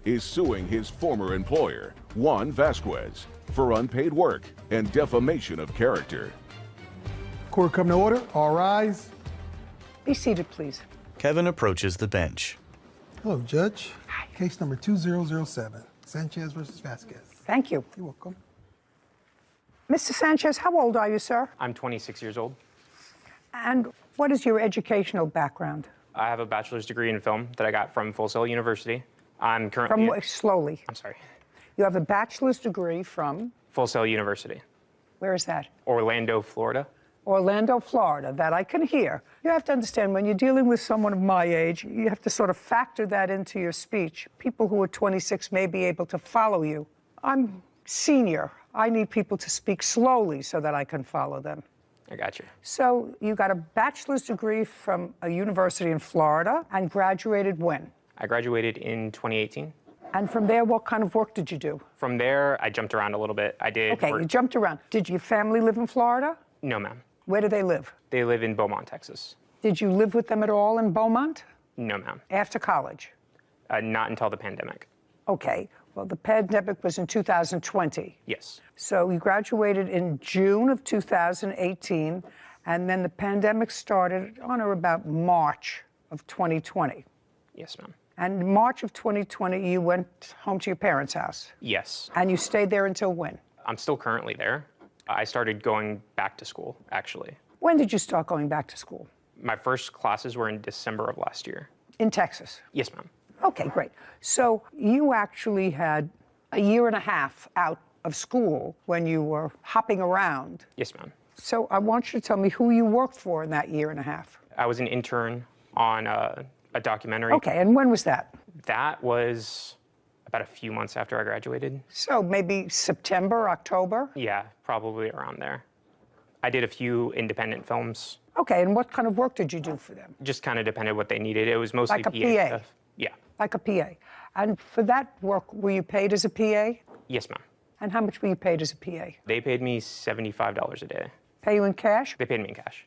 is suing his former employer, Juan Vasquez, for unpaid work and defamation of character. Court come to order. All rise. Be seated, please. Kevin approaches the bench. Hello, Judge. Case number 2007, Sanchez versus Vasquez. Thank you. You're welcome. Mr. Sanchez, how old are you, sir? I'm 26 years old. And what is your educational background? I have a bachelor's degree in film that I got from Full Sail University. I'm currently... Slowly. I'm sorry. You have a bachelor's degree from? Full Sail University. Where is that? Orlando, Florida. Orlando, Florida. That I can hear. You have to understand, when you're dealing with someone of my age, you have to sort of factor that into your speech. People who are 26 may be able to follow you. I'm senior. I need people to speak slowly so that I can follow them. I got you. So you got a bachelor's degree from a university in Florida and graduated when? I graduated in 2018. And from there, what kind of work did you do? From there, I jumped around a little bit. I did Okay, work... you jumped around. Did your family live in Florida? No, ma'am. Where do they live? They live in Beaumont, Texas. Did you live with them at all in Beaumont? No, ma'am. After college? Not until the pandemic. Okay. Well, the pandemic was in 2020. Yes. So you graduated in June of 2018, and then the pandemic started on or about March of 2020. Yes, ma'am. And in March of 2020, you went home to your parents' house. Yes. And you stayed there until when? I'm still currently there. I started going back to school, actually. When did you start going back to school? My first classes were in December of last year. In Texas? Yes, ma'am. Okay, great. So you actually had a year and a half out of school when you were hopping around. Yes, ma'am. So I want you to tell me who you worked for in that year and a half. I was an intern on a documentary. Okay, and when was that? That was about a few months after I graduated. So maybe September, October? Yeah, probably around there. I did a few independent films. Okay, and what kind of work did you do for them? Just kind of depended what they needed. It was mostly Like a PA PA? stuff. Yeah. Like a PA. And for that work, were you paid as a PA? Yes, ma'am. And how much were you paid as a PA? They paid me $75 a day. Pay you in cash? They paid me in cash.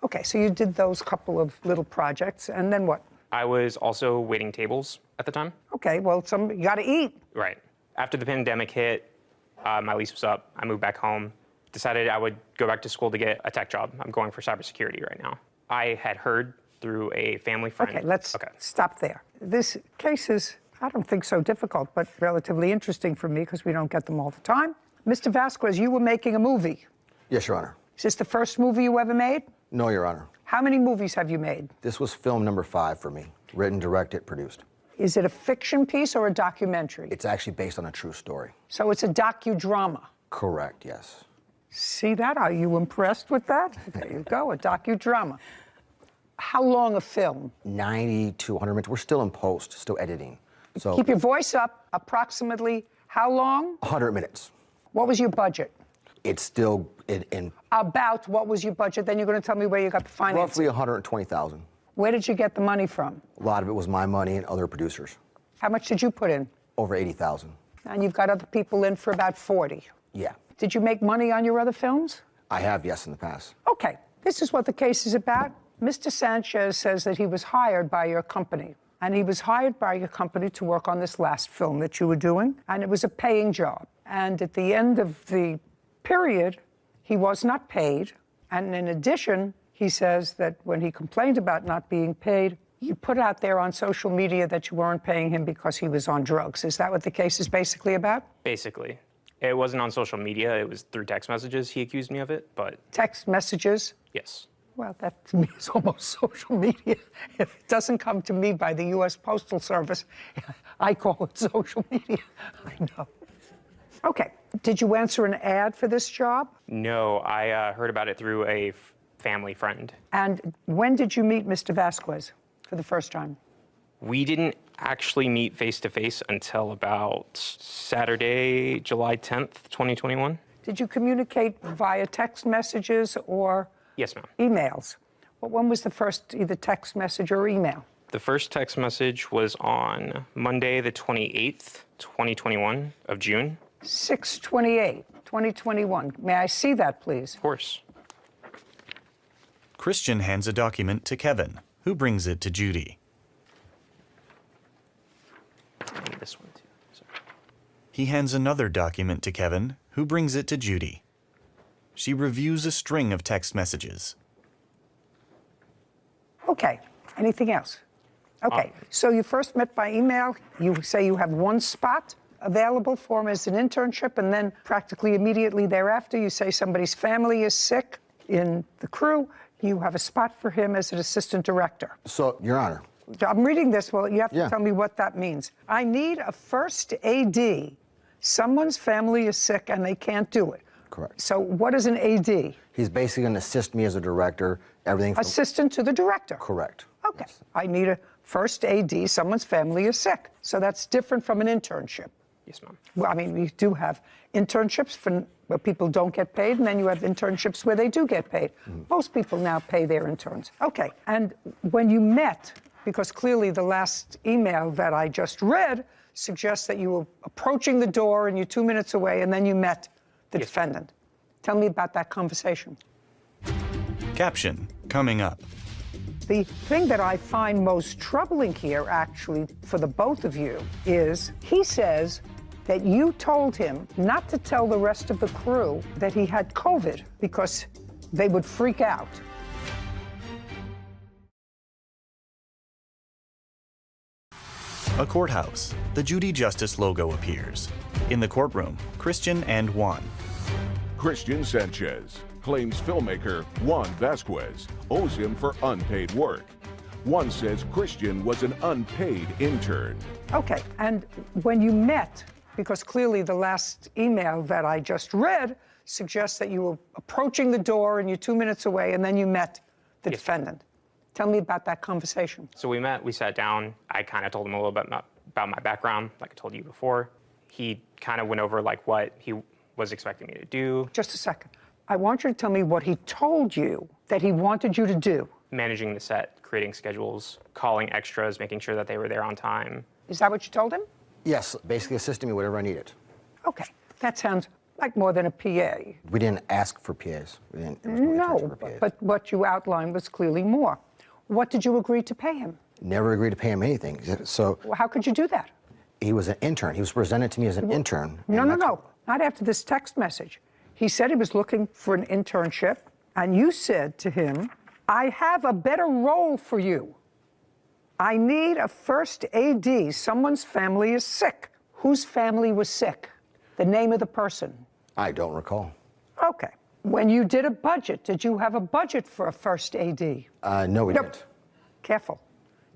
Okay, so you did those couple of little projects, and then what? I was also waiting tables at the time. Okay, well, you got to eat. Right. After the pandemic hit, my lease was up. I moved back home. Decided I would go back to school to get a tech job. I'm going for cybersecurity right now. I had heard through a family friend. Okay, let's stop there. This case is, I don't think so difficult, but relatively interesting for me because we don't get them all the time. Mr. Vasquez, you were making a movie. Yes, Your Honor. Is this the first movie you ever made? No, Your Honor. How many movies have you made? This was film number 5 for me. Written, directed, produced. Is it a fiction piece or a documentary? It's actually based on a true story. So it's a docudrama? Correct, yes. See that? Are you impressed with that? There you go, a docudrama. How long a film? 90 to 100 minutes. We're still in post, still editing. So Keep your voice up. Approximately how long? 100 minutes. What was your budget? It's still in About what was your budget? Then you're going to tell me where you got the financing. roughly 120,000. Where did you get the money from? A lot of it was my money and other producers. How much did you put in? Over 80,000. And you've got other people in for about 40. Yeah. Did you make money on your other films? I have, yes, in the past. Okay, this is what the case is about. Mr. Sanchez says that he was hired by your company. And he was hired by your company to work on this last film that you were doing. And it was a paying job. And at the end of the period, he was not paid. And in addition, he says that when he complained about not being paid, you put out there on social media that you weren't paying him because he was on drugs. Is that what the case is basically about? Basically. It wasn't on social media. It was through text messages. He accused me of it, but... Text messages? Yes. Well, that to me is almost social media. If it doesn't come to me by the U.S. Postal Service, I call it social media. I know. Okay. Did you answer an ad for this job? No, I heard about it through a family friend. And when did you meet Mr. Vasquez for the first time? We didn't actually meet face-to-face until about Saturday, July 10th, 2021. Did you communicate via text messages or Yes, ma'am. emails? Well, when was the first either text message or email? The first text message was on Monday, the 28th, 2021 of June. 6/28/2021. May I see that, please? Of course. Christian hands a document to Kevin, who brings it to Judy. this one too. So. He hands another document to Kevin, who brings it to Judy. She reviews a string of text messages. Okay, anything else? Okay, so you first met by email. You say you have one spot available for him as an internship, and then practically immediately thereafter, you say somebody's family is sick in the crew. You have a spot for him as an assistant director. So, Your Honor. I'm reading this. Well, you have to tell me what that means. I need a first AD. Someone's family is sick and they can't do it. Correct. So what is an AD? He's basically going to assist me as a director, everything from... Assistant to the director. Correct. Okay. Yes. I need a first AD. Someone's family is sick. So that's different from an internship. Yes, ma'am. Well, I mean, we do have internships where people don't get paid, and then you have internships where they do get paid. Most people now pay their interns. Okay. And when you met, because clearly the last email that I just read suggests that you were approaching the door and you're 2 minutes away, and then you met the defendant. Tell me about that conversation. Caption coming up. The thing that I find most troubling here, actually, for the both of you, is he says that you told him not to tell the rest of the crew that he had COVID because they would freak out. A courthouse. The Judy Justice logo appears. In the courtroom, Christian and Juan. Christian Sanchez claims filmmaker Juan Vasquez owes him for unpaid work. Juan says Christian was an unpaid intern. Okay, and when you met, because clearly the last email that I just read suggests that you were approaching the door and you're 2 minutes away, and then you met the defendant. Tell me about that conversation. So we met, we sat down. I kind of told him a little bit about my background, like I told you before. He kind of went over like what he was expecting me to do. Just a second. I want you to tell me what he told you that he wanted you to do. Managing the set, creating schedules, calling extras, making sure that they were there on time. Is that what you told him? Yes, basically assisting me whatever I needed. Okay, that sounds like more than a PA. We didn't ask for PAs. There was no intention for PAs. But what you outlined was clearly more. What did you agree to pay him? Never agreed to pay him anything. So Well, how could you do that? he was an intern. He was presented to me as an intern. No, and no, that's- no, not after this text message. He said he was looking for an internship, and you said to him, I have a better role for you. I need a first AD. Someone's family is sick. Whose family was sick? The name of the person. I don't recall. Okay. When you did a budget, did you have a budget for a first AD? No, we Nope. didn't. Careful.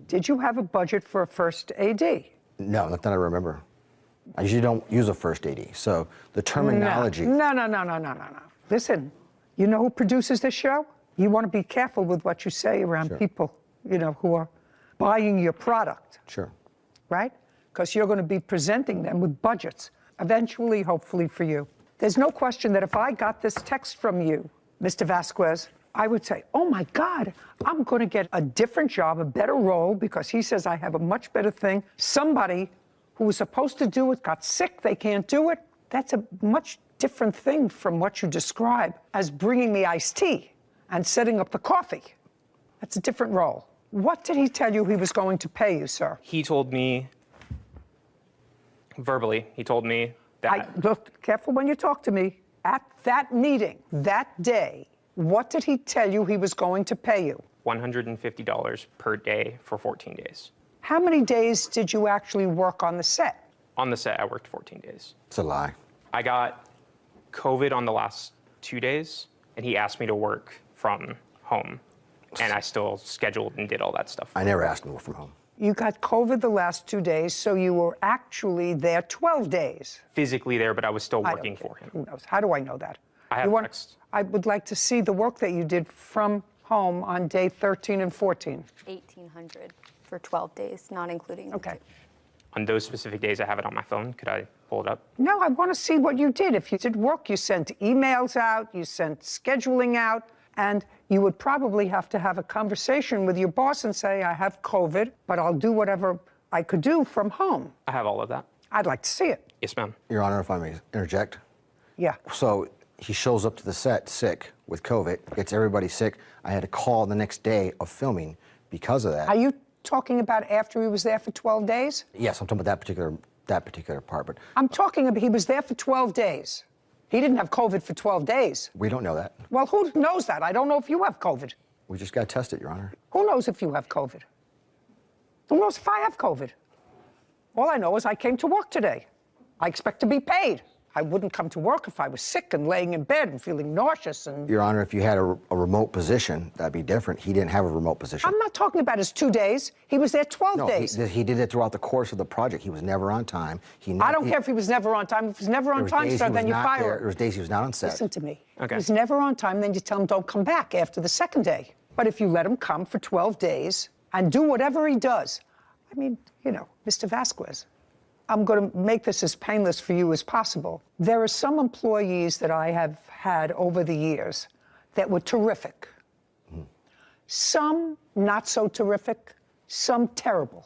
Did you have a budget for a first AD? No, not that I remember. I usually don't use a first AD, so the terminology... No. Listen, you know who produces this show? You want to be careful with what you say around people, you know, who are buying your product. Sure. Right? Because you're going to be presenting them with budgets, eventually, hopefully for you. There's no question that if I got this text from you, Mr. Vasquez, I would say, oh my God, I'm going to get a different job, a better role, because he says I have a much better thing. Somebody who was supposed to do it got sick, they can't do it. That's a much different thing from what you describe as bringing me iced tea and setting up the coffee. That's a different role. What did he tell you he was going to pay you, sir? He told me, verbally, he told me that... Look, careful when you talk to me. At that meeting, that day, what did he tell you he was going to pay you? $150 per day for 14 days. How many days did you actually work on the set? On the set, I worked 14 days. It's a lie. I got COVID on the last 2 days, and he asked me to work from home. And I still scheduled and did all that stuff. I never asked him to work from home. You got COVID the last 2 days, so you were actually there 12 days. Physically there, but I was still I don't working care. for him. Who knows? How do I know that? I have text. I would like to see the work that you did from home on day 13 and 14. 1,800 for 12 days, not including the Okay. two. On those specific days, I have it on my phone. Could I pull it up? No, I want to see what you did. If you did work, you sent emails out, you sent scheduling out, and you would probably have to have a conversation with your boss and say, I have COVID, but I'll do whatever I could do from home. I have all of that. I'd like to see it. Yes, ma'am. Your Honor, if I may interject. Yeah. So he shows up to the set sick with COVID, gets everybody sick. I had to call the next day of filming because of that. Are you talking about after he was there for 12 days? Yes, I'm talking about that particular that particular part, but I'm talking about he was there for 12 days. He didn't have COVID for 12 days. we don't know that. Well, who knows that? I don't know if you have COVID. We just got tested, Your Honor. Who knows if you have COVID? Who knows if I have COVID? All I know is I came to work today. I expect to be paid. I wouldn't come to work if I was sick and laying in bed and feeling nauseous and... Your Honor, if you had a remote position, that'd be different. He didn't have a remote position. I'm not talking about his 2 days. He was there 12 days. He did it throughout the course of the project. He was never on time. I don't care if he was never on time. If he was never on time, sir, then you fire him. There was days he was not on set. Listen to me. Okay. He was never on time, then you tell him don't come back after the second day. But if you let him come for 12 days and do whatever he does, I mean, you know, Mr. Vasquez, I'm going to make this as painless for you as possible. There are some employees that I have had over the years that were terrific. Some not so terrific, some terrible.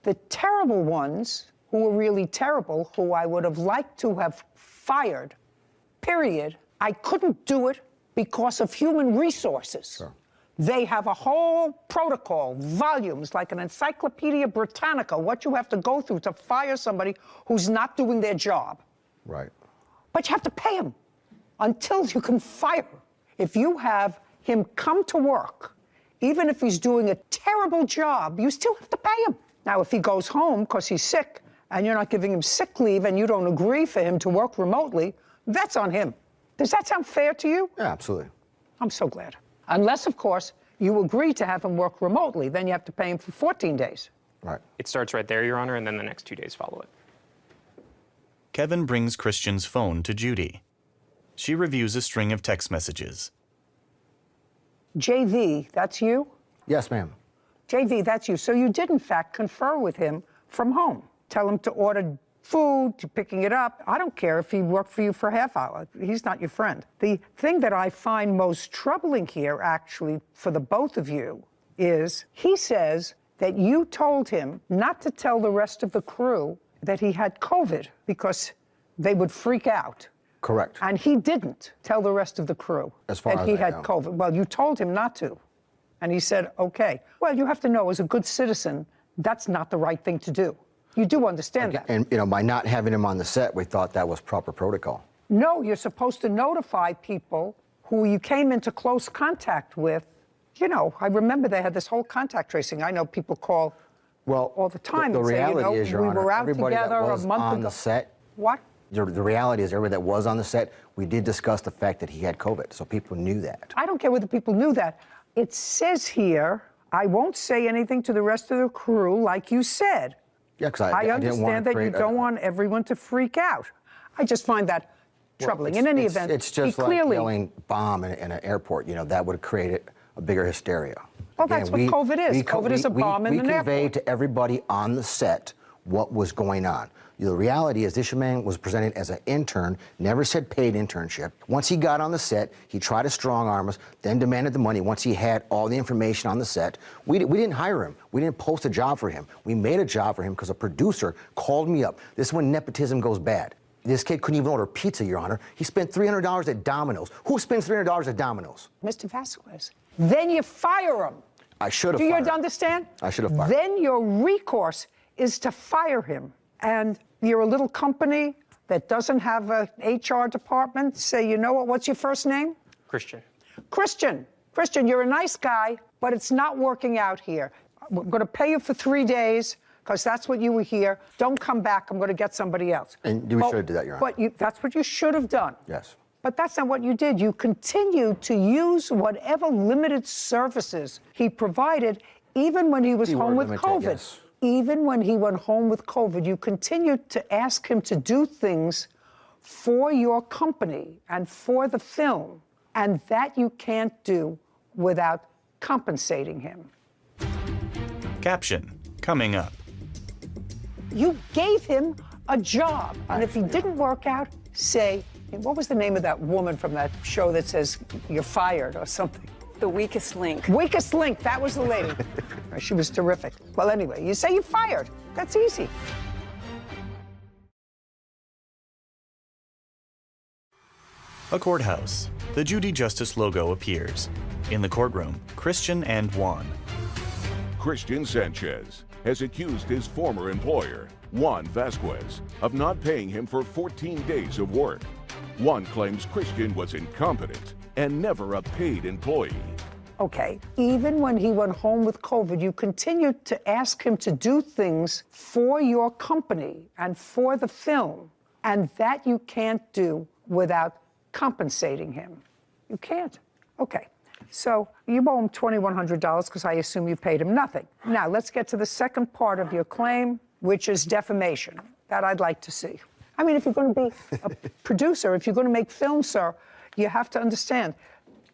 The terrible ones, who were really terrible, who I would have liked to have fired, period, I couldn't do it because of human resources. Sure. They have a whole protocol, volumes, like an Encyclopedia Britannica, what you have to go through to fire somebody who's not doing their job. Right. But you have to pay him until you can fire him. If you have him come to work, even if he's doing a terrible job, you still have to pay him. Now, if he goes home because he's sick and you're not giving him sick leave and you don't agree for him to work remotely, that's on him. Does that sound fair to you? Yeah, absolutely. I'm so glad. Unless, of course, you agree to have him work remotely, then you have to pay him for 14 days. Right. It starts right there, Your Honor, and then the next 2 days follow it. Kevin brings Christian's phone to Judy. She reviews a string of text messages. JV, that's you? Yes, ma'am. JV, that's you. So you did, in fact, confer with him from home. Tell him to order food, to picking it up. I don't care if he worked for you for a half hour. He's not your friend. The thing that I find most troubling here, actually, for the both of you, is he says that you told him not to tell the rest of the crew that he had COVID because they would freak out. Correct. And he didn't tell the rest of the crew As far that as he I had know. COVID. Well, you told him not to. And he said, okay. Well, you have to know, as a good citizen, that's not the right thing to do. You do understand that. And, you know, by not having him on the set, we thought that was proper protocol. No, you're supposed to notify people who you came into close contact with. You know, I remember they had this whole contact tracing. I know people call all the time the and say, reality is, Your we Honor, were out everybody together that a was month on ago. the set, What? the reality is, everybody that was on the set, we did discuss the fact that he had COVID, so people knew that. I don't care whether people knew that. It says here, I won't say anything to the rest of the crew, like you said. Yeah, because I I didn't want understand to that you create don't want everyone to freak out. I just find that troubling. In any event, it's just he like clearly... yelling bomb in an airport. You know, that would create a bigger hysteria. Well, that's what COVID is. COVID is a bomb in an airport. We conveyed to everybody on the set what was going on. The reality is, this man was presented as an intern, never said paid internship. Once he got on the set, he tried to strong-arm us, then demanded the money once he had all the information on the set. We didn't hire him. We didn't post a job for him. We made a job for him because a producer called me up. This is when nepotism goes bad. This kid couldn't even order pizza, Your Honor. He spent $300 at Domino's. Who spends $300 at Domino's? Mr. Vasquez, then you fire him. I should have Do you fired him. understand? I should have fired him. Then your recourse is to fire him. And you're a little company that doesn't have an HR department. Say, you know what, what's your first name? Christian. Christian. Christian, you're a nice guy, but it's not working out here. I'm going to pay you for 3 days because that's what you were here. Don't come back. I'm going to get somebody else. And we should have did that, Your Honor. But that's what you should have done. Yes. But that's not what you did. You continued to use whatever limited services he provided, even when he was home with limited, COVID. yes. Even when he went home with COVID, you continued to ask him to do things for your company and for the film, and that you can't do without compensating him. Caption coming up. You gave him a job, and if he didn't work out, say, what was the name of that woman from that show that says you're fired or something? The weakest link. Weakest link, that was the lady. She was terrific. Well, anyway, you say you're fired. That's easy. A courthouse. The Judy Justice logo appears. In the courtroom, Christian and Juan. Christian Sanchez, has accused his former employer, Juan Vasquez, of not paying him for 14 days of work. Juan claims Christian was incompetent and never a paid employee. Okay, even when he went home with COVID, you continued to ask him to do things for your company and for the film, and that you can't do without compensating him. You can't. Okay, so you owe him $2,100 because I assume you paid him nothing. Now, let's get to the second part of your claim, which is defamation. That I'd like to see. I mean, if you're going to be a producer, if you're going to make films, sir, you have to understand.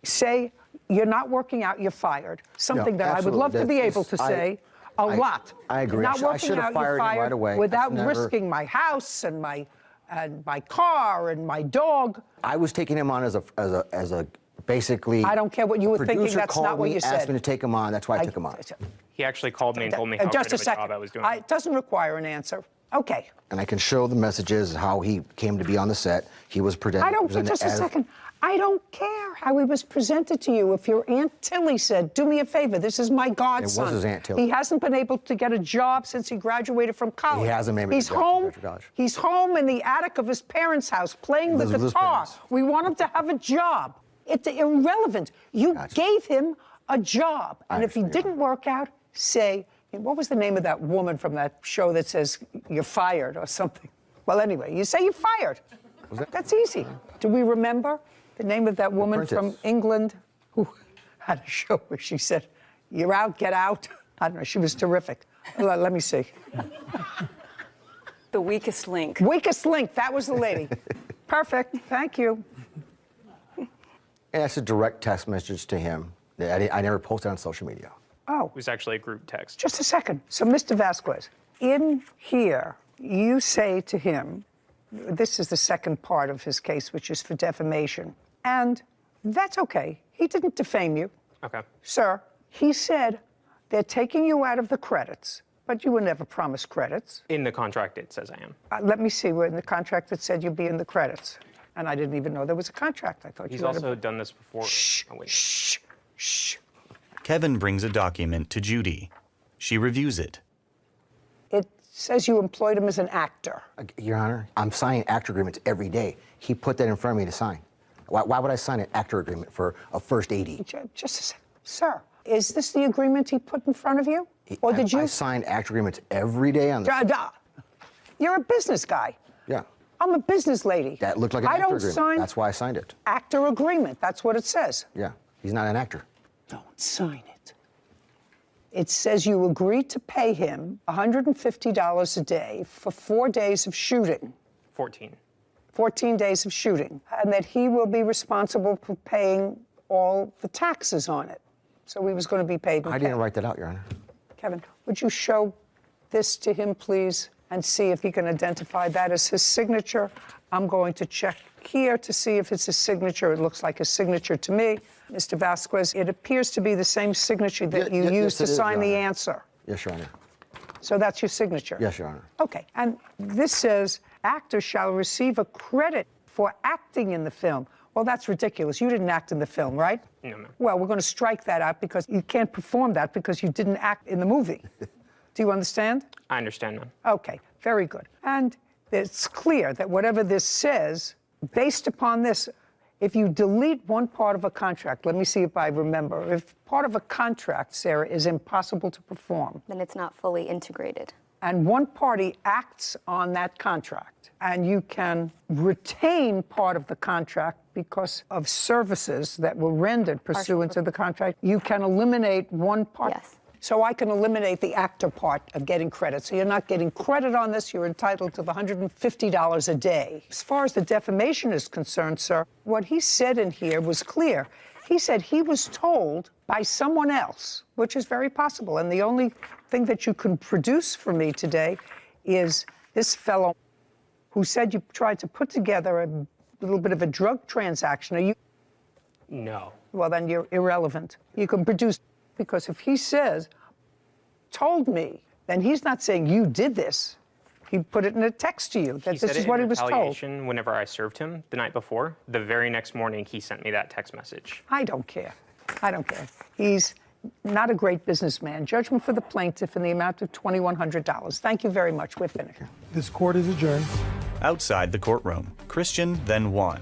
Say you're not working out, you're fired. Something that I would love to be able to say a lot. I agree. Not I working should have out, you're fired him right away. without That's never- risking my house and my car and my dog. I was taking him on as a basically. I don't care what you were thinking. Producer That's called not what me, you said. asked me to take him on. That's why I took him on. He actually called me and told me how Just great a of a second. job I was doing. It doesn't require an answer. Okay. And I can show the messages how he came to be on the set. He was presented. I don't. Just a second. I don't care how he was presented to you. If your Aunt Tilly said, "Do me a favor, this is my godson." It was his Aunt Tilly. He hasn't been able to get a job since he graduated from college. He hasn't made He's a job home. since he graduated college. He's home in the attic of his parents' house playing the Lives with his guitar. parents. We want him to have a job. It's irrelevant. You gave him a job, and if he didn't work out, say, what was the name of that woman from that show that says you're fired or something? Well, anyway, you say you're fired. That's easy. Do we remember the name of that woman from England who had a show where she said, "You're out, get out"? I don't know. She was terrific. Let me see. The weakest link. Weakest link. That was the lady. Perfect. Thank you. And that's a direct text message to him that I never posted on social media. Oh. It was actually a group text. Just a second. So, Mr. Vasquez, in here, you say to him, this is the second part of his case, which is for defamation. And that's okay. He didn't defame you. Okay. Sir, he said they're taking you out of the credits, but you were never promised credits. In the contract, it says I am. Let me see where in the contract it said you'd be in the credits. And I didn't even know there was a contract. I thought He's you had also done this before. Shh, Oh, wait. shh, shh. Kevin brings a document to Judy. She reviews it. It says you employed him as an actor. Your Honor, I'm signing actor agreements every day. He put that in front of me to sign. Why would I sign an actor agreement for a first AD? Just a second. Sir, is this the agreement he put in front of you? Or did you? I sign actor agreements every day on the. You're a business guy. Yeah. I'm a business lady. That looked like an I actor don't agreement. sign That's why I signed it. actor agreement. That's what it says. Yeah. He's not an actor. Don't sign it. It says you agreed to pay him $150 a day for 4 days of shooting. 14. 14 days of shooting, and that he will be responsible for paying all the taxes on it. So he was going to be paid in I didn't cash. write that out, Your Honor. Kevin, would you show this to him, please, and see if he can identify that as his signature? I'm going to check here to see if it's his signature. It looks like a signature to me. Mr. Vasquez, it appears to be the same signature that you used to sign the answer. Yes, Your Honor. So that's your signature? Yes, Your Honor. Okay, and this says, actor shall receive a credit for acting in the film. Well, that's ridiculous. You didn't act in the film, right? No, ma'am. Well, we're going to strike that out because you can't perform that because you didn't act in the movie. Do you understand? I understand, ma'am. Okay, very good. And it's clear that whatever this says, based upon this, if you delete one part of a contract, let me see if I remember, if part of a contract, Sarah, is impossible to perform, Then it's not fully integrated. and one party acts on that contract, and you can retain part of the contract because of services that were rendered pursuant to the contract, you can eliminate one part. Yes. So I can eliminate the actor part of getting credit. So you're not getting credit on this, you're entitled to the $150 a day. As far as the defamation is concerned, sir, what he said in here was clear. He said he was told by someone else, which is very possible. And the only thing that you can produce for me today is this fellow who said you tried to put together a little bit of a drug transaction. Are you? No. Well, then you're irrelevant. You can produce, because if he says, told me, then he's not saying you did this. He put it in a text to you that He this said is it what in he was told. retaliation whenever I served him the night before. The very next morning, he sent me that text message. I don't care. I don't care. He's not a great businessman. Judgment for the plaintiff in the amount of $2,100. Thank you very much. We're finished. This court is adjourned. Outside the courtroom, Christian then won.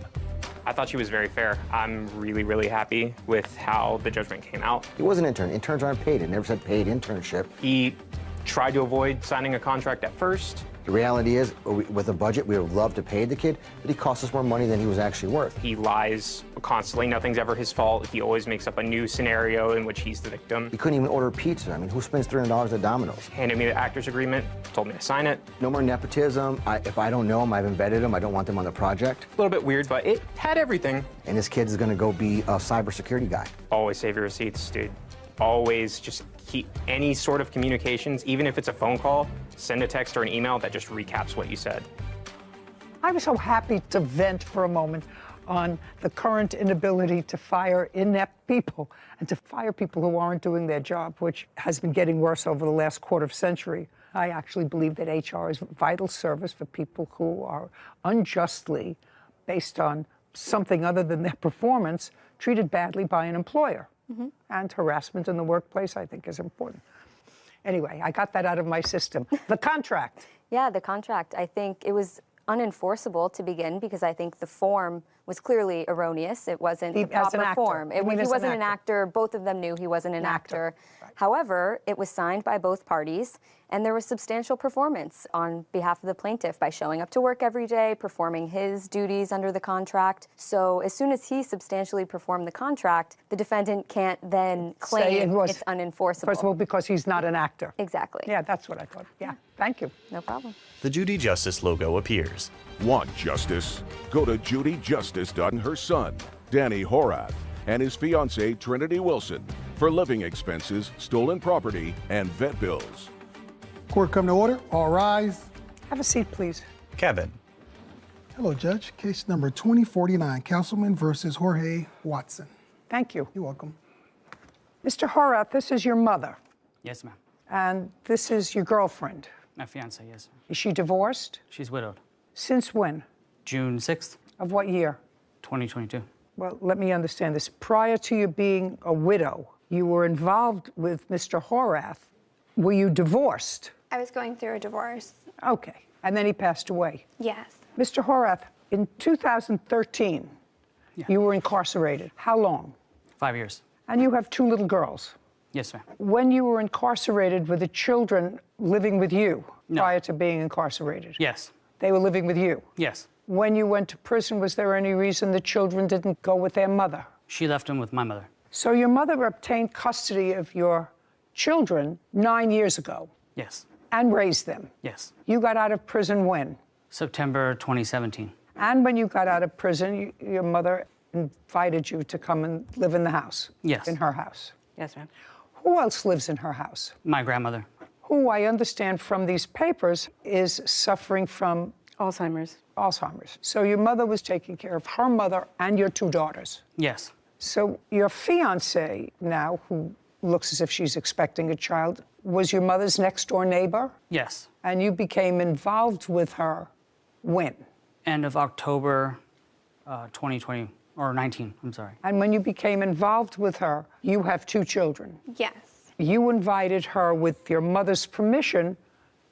I thought she was very fair. I'm really, really happy with how the judgment came out. He was an intern. Interns aren't paid. It never said paid internship. He tried to avoid signing a contract at first. The reality is, with a budget, we would love to pay the kid, but he cost us more money than he was actually worth. He lies constantly. Nothing's ever his fault. He always makes up a new scenario in which he's the victim. He couldn't even order pizza. I mean, who spends $300 at Domino's? Handed me the actor's agreement, told me to sign it. No more nepotism. If I don't know him, I haven't vetted him. I don't want them on the project. A little bit weird, but it had everything. And this kid is going to go be a cybersecurity guy. Always save your receipts, dude. Always just keep any sort of communications, even if it's a phone call, send a text or an email that just recaps what you said. I was so happy to vent for a moment on the current inability to fire inept people and to fire people who aren't doing their job, which has been getting worse over the last quarter century. I actually believe that HR is a vital service for people who are unjustly, based on something other than their performance, treated badly by an employer. And harassment in the workplace, I think, is important. Anyway, I got that out of my system. The contract. Yeah, the contract. I think it was unenforceable to begin because I think the form was clearly erroneous. It wasn't the proper form. He wasn't an actor. Both of them knew he wasn't an actor. Right. However, it was signed by both parties, and there was substantial performance on behalf of the plaintiff by showing up to work every day, performing his duties under the contract. So as soon as he substantially performed the contract, the defendant can't then claim it's unenforceable. First of all, because he's not an actor. Exactly. Yeah, that's what I thought. Yeah, thank you. No problem. The Judy Justice logo appears. Want justice? Go to judyjustice.com. Her son, Danny Horath, and his fiancée, Trinity Wilson, for living expenses, stolen property, and vet bills. Court come to order. All rise. Have a seat, please. Kevin. Hello, Judge. Case number 2049, Councilman versus Jorge Watson. Thank you. You're welcome. Mr. Horath, this is your mother, Yes, ma'am. and this is your girlfriend. My fiance, yes. Is she divorced? She's widowed. Since when? June 6th, Of what year? 2022. Well, let me understand this. Prior to you being a widow, you were involved with Mr. Horath. Were you divorced? I was going through a divorce. Okay. And then he passed away. Yes. Mr. Horath, in 2013, you were incarcerated. How long? 5 years. And you have 2 little girls. Yes, ma'am. When you were incarcerated, were the children living with you No. prior to being incarcerated? Yes. They were living with you? Yes. When you went to prison, was there any reason the children didn't go with their mother? She left him with my mother. So your mother obtained custody of your children 9 years ago Yes. and raised them. Yes. You got out of prison when? September 2017. And when you got out of prison, your mother invited you to come and live in the house? Yes. In her house? Yes, ma'am. Who else lives in her house? My grandmother. Who I understand from these papers is suffering from Alzheimer's. Alzheimer's. So your mother was taking care of her mother and your 2 daughters. Yes. So your fiancée now, who looks as if she's expecting a child, was your mother's next door neighbor? Yes. And you became involved with her when? End of October 2020, or 19, I'm sorry. And when you became involved with her, you have 2 children. Yes. You invited her with your mother's permission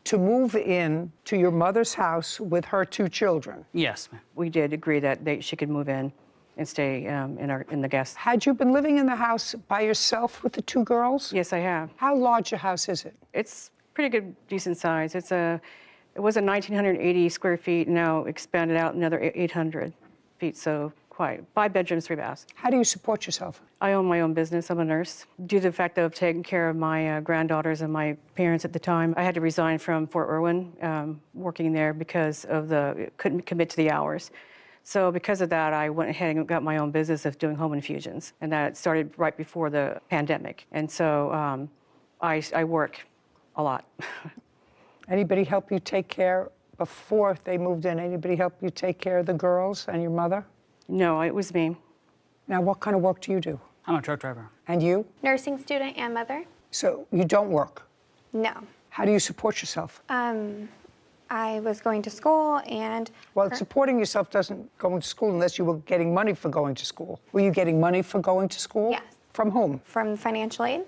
to move in to your mother's house with her 2 children. Yes, ma'am. We did agree that she could move in and stay in the guest. Had you been living in the house by yourself with the 2 girls? Yes, I have. How large a house is it? It's pretty good, decent size. It was a 1,980 square feet, now expanded out another 800 feet, so quite. 5 bedrooms, 3 baths. How do you support yourself? I own my own business. I'm a nurse. Due to the fact of taking care of my granddaughters and my parents at the time, I had to resign from Fort Irwin, working there because of couldn't commit to the hours. So because of that, I went ahead and got my own business of doing home infusions. And that started right before the pandemic. And so I work a lot. Anybody help you take care, before they moved in, anybody help you take care of the girls and your mother? No, it was me. Now, what kind of work do you do? I'm a truck driver. And you? Nursing student and mother? So you don't work? No. How do you support yourself? I was going to school and... Well, supporting yourself doesn't go to school unless you were getting money for going to school. Were you getting money for going to school? Yes. From whom? From financial aid.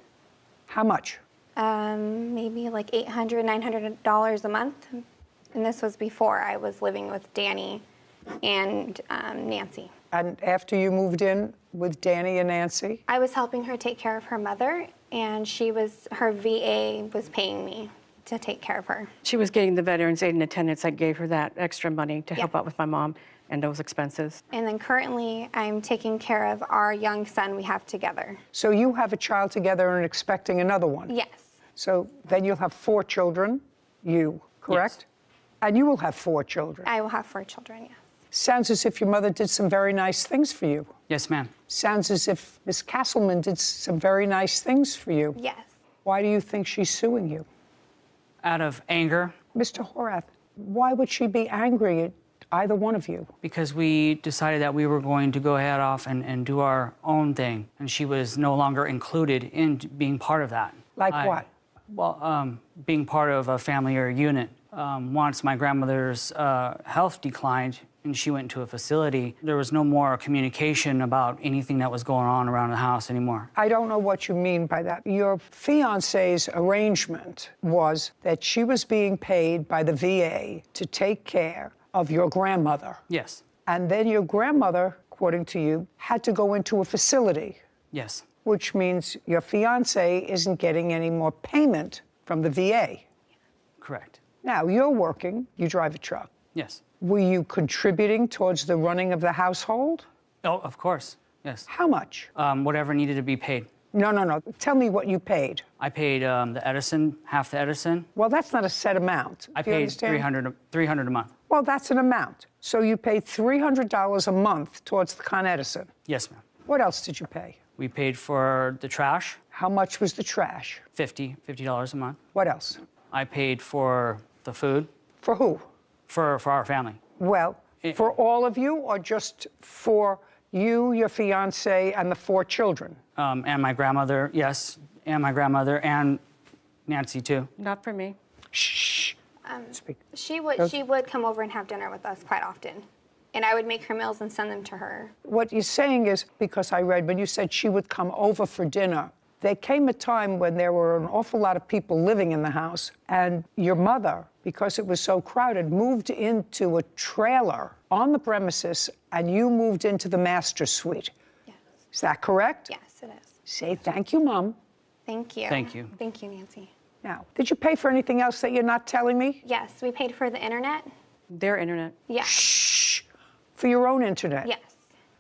How much? Maybe like $800, $900 a month. And this was before I was living with Danny and Nancy. And after you moved in with Danny and Nancy? I was helping her take care of her mother, and her VA was paying me to take care of her. She was getting the Veterans Aid and Attendance. I gave her that extra money to help out with my mom and those expenses. And then currently, I'm taking care of our young son we have together. So you have a child together and expecting another one? Yes. So then you'll have 4 children, correct? Yes. And you will have 4 children? I will have 4 children, yes. Sounds as if your mother did some very nice things for you. Yes, ma'am. Sounds as if Miss Castleman did some very nice things for you. Yes. Why do you think she's suing you? Out of anger. Mr. Horath, why would she be angry at either one of you? Because we decided that we were going to go ahead off and do our own thing, and she was no longer included in being part of that. Like what? Well, being part of a family or a unit. Once my grandmother's health declined and she went to a facility, there was no more communication about anything that was going on around the house anymore. I don't know what you mean by that. Your fiancé's arrangement was that she was being paid by the VA to take care of your grandmother. Yes. And then your grandmother, according to you, had to go into a facility. Yes. Which means your fiancé isn't getting any more payment from the VA. Correct. Now, you're working, you drive a truck. Yes. Were you contributing towards the running of the household? Oh, of course, yes. How much? Whatever needed to be paid. No. Tell me what you paid. I paid the Edison, half the Edison. Well, that's not a set amount. I paid $300 a month. Well, that's an amount. So you paid $300 a month towards the Con Edison. Yes, ma'am. What else did you pay? We paid for the trash. How much was the trash? $50 a month. What else? I paid for the food. For who? For our family. Well, for all of you or just for you, your fiancé, and the 4 children? And my grandmother, yes, and my grandmother, and Nancy, too. Not for me. Shh. Speak. She would come over and have dinner with us quite often. And I would make her meals and send them to her. What you're saying is, because I read when you said she would come over for dinner, there came a time when there were an awful lot of people living in the house, and your mother, because it was so crowded, moved into a trailer on the premises, and you moved into the master suite. Yes. Is that correct? Yes, it is. Say thank you, Mom. Thank you. Thank you. Thank you, Nancy. Now, did you pay for anything else that you're not telling me? Yes, we paid for the internet. Their internet. Yes. Shh. For your own internet? Yes.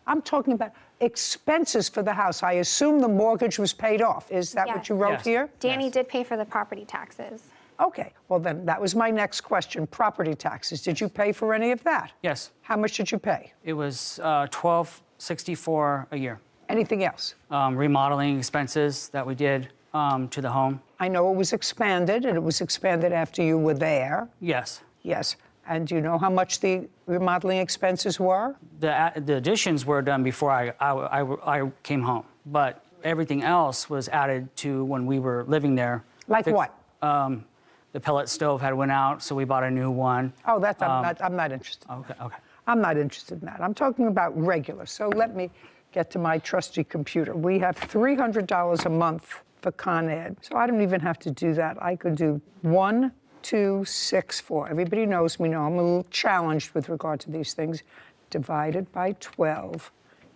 I'm talking about expenses for the house. I assume the mortgage was paid off. Is that what you wrote here? Danny did pay for the property taxes. Okay. Well, then that was my next question. Property taxes. Did you pay for any of that? Yes. How much did you pay? It was $12.64 a year. Anything else? Remodeling expenses that we did to the home. I know it was expanded, and it was expanded after you were there. Yes. Yes. And do you know how much the remodeling expenses were? The additions were done before I came home, but everything else was added to when we were living there. Like what? The pellet stove had went out, so we bought a new one. Oh, that's I'm not interested. Okay. I'm not interested in that. I'm talking about regular. So let me get to my trusty computer. We have $300 a month for Con Ed. So I don't even have to do that. I could do 1, 2, 6, 4. Everybody knows me now. I'm a little challenged with regard to these things. Divided by 12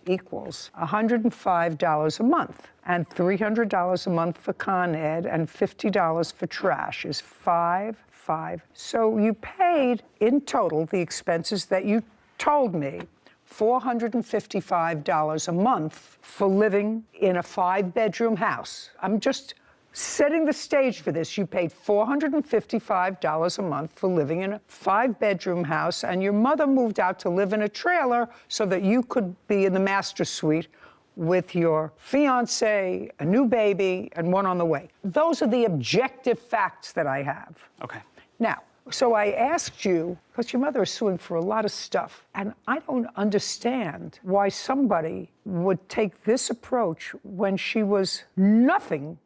equals $105 a month. And $300 a month for Con Ed and $50 for trash is $5. So you paid in total the expenses that you told me, $455 a month for living in a 5-bedroom house. I'm just setting the stage for this. You paid $455 a month for living in a 5-bedroom house, and your mother moved out to live in a trailer so that you could be in the master suite with your fiancé, a new baby, and one on the way. Those are the objective facts that I have. Okay. Now, so I asked you, because your mother is suing for a lot of stuff, and I don't understand why somebody would take this approach when she was nothing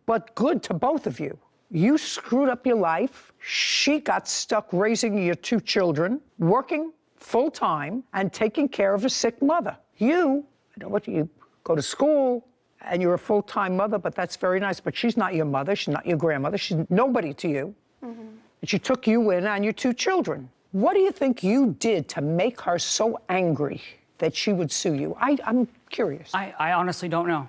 but good to both of you. You screwed up your life. She got stuck raising your 2 children, working full-time, and taking care of a sick mother. You, I know what, you go to school, and you're a full-time mother, but that's very nice. But she's not your mother, she's not your grandmother, she's nobody to you. And she took you in and your 2 children. What do you think you did to make her so angry that she would sue you? I'm curious. I honestly don't know.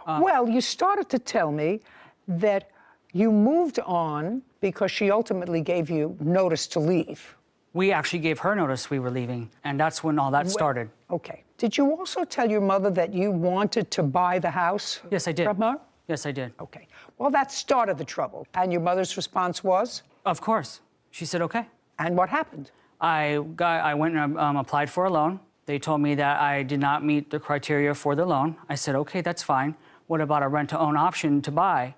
Well, you started to tell me that you moved on because she ultimately gave you notice to leave. We actually gave her notice we were leaving, and that's when all that started. Okay. Did you also tell your mother that you wanted to buy the house? Yes, I did. From her? Yes, I did. Okay. Well, that started the trouble. And your mother's response was? Of course. She said, okay. And what happened? I went and applied for a loan. They told me that I did not meet the criteria for the loan. I said, okay, that's fine. What about a rent-to-own option to buy?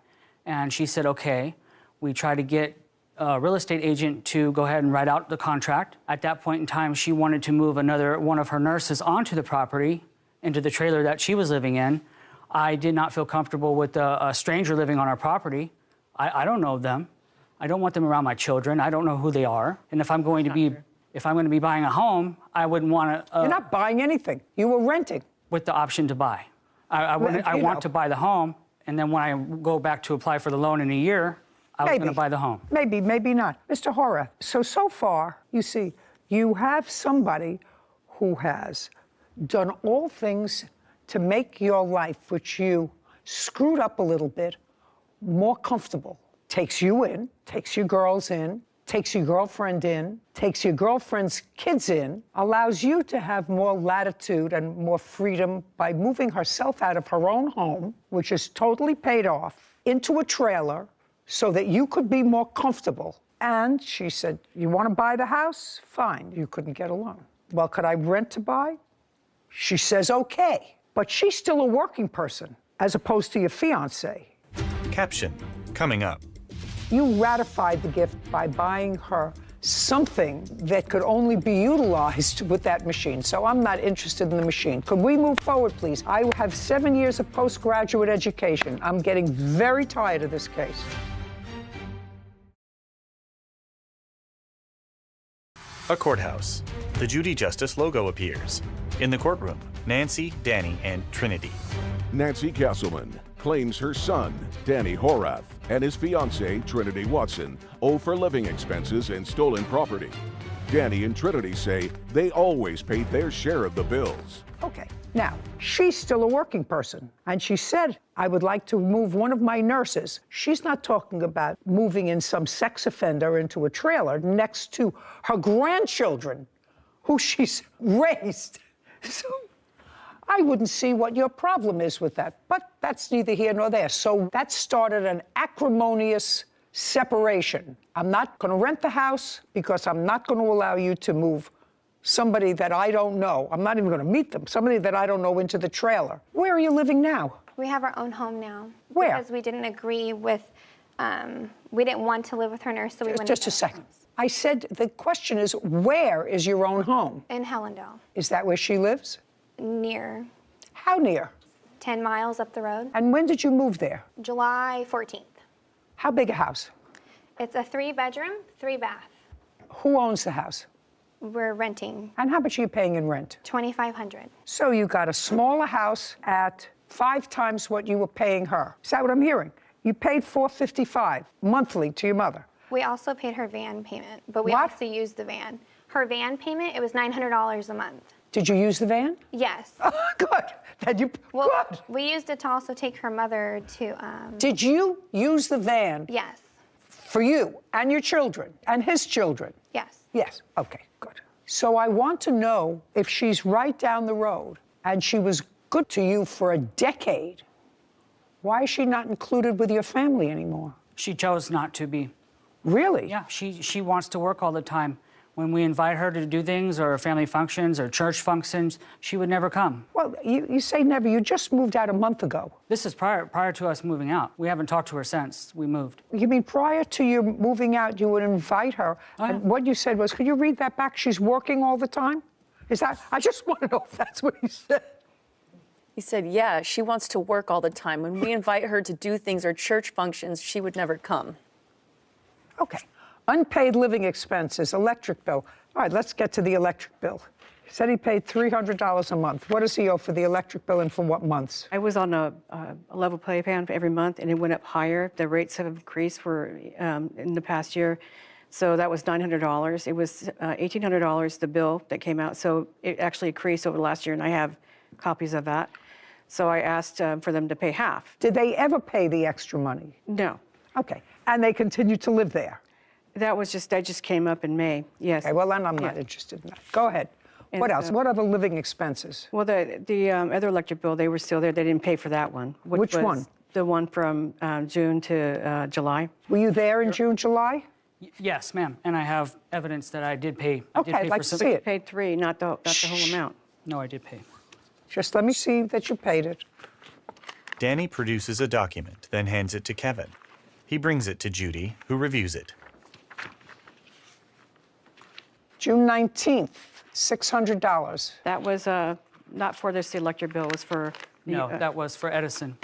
And she said, okay. We tried to get a real estate agent to go ahead and write out the contract. At that point in time, she wanted to move one of her nurses onto the property, into the trailer that she was living in. I did not feel comfortable with a stranger living on our property. I don't know them. I don't want them around my children. I don't know who they are. And if I'm going to be buying a home, I wouldn't want to. You're not buying anything. You were renting. With the option to buy. I want to buy the home, and then when I go back to apply for the loan in a year, I was going to buy the home. Maybe, maybe not. Mr. Horath, so far, you see, you have somebody who has done all things to make your life, which you screwed up a little bit, more comfortable. Takes you in, takes your girls in, takes your girlfriend in, takes your girlfriend's kids in, allows you to have more latitude and more freedom by moving herself out of her own home, which is totally paid off, into a trailer so that you could be more comfortable. And she said, you want to buy the house? Fine. You couldn't get a loan. Well, could I rent to buy? She says, okay. But she's still a working person, as opposed to your fiancé. Caption, coming up. You ratified the gift by buying her something that could only be utilized with that machine. So I'm not interested in the machine. Could we move forward, please? I have 7 years of postgraduate education. I'm getting very tired of this case. A courthouse. The Judy Justice logo appears. In the courtroom, Nancy, Danny, and Trinity. Nancy Castleman claims her son, Danny Horath, and his fiancée, Trinity Watson, owe for living expenses and stolen property. Danny and Trinity say they always paid their share of the bills. Okay, now, she's still a working person, and she said, I would like to move one of my nurses. She's not talking about moving in some sex offender into a trailer next to her grandchildren, who she's raised. So I wouldn't see what your problem is with that, but that's neither here nor there. So that started an acrimonious separation. I'm not going to rent the house because I'm not going to allow you to move somebody that I don't know. I'm not even going to meet them. Somebody that I don't know into the trailer. Where are you living now? We have our own home now. Where? Because we didn't agree with, we didn't want to live with her nurse, so we went Just a second. I said, the question is, where is your own home? in Hellendale, Is that where she lives? near How near? 10 miles up the road. And when did you move there? July 14th. How big a house? It's a 3-bedroom, 3-bath. Who owns the house? We're renting And how much are you paying in rent? $2,500. So you got a smaller house at 5 times what you were paying her. Is that what I'm hearing? You paid $455 monthly to your mother. We also paid her van payment, but we What? also used the van. Her van payment, it was $900 a month. Did you use the van? Yes. Oh, good. Then you, Well, good. we used it to also take her mother to, Did you use the van yes, for you and your children and his children? yes. Yes. Okay, good. So I want to know if she's right down the road and she was good to you for a decade, why is she not included with your family anymore? She chose not to be. Really? Yeah, she wants to work all the time. When we invite her to do things or family functions or church functions, she would never come. Well, you say never. You just moved out a month ago. This is prior to us moving out. We haven't talked to her since we moved. You mean prior to you moving out, you would invite her, and what you said was, could you read that back? She's working all the time? Is that, I just want to know if that's what he said. He said, yeah, she wants to work all the time. When we invite her to do things or church functions, she would never come. Okay. Unpaid living expenses, electric bill. All right, let's get to the electric bill. He said he paid $300 a month. What does he owe for the electric bill and for what months? I was on a level pay plan for every month, and it went up higher. The rates have increased in the past year. So that was $900. It was $1,800, the bill that came out. So it actually increased over the last year, and I have copies of that. So I asked for them to pay half. Did they ever pay the extra money? No. Okay. And they continued to live there? That just came up in May, yes. Okay, well, then I'm not interested in that. Go ahead. And what else? What other living expenses? Well, the other electric bill, they were still there. They didn't pay for that one. Which one? The one from June to July. Were you there in June, July? Yes, ma'am. And I have evidence that I did pay. Okay, I'd like to see it. Paid $3, not the whole amount. No, I did pay. Just let me see that you paid it. Danny produces a document, then hands it to Kevin. He brings it to Judy, who reviews it. June 19th, $600. That was not for this electric bill. It was for... No, that was for Edison.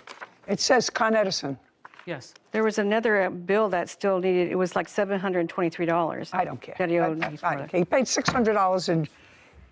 It says Con Edison. Yes. There was another bill that still needed, it was like $723. I don't care. That he owed I don't care. He paid $600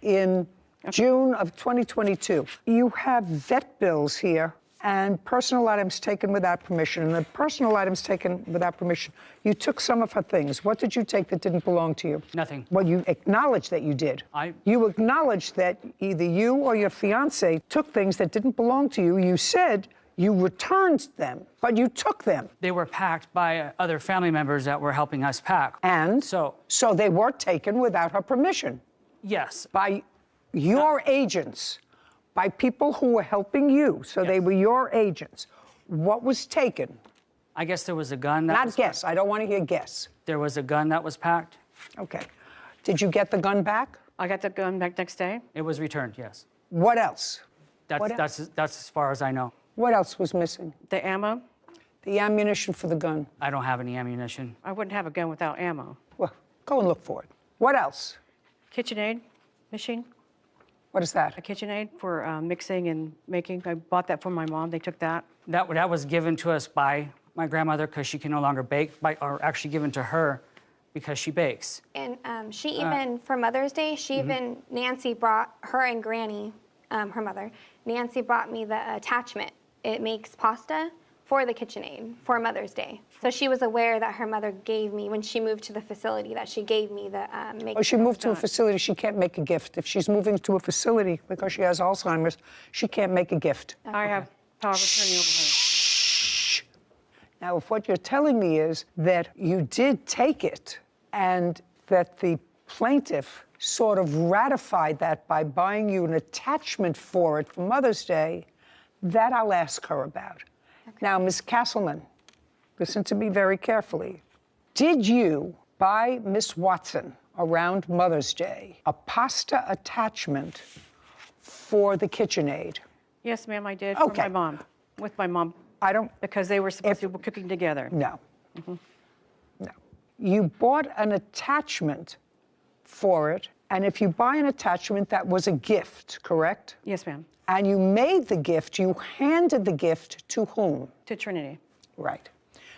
in June of 2022. You have vet bills here and personal items taken without permission. And the personal items taken without permission, you took some of her things. What did you take that didn't belong to you? Nothing. Well, you acknowledged that you did. You acknowledged that either you or your fiance took things that didn't belong to you. You said you returned them, but you took them. They were packed by other family members that were helping us pack. And? So they were taken without her permission? Yes. By your agents, by people who were helping you, so they were your agents. What was taken? I guess there was a gun that Not guess, I don't want to hear guess. There was a gun that was packed. Okay. Did you get the gun back? I got the gun back next day. It was returned, yes. What else? That's as far as I know. What else was missing? The ammo. The ammunition for the gun. I don't have any ammunition. I wouldn't have a gun without ammo. Well, go and look for it. What else? KitchenAid machine. What is that? A KitchenAid for mixing and making. I bought that for my mom. They took that. That was given to us by my grandmother because she can no longer bake, or actually given to her because she bakes. And she even, for Mother's Day, Nancy brought, her and Granny, her mother, Nancy brought me the attachment. It makes pasta for the KitchenAid for Mother's Day. So she was aware that her mother gave me, when she moved to the facility, that she gave me the Oh, she moved to a facility, she can't make a gift. If she's moving to a facility because she has Alzheimer's, she can't make a gift. I have power of attorney over her. Shh. Now, if what you're telling me is that you did take it and that the plaintiff sort of ratified that by buying you an attachment for it for Mother's Day, that I'll ask her about. Okay. Now, Ms. Castleman, listen to me very carefully. Did you buy Miss Watson around Mother's Day a pasta attachment for the KitchenAid? Yes, ma'am, I did. Okay. For my mom, with my mom. I don't... Because they were supposed to be cooking together. No. Mm-hmm. No. You bought an attachment for it, and if you buy an attachment, that was a gift, correct? Yes, ma'am. And you made the gift, you handed the gift to whom? To Trinity. Right.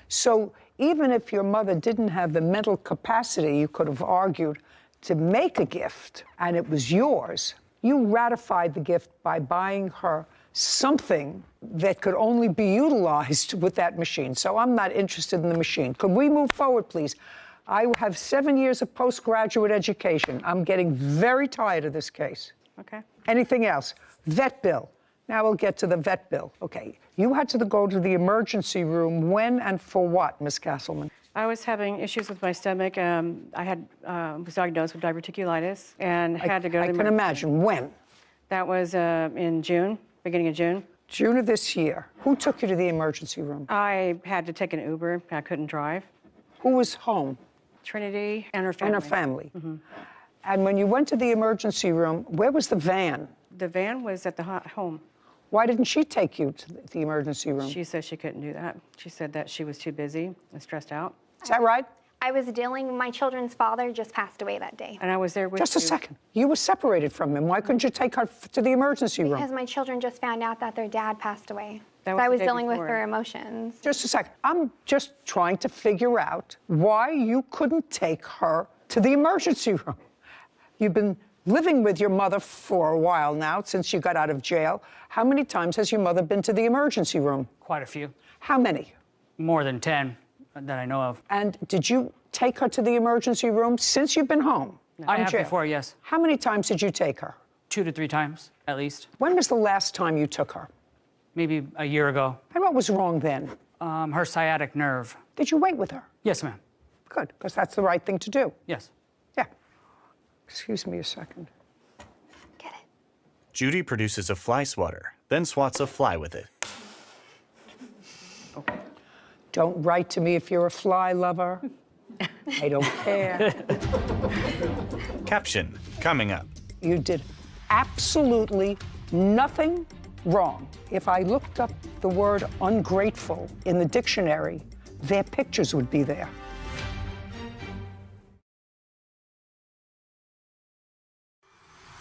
So even if your mother didn't have the mental capacity, you could have argued, to make a gift, and it was yours, you ratified the gift by buying her something that could only be utilized with that machine. So I'm not interested in the machine. Could we move forward, please? I have 7 years of postgraduate education. I'm getting very tired of this case. Okay. Anything else? Vet bill. Now we'll get to the vet bill. Okay. You had to go to the emergency room when and for what, Ms. Castleman? I was having issues with my stomach. I was diagnosed with diverticulitis and had to go to the emergency. I can imagine. When? That was in June, beginning of June. June of this year. Who took you to the emergency room? I had to take an Uber. I couldn't drive. Who was home? Trinity and her family. And her family. Mm-hmm. And when you went to the emergency room, where was the van? The van was at the home. Why didn't she take you to the emergency room? She said she couldn't do that. She said that she was too busy and stressed out. Is that right? I was dealing, my children's father just passed away that day. And I was there with you. Just a second. You were separated from him. Why couldn't you take her to the emergency room? Because my children just found out that their dad passed away. So I was dealing with their emotions. Just a second. I'm just trying to figure out why you couldn't take her to the emergency room. You've been living with your mother for a while now, since you got out of jail. How many times has your mother been to the emergency room? Quite a few. How many? More than 10 that I know of. And did you take her to the emergency room since you've been home? I have before, yes. How many times did you take her? 2 to 3 times, at least. When was the last time you took her? Maybe a year ago. And what was wrong then? Her sciatic nerve. Did you wait with her? Yes, ma'am. Good, because that's the right thing to do. Yes. Yeah. Excuse me a second. Get it. Judy produces a fly swatter, then swats a fly with it. Don't write to me if you're a fly lover. I don't care. Caption, coming up. You did absolutely nothing wrong. If I looked up the word ungrateful in the dictionary, their pictures would be there.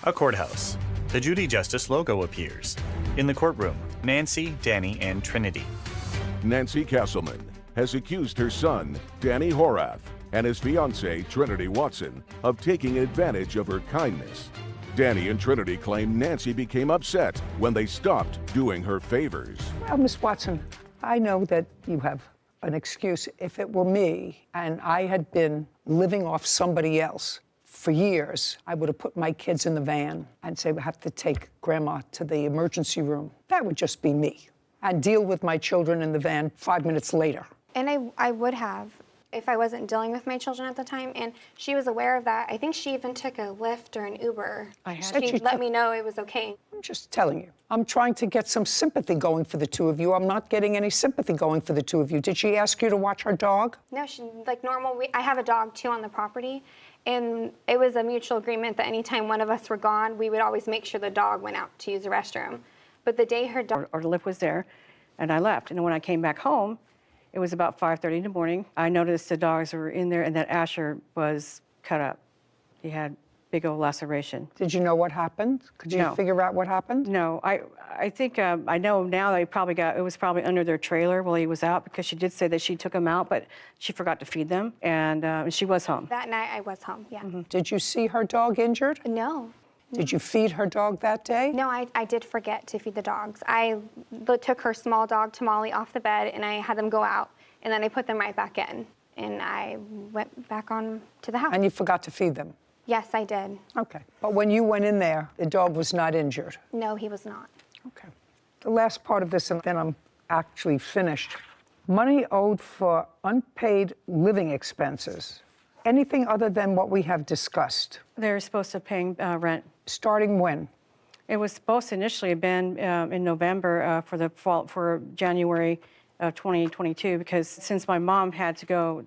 A courthouse. The Judy Justice logo appears. In the courtroom, Nancy, Danny, and Trinity. Nancy Castleman has accused her son, Danny Horath, and his fiancée, Trinity Watson, of taking advantage of her kindness. Danny and Trinity claim Nancy became upset when they stopped doing her favors. Well, Miss Watson, I know that you have an excuse. If it were me and I had been living off somebody else for years, I would have put my kids in the van and say, we have to take Grandma to the emergency room. That would just be me. And deal with my children in the van 5 minutes later. And I would have if I wasn't dealing with my children at the time, and she was aware of that. I think she even took a Lyft or an Uber. She let me know it was okay. I'm just telling you. I'm trying to get some sympathy going for the two of you. I'm not getting any sympathy going for the two of you. Did she ask you to watch her dog? No, she, like normal, I have a dog too on the property, and it was a mutual agreement that anytime one of us were gone, we would always make sure the dog went out to use the restroom. But the day her dog... Our Lyft was there, and I left. And when I came back home, it was about 5:30 in the morning. I noticed the dogs were in there, and that Asher was cut up. He had big old laceration. Did you know what happened? Could you figure out what happened? No, I think I know now they probably got, it was probably under their trailer while he was out, because she did say that she took him out, but she forgot to feed them, and she was home. That night I was home, yeah. Mm-hmm. Did you see her dog injured? No. Did you feed her dog that day? No, I did forget to feed the dogs. I took her small dog, Tamale, off the bed, and I had them go out, and then I put them right back in, and I went back on to the house. And you forgot to feed them? Yes, I did. Okay. But when you went in there, the dog was not injured? No, he was not. Okay. The last part of this, and then I'm actually finished. Money owed for unpaid living expenses. Anything other than what we have discussed? They're supposed to pay rent. Starting when? It was supposed to initially have been in November for January of 2022, because since my mom had to go,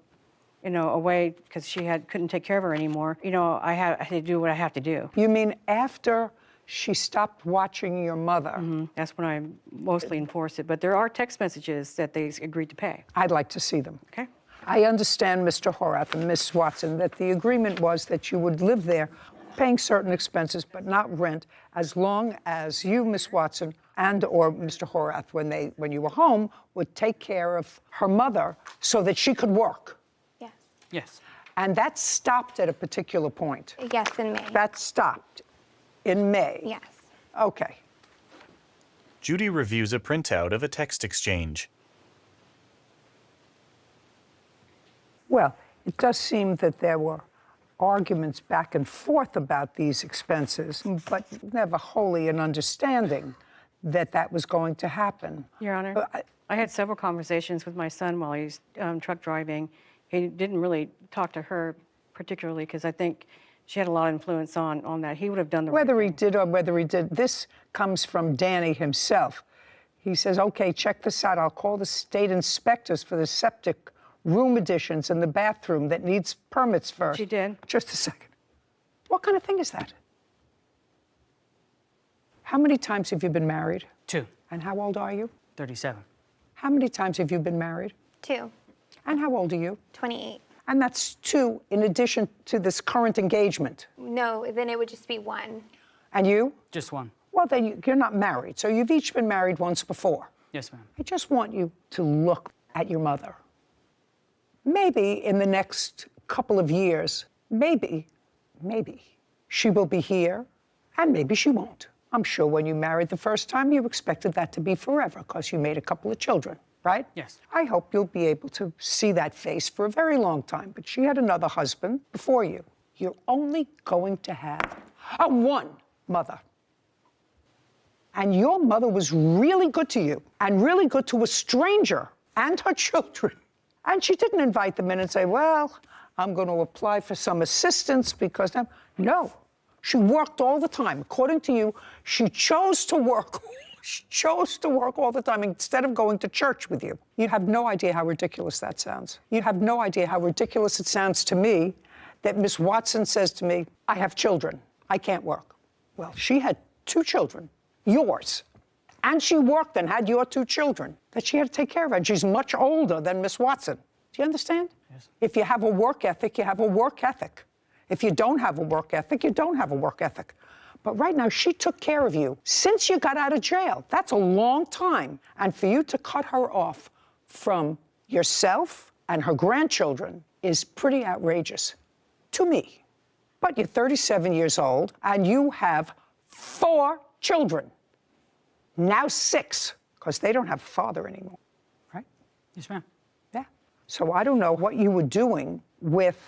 away because she couldn't take care of her anymore, I had to do what I have to do. You mean after she stopped watching your mother? Mm-hmm. That's when I mostly enforced it. But there are text messages that they agreed to pay. I'd like to see them. Okay. I understand, Mr. Horath and Miss Watson, that the agreement was that you would live there paying certain expenses but not rent, as long as you, Miss Watson, and or Mr. Horath, when you were home, would take care of her mother so that she could work. Yes. Yes. And that stopped at a particular point. Yes, in May. That stopped in May. Yes. Okay. Judy reviews a printout of a text exchange. Well, it does seem that there were arguments back and forth about these expenses, but never wholly an understanding that that was going to happen. Your Honor, I had several conversations with my son while he's truck driving. He didn't really talk to her particularly because I think she had a lot of influence on that. He would have done the Whether right he did or whether he did, this comes from Danny himself. He says, okay, check this out. I'll call the state inspectors for the septic room additions in the bathroom that needs permits first. She did. Just a second. What kind of thing is that? How many times have you been married? 2. And how old are you? 37. How many times have you been married? 2. And how old are you? 28. And that's 2 in addition to this current engagement. No, then it would just be 1. And you? Just 1. Well, then you're not married, so you've each been married once before. Yes, ma'am. I just want you to look at your mother. Maybe in the next couple of years, maybe, She will be here, and maybe she won't. I'm sure when you married the first time, you expected that to be forever because you made a couple of children, right? Yes. I hope you'll be able to see that face for a very long time, but she had another husband before you. You're only going to have one mother. And your mother was really good to you and really good to a stranger and her children. And she didn't invite them in and say, well, I'm going to apply for some assistance because now, no. She worked all the time. According to you, she chose to work. She chose to work all the time instead of going to church with you. You have no idea how ridiculous that sounds. You have no idea how ridiculous it sounds to me that Miss Watson says to me, I have children. I can't work. Well, she had 2 children, yours. And she worked and had your 2 children that she had to take care of. And she's much older than Miss Watson. Do you understand? Yes. If you have a work ethic, you have a work ethic. If you don't have a work ethic, you don't have a work ethic. But right now, she took care of you since you got out of jail. That's a long time. And for you to cut her off from yourself and her grandchildren is pretty outrageous to me. But you're 37 years old, and you have 4 children. Now 6, because they don't have a father anymore, right? Yes, ma'am. Yeah. So I don't know what you were doing with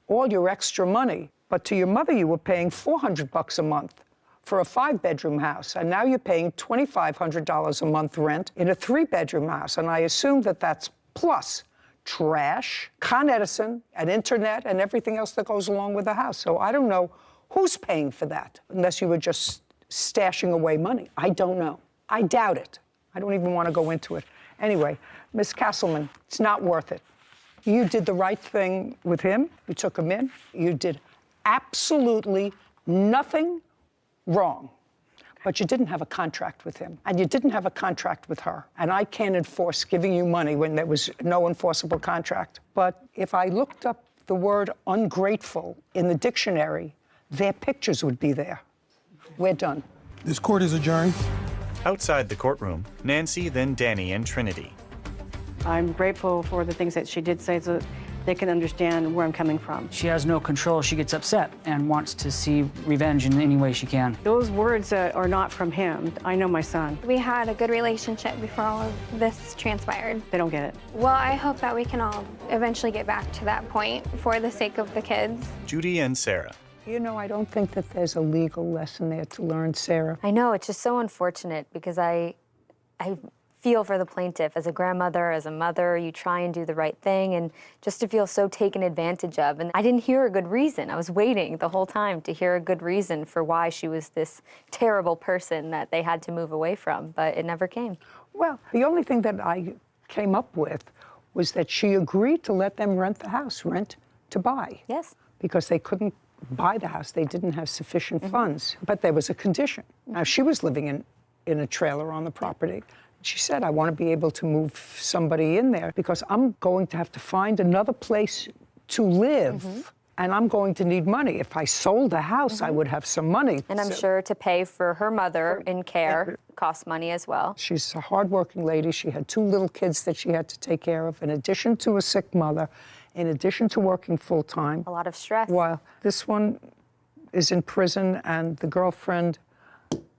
all your extra money, but to your mother you were paying $400 a month for a 5-bedroom house, and now you're paying $2,500 a month rent in a 3-bedroom house, and I assume that that's plus trash, Con Edison, and internet, and everything else that goes along with the house. So I don't know who's paying for that, unless you were just stashing away money. I don't know. I doubt it. I don't even want to go into it. Anyway, Miss Castleman, it's not worth it. You did the right thing with him. You took him in. You did absolutely nothing wrong. But you didn't have a contract with him. And you didn't have a contract with her. And I can't enforce giving you money when there was no enforceable contract. But if I looked up the word ungrateful in the dictionary, their pictures would be there. We're done. This court is adjourned. Outside the courtroom, Nancy, then Danny, and Trinity. I'm grateful for the things that she did say so they can understand where I'm coming from. She has no control. She gets upset and wants to see revenge in any way she can. Those words are not from him. I know my son. We had a good relationship before all of this transpired. They don't get it. Well, I hope that we can all eventually get back to that point for the sake of the kids. Judy and Sarah. You know, I don't think that there's a legal lesson there to learn, Sarah. I know, it's just so unfortunate because I feel for the plaintiff. As a grandmother, as a mother, you try and do the right thing, and just to feel so taken advantage of. And I didn't hear a good reason. I was waiting the whole time to hear a good reason for why she was this terrible person that they had to move away from, but it never came. Well, the only thing that I came up with was that she agreed to let them rent the house, rent to buy. Yes. Because they couldn't buy the house. They didn't have sufficient funds. But there was a condition. Now, she was living in a trailer on the property. She said, I want to be able to move somebody in there because I'm going to have to find another place to live, and I'm going to need money. If I sold the house, I would have some money. And I'm sure to pay for her mother in care costs money as well. She's a hardworking lady. She had 2 little kids that she had to take care of, in addition to a sick mother, in addition to working full-time. A lot of stress. While this one is in prison and the girlfriend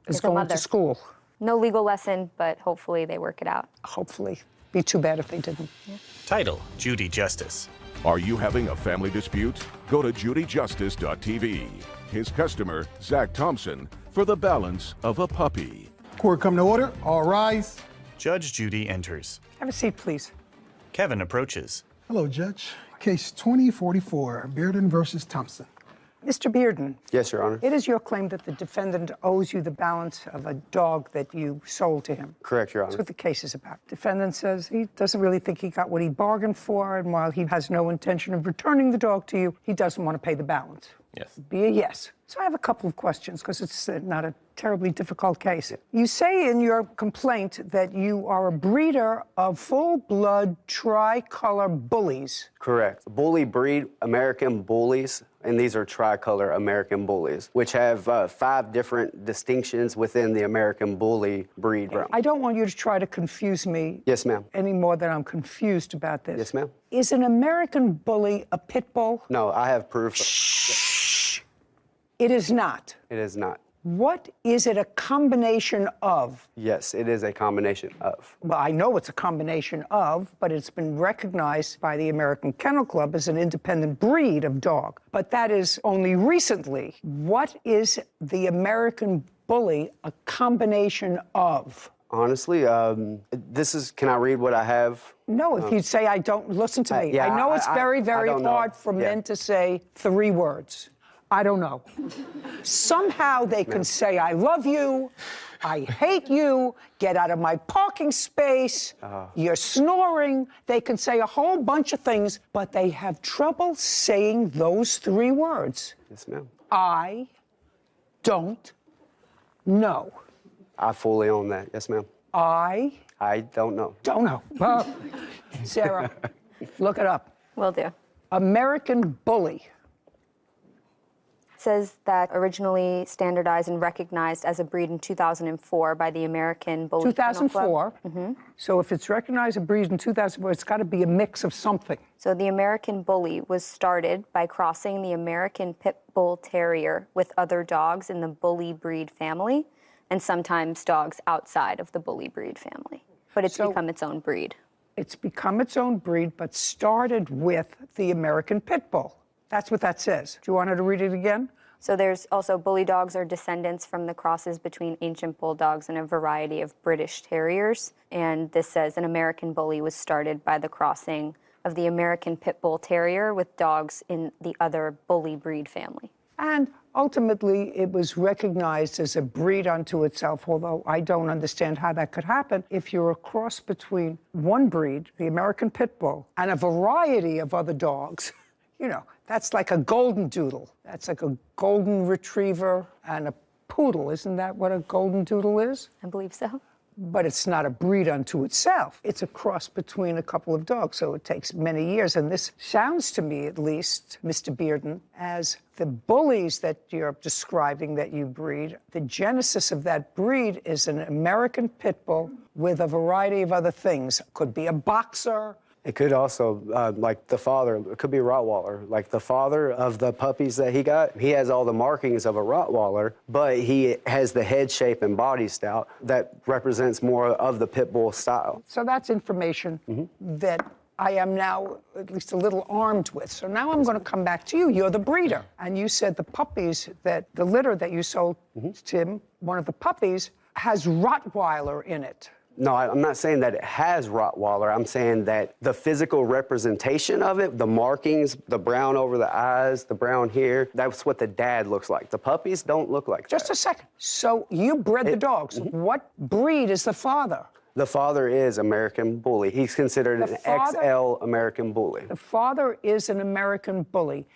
is going to school. No legal lesson, but hopefully they work it out. Hopefully. Be too bad if they didn't. Yeah. Title, Judy Justice. Are you having a family dispute? Go to judyjustice.tv. His customer, Zach Thompson, for the balance of a puppy. Court come to order. All rise. Judge Judy enters. Have a seat, please. Kevin approaches. Hello, Judge. Case 2044, Bearden versus Thompson. Mr. Bearden. Yes, Your Honor. It is your claim that the defendant owes you the balance of a dog that you sold to him. Correct, Your Honor. That's what the case is about. Defendant says he doesn't really think he got what he bargained for, and while he has no intention of returning the dog to you, he doesn't want to pay the balance. Yes. Be a yes. So I have a couple of questions, because it's not a terribly difficult case. You say in your complaint that you are a breeder of full-blood tricolor bullies. Correct. Bully breed, American bullies, and these are tricolor American bullies, which have 5 different distinctions within the American bully breed realm. I don't want you to try to confuse me. Yes, ma'am. Any more than I'm confused about this. Yes, ma'am. Is an American bully a pit bull? No, I have proof. Shh. It is not. It is not. What is it a combination of? Yes, it is a combination of. Well, I know it's a combination of, but it's been recognized by the American Kennel Club as an independent breed of dog. But that is only recently. What is the American Bully a combination of? Honestly, can I read what I have? No, if you say I don't, listen to me. I know it's very, very hard for men to say 3 words. I don't know. Somehow they can say, I love you, I hate you, get out of my parking space, you're snoring. They can say a whole bunch of things, but they have trouble saying those 3 words. Yes, ma'am. I don't know. I fully own that. Yes, ma'am. I don't know. Don't know. Well, Sarah, look it up. Will do. American Bully. Says that originally standardized and recognized as a breed in 2004 by the American Bully 2004. So if it's recognized a breed in 2004, it's got to be a mix of something. So the American Bully was started by crossing the American Pit Bull Terrier with other dogs in the Bully breed family, and sometimes dogs outside of the Bully breed family. But it's become its own breed. It's become its own breed, but started with the American Pit Bull. That's what that says. Do you want her to read it again? So there's also Bully dogs are descendants from the crosses between ancient bulldogs and a variety of British terriers. And this says an American Bully was started by the crossing of the American Pit Bull Terrier with dogs in the other Bully breed family. And ultimately, it was recognized as a breed unto itself, although I don't understand how that could happen. If you're a cross between one breed, the American Pit Bull, and a variety of other dogs, you know, that's like a golden doodle. That's like a golden retriever and a poodle. Isn't that what a golden doodle is? I believe so. But it's not a breed unto itself. It's a cross between a couple of dogs, so it takes many years. And this sounds to me, at least, Mr. Bearden, as the bullies that you're describing that you breed, the genesis of that breed is an American Pit Bull with a variety of other things. Could be a boxer. It could also, like the father, it could be a Rottweiler. Like the father of the puppies that he got, he has all the markings of a Rottweiler, but he has the head shape and body style that represents more of the Pit Bull style. So that's information that I am now at least a little armed with. So now I'm going to come back to you. You're the breeder. And you said the puppies, that the litter that you sold to Tim, one of the puppies, has Rottweiler in it. No, I'm not saying that it has Rottweiler. I'm saying that the physical representation of it, the markings, the brown over the eyes, the brown hair, that's what the dad looks like. The puppies don't look like that. Just a second. So you bred the dogs. What breed is the father? The father is American Bully. He's considered an XL American Bully. The father is an American Bully.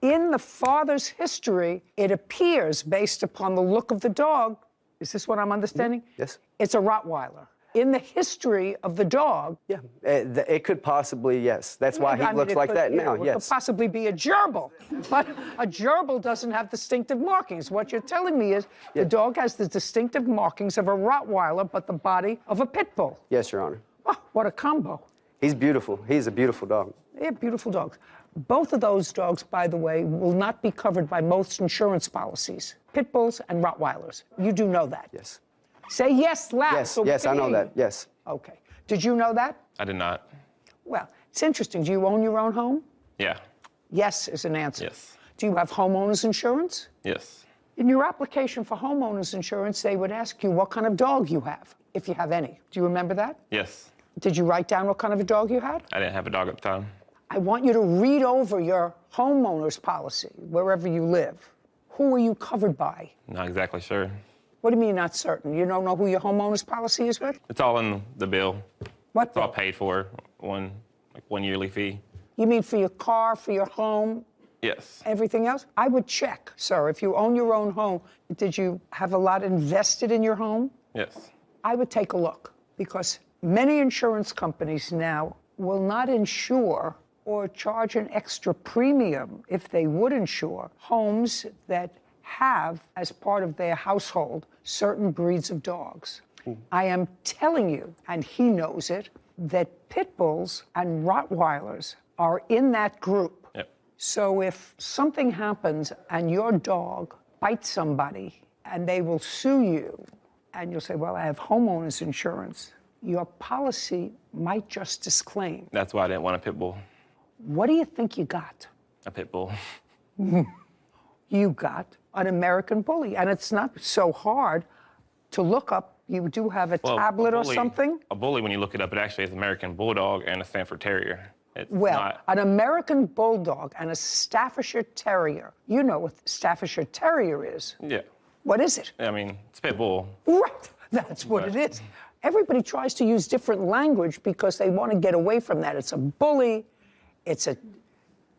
In the father's history, it appears, based upon the look of the dog, is this what I'm understanding? Yes. It's a Rottweiler. In the history of the dog. Yeah, it could possibly, yes. That's why he looks like that now, yes. It could possibly be a gerbil, but a gerbil doesn't have distinctive markings. What you're telling me is the dog has the distinctive markings of a Rottweiler, but the body of a Pit Bull. Yes, Your Honor. Oh, what a combo. He's beautiful. He's a beautiful dog. They're beautiful dogs. Both of those dogs, by the way, will not be covered by most insurance policies. Pit Bulls and Rottweilers. You do know that? Yes. Say yes loud. Yes, yes, I know that, yes. Okay. Did you know that? I did not. Well, it's interesting. Do you own your own home? Yeah. Yes is an answer. Yes. Do you have homeowners insurance? Yes. In your application for homeowners insurance, they would ask you what kind of dog you have, if you have any. Do you remember that? Yes. Did you write down what kind of a dog you had? I didn't have a dog at the time. I want you to read over your homeowner's policy, wherever you live. Who are you covered by? Not exactly sure. What do you mean not certain? You don't know who your homeowner's policy is with? It's all in the bill. What It's all paid for, one yearly fee. You mean for your car, for your home? Yes. Everything else? I would check, sir. If you own your own home, did you have a lot invested in your home? Yes. I would take a look, because many insurance companies now will not insure or charge an extra premium, if they would insure, homes that have, as part of their household, certain breeds of dogs. I am telling you, and he knows it, that Pit Bulls and Rottweilers are in that group. Yep. So if something happens and your dog bite somebody and they will sue you, and you'll say, well, I have homeowners insurance, your policy might just disclaim. That's why I didn't want a pit bull. What do you think you got? A pit bull. You got an American bully, and it's not so hard to look up. You do have a tablet or something? A bully, when you look it up, it actually is American Bulldog and a Stanford Terrier. It's not... an American Bulldog and a Staffordshire Terrier. You know what Staffordshire Terrier is. Yeah. What is it? I mean, it's a pit bull. Right, that's what it is. Everybody tries to use different language because they want to get away from that. It's a bully, it's a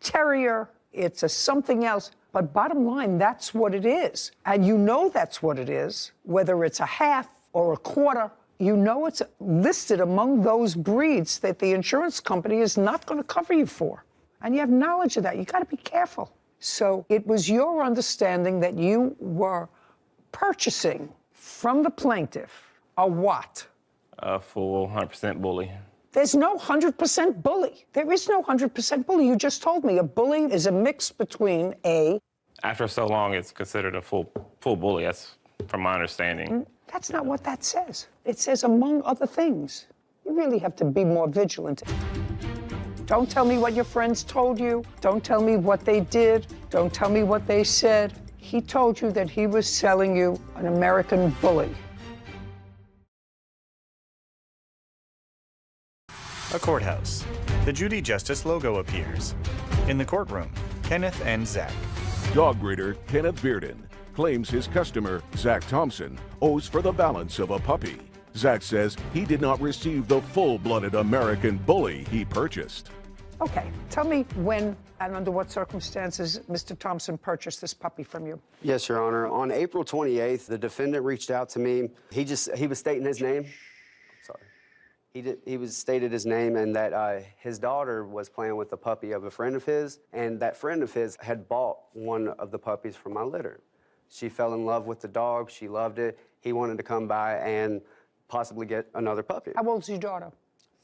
terrier, it's a something else. But bottom line, that's what it is. And you know that's what it is, whether it's a half or a quarter. You know it's listed among those breeds that the insurance company is not going to cover you for. And you have knowledge of that. You got to be careful. So it was your understanding that you were purchasing from the plaintiff a what? A full 100% bully. There's no 100% bully. There is no 100% bully. You just told me a bully is a mix between a... After so long, it's considered a full bully. That's from my understanding. That's not what that says. It says, among other things. You really have to be more vigilant. Don't tell me what your friends told you. Don't tell me what they did. Don't tell me what they said. He told you that he was selling you an American bully. A courthouse. The Judy Justice logo appears. In the courtroom, Kenneth and Zach. Dog breeder Kenneth Bearden claims his customer, Zach Thompson, owes for the balance of a puppy. Zach says he did not receive the full-blooded American bully he purchased. Okay, tell me when and under what circumstances Mr. Thompson purchased this puppy from you. Yes, Your Honor. On April 28th, the defendant reached out to me. He was stating his name. Sorry. He was stated his name and that his daughter was playing with the puppy of a friend of his, and that friend of his had bought one of the puppies from my litter. She fell in love with the dog. She loved it. He wanted to come by and possibly get another puppy. How old's your daughter?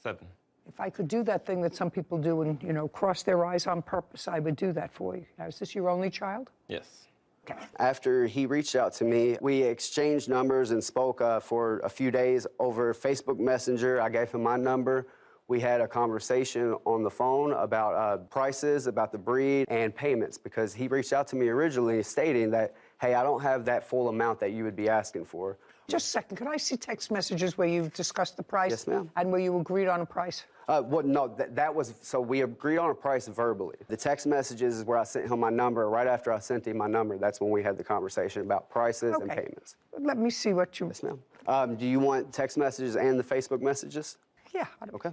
7. If I could do that thing that some people do and, you know, cross their eyes on purpose, I would do that for you. Now, is this your only child? Yes. Okay. After he reached out to me, we exchanged numbers and spoke for a few days over Facebook Messenger. I gave him my number. We had a conversation on the phone about prices, about the breed, and payments, because he reached out to me originally stating that, hey, I don't have that full amount that you would be asking for. Just a second, could I see text messages where you've discussed the price? Yes, ma'am. And where you agreed on a price? Well, no, that was, so we agreed on a price verbally. The text messages is where I sent him my number. Right after I sent him my number, that's when we had the conversation about prices and payments. Let me see what you... Yes, ma'am. Do you want text messages and the Facebook messages? Yeah. Okay.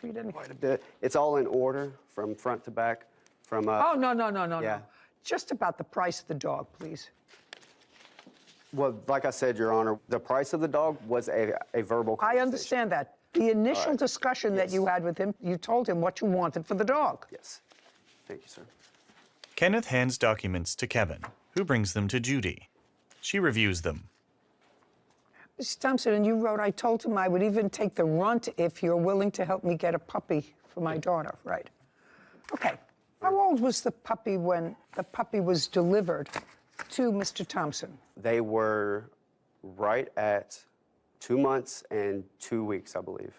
Read any. Quite a bit. It's all in order from front to back. From Oh, no. Yeah. Just about the price of the dog, please. Well, like I said, Your Honor, the price of the dog was a verbal conversation. I understand that. The initial discussion that you had with him, you told him what you wanted for the dog. Yes. Thank you, sir. Kenneth hands documents to Kevin, who brings them to Judy. She reviews them. Mrs. Thompson, and you wrote, I told him I would even take the runt if you're willing to help me get a puppy for my daughter, right? Okay. How old was the puppy when the puppy was delivered to Mr. Thompson? They were right at 2 months and 2 weeks, I believe.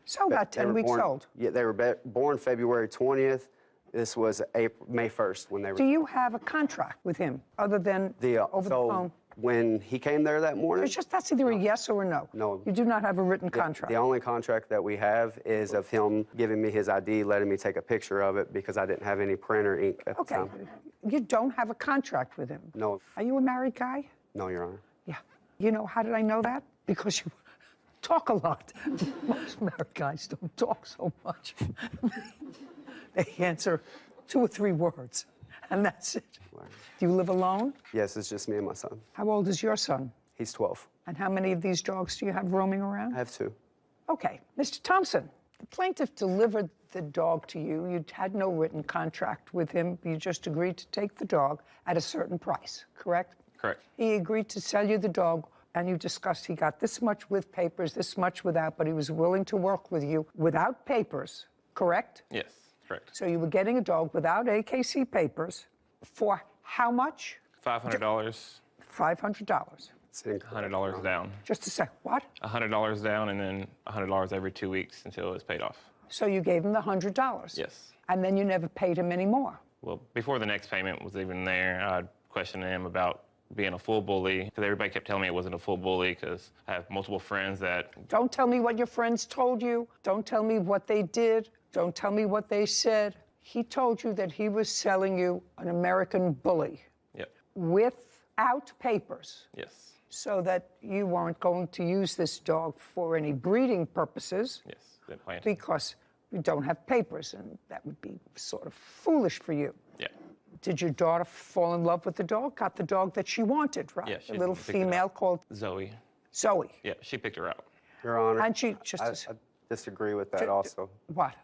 So about 10 weeks old? Yeah, they were born February 20th. This was May 1st when they were... Do you have a contract with him other than over the phone? When he came there that morning... That's either a yes or a no. No. You do not have a written contract. The only contract that we have is of him giving me his ID, letting me take a picture of it because I didn't have any printer ink at the time. You don't have a contract with him? No. Are you a married guy? No, Your Honor. Yeah. You know, how did I know that? Because you talk a lot. Most married guys don't talk so much. They answer 2 or 3 words, and that's it. Do you live alone? Yes, it's just me and my son. How old is your son? He's 12. And how many of these dogs do you have roaming around? I have 2. Okay. Mr. Thompson, the plaintiff delivered the dog to you. You had no written contract with him. You just agreed to take the dog at a certain price, correct? Correct. He agreed to sell you the dog, and you discussed he got this much with papers, this much without, but he was willing to work with you without papers, correct? Yes, correct. So you were getting a dog without AKC papers for how much? $500. $500. $100 down. Just a sec. What? $100 down and then $100 every 2 weeks until it's paid off. So you gave him the $100? Yes. And then you never paid him any more? Well, before the next payment was even there, I questioned him about being a full bully, because everybody kept telling me it wasn't a full bully because I have multiple friends that... Don't tell me what your friends told you. Don't tell me what they did. Don't tell me what they said. He told you that he was selling you an American bully. Yep. Without papers. Yes. So that you weren't going to use this dog for any breeding purposes. Yes. Didn't plan to. Because you don't have papers, and that would be sort of foolish for you. Yeah. Did your daughter fall in love with the dog? Got the dog that she wanted, right? Yeah, a little female called Zoe. Zoe. Yeah, she picked her out. Your Honor, And she just... I disagree with that also. What?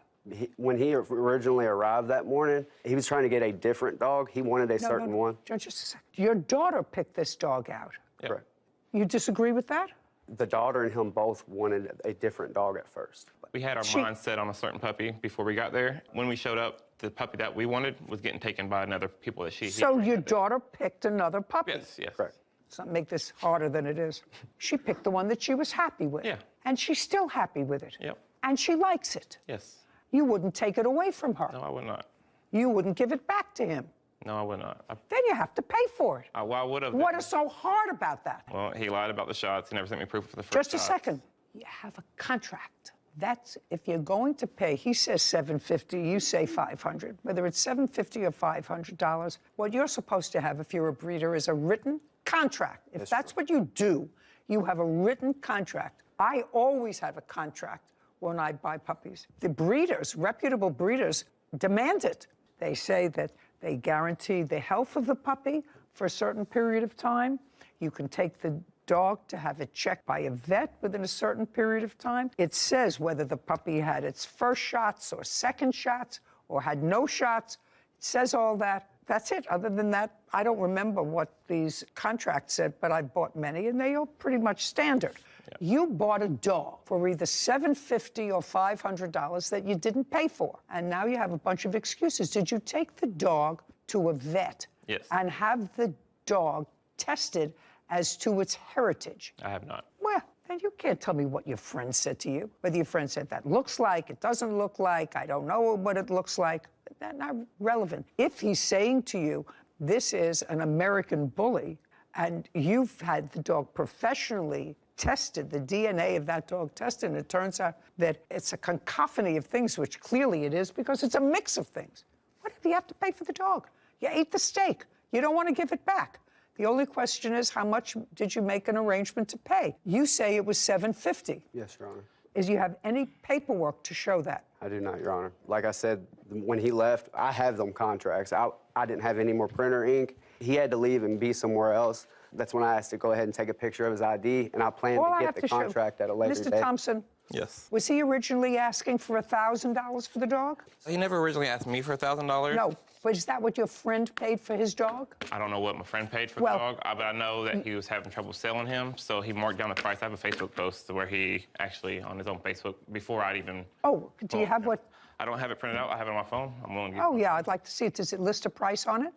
When he originally arrived that morning, he was trying to get a different dog. He wanted a certain one. Just a second. Your daughter picked this dog out. Yep. Correct. You disagree with that? The daughter and him both wanted a different dog at first. We had our mind set on a certain puppy before we got there. When we showed up, the puppy that we wanted was getting taken by another people that she... So your daughter picked another puppy? Yes, yes. Correct. Let's not make this harder than it is. She picked the one that she was happy with. Yeah. And she's still happy with it. Yep. And she likes it. Yes. You wouldn't take it away from her. No, I would not. You wouldn't give it back to him. No, I would not. Then you have to pay for it. Well, I would have. What is so hard about that? Well, he lied about the shots. He never sent me proof for the first Just a shots. second. You have a contract. That's if you're going to pay. He says $750. You say $500. Whether it's $750 or $500, what you're supposed to have if you're a breeder is a written contract. If that's what you do, you have a written contract. I always have a contract when I buy puppies. The breeders, reputable breeders, demand it. They say that they guarantee the health of the puppy for a certain period of time. You can take the dog to have it checked by a vet within a certain period of time. It says whether the puppy had its first shots or second shots or had no shots. It says all that. That's it. Other than that, I don't remember what these contracts said, but I bought many, and they are pretty much standard. Yeah. You bought a dog for either $750 or $500 that you didn't pay for, and now you have a bunch of excuses. Did you take the dog to a vet and have the dog tested as to its heritage? I have not. Well, then you can't tell me what your friend said to you. Whether your friend said that looks like, it doesn't look like, I don't know what it looks like. That's not relevant. If he's saying to you, this is an American bully, and you've had the dog professionally tested, the DNA of that dog tested, and it turns out that it's a cacophony of things, which clearly it is because it's a mix of things. What do you have to pay for the dog? You ate the steak. You don't want to give it back. The only question is, how much did you make an arrangement to pay? You say it was $750. Yes, Your Honor. Do you have any paperwork to show that? I do not, Your Honor. Like I said, when he left, I have them contracts. I didn't have any more printer ink. He had to leave and be somewhere else. That's when I asked to go ahead and take a picture of his ID, and I plan to get the contract at a later date. Mr. Thompson. Yes. Was he originally asking for $1,000 for the dog? He never originally asked me for $1,000. No, but is that what your friend paid for his dog? I don't know what my friend paid for the dog, but I know that he was having trouble selling him, so he marked down the price. I have a Facebook post where he actually, on his own Facebook, before I'd even... Oh, do you have what... I don't have it printed out. I have it on my phone. I'm willing to Oh, yeah, I'd like to see it. Does it list a price on it?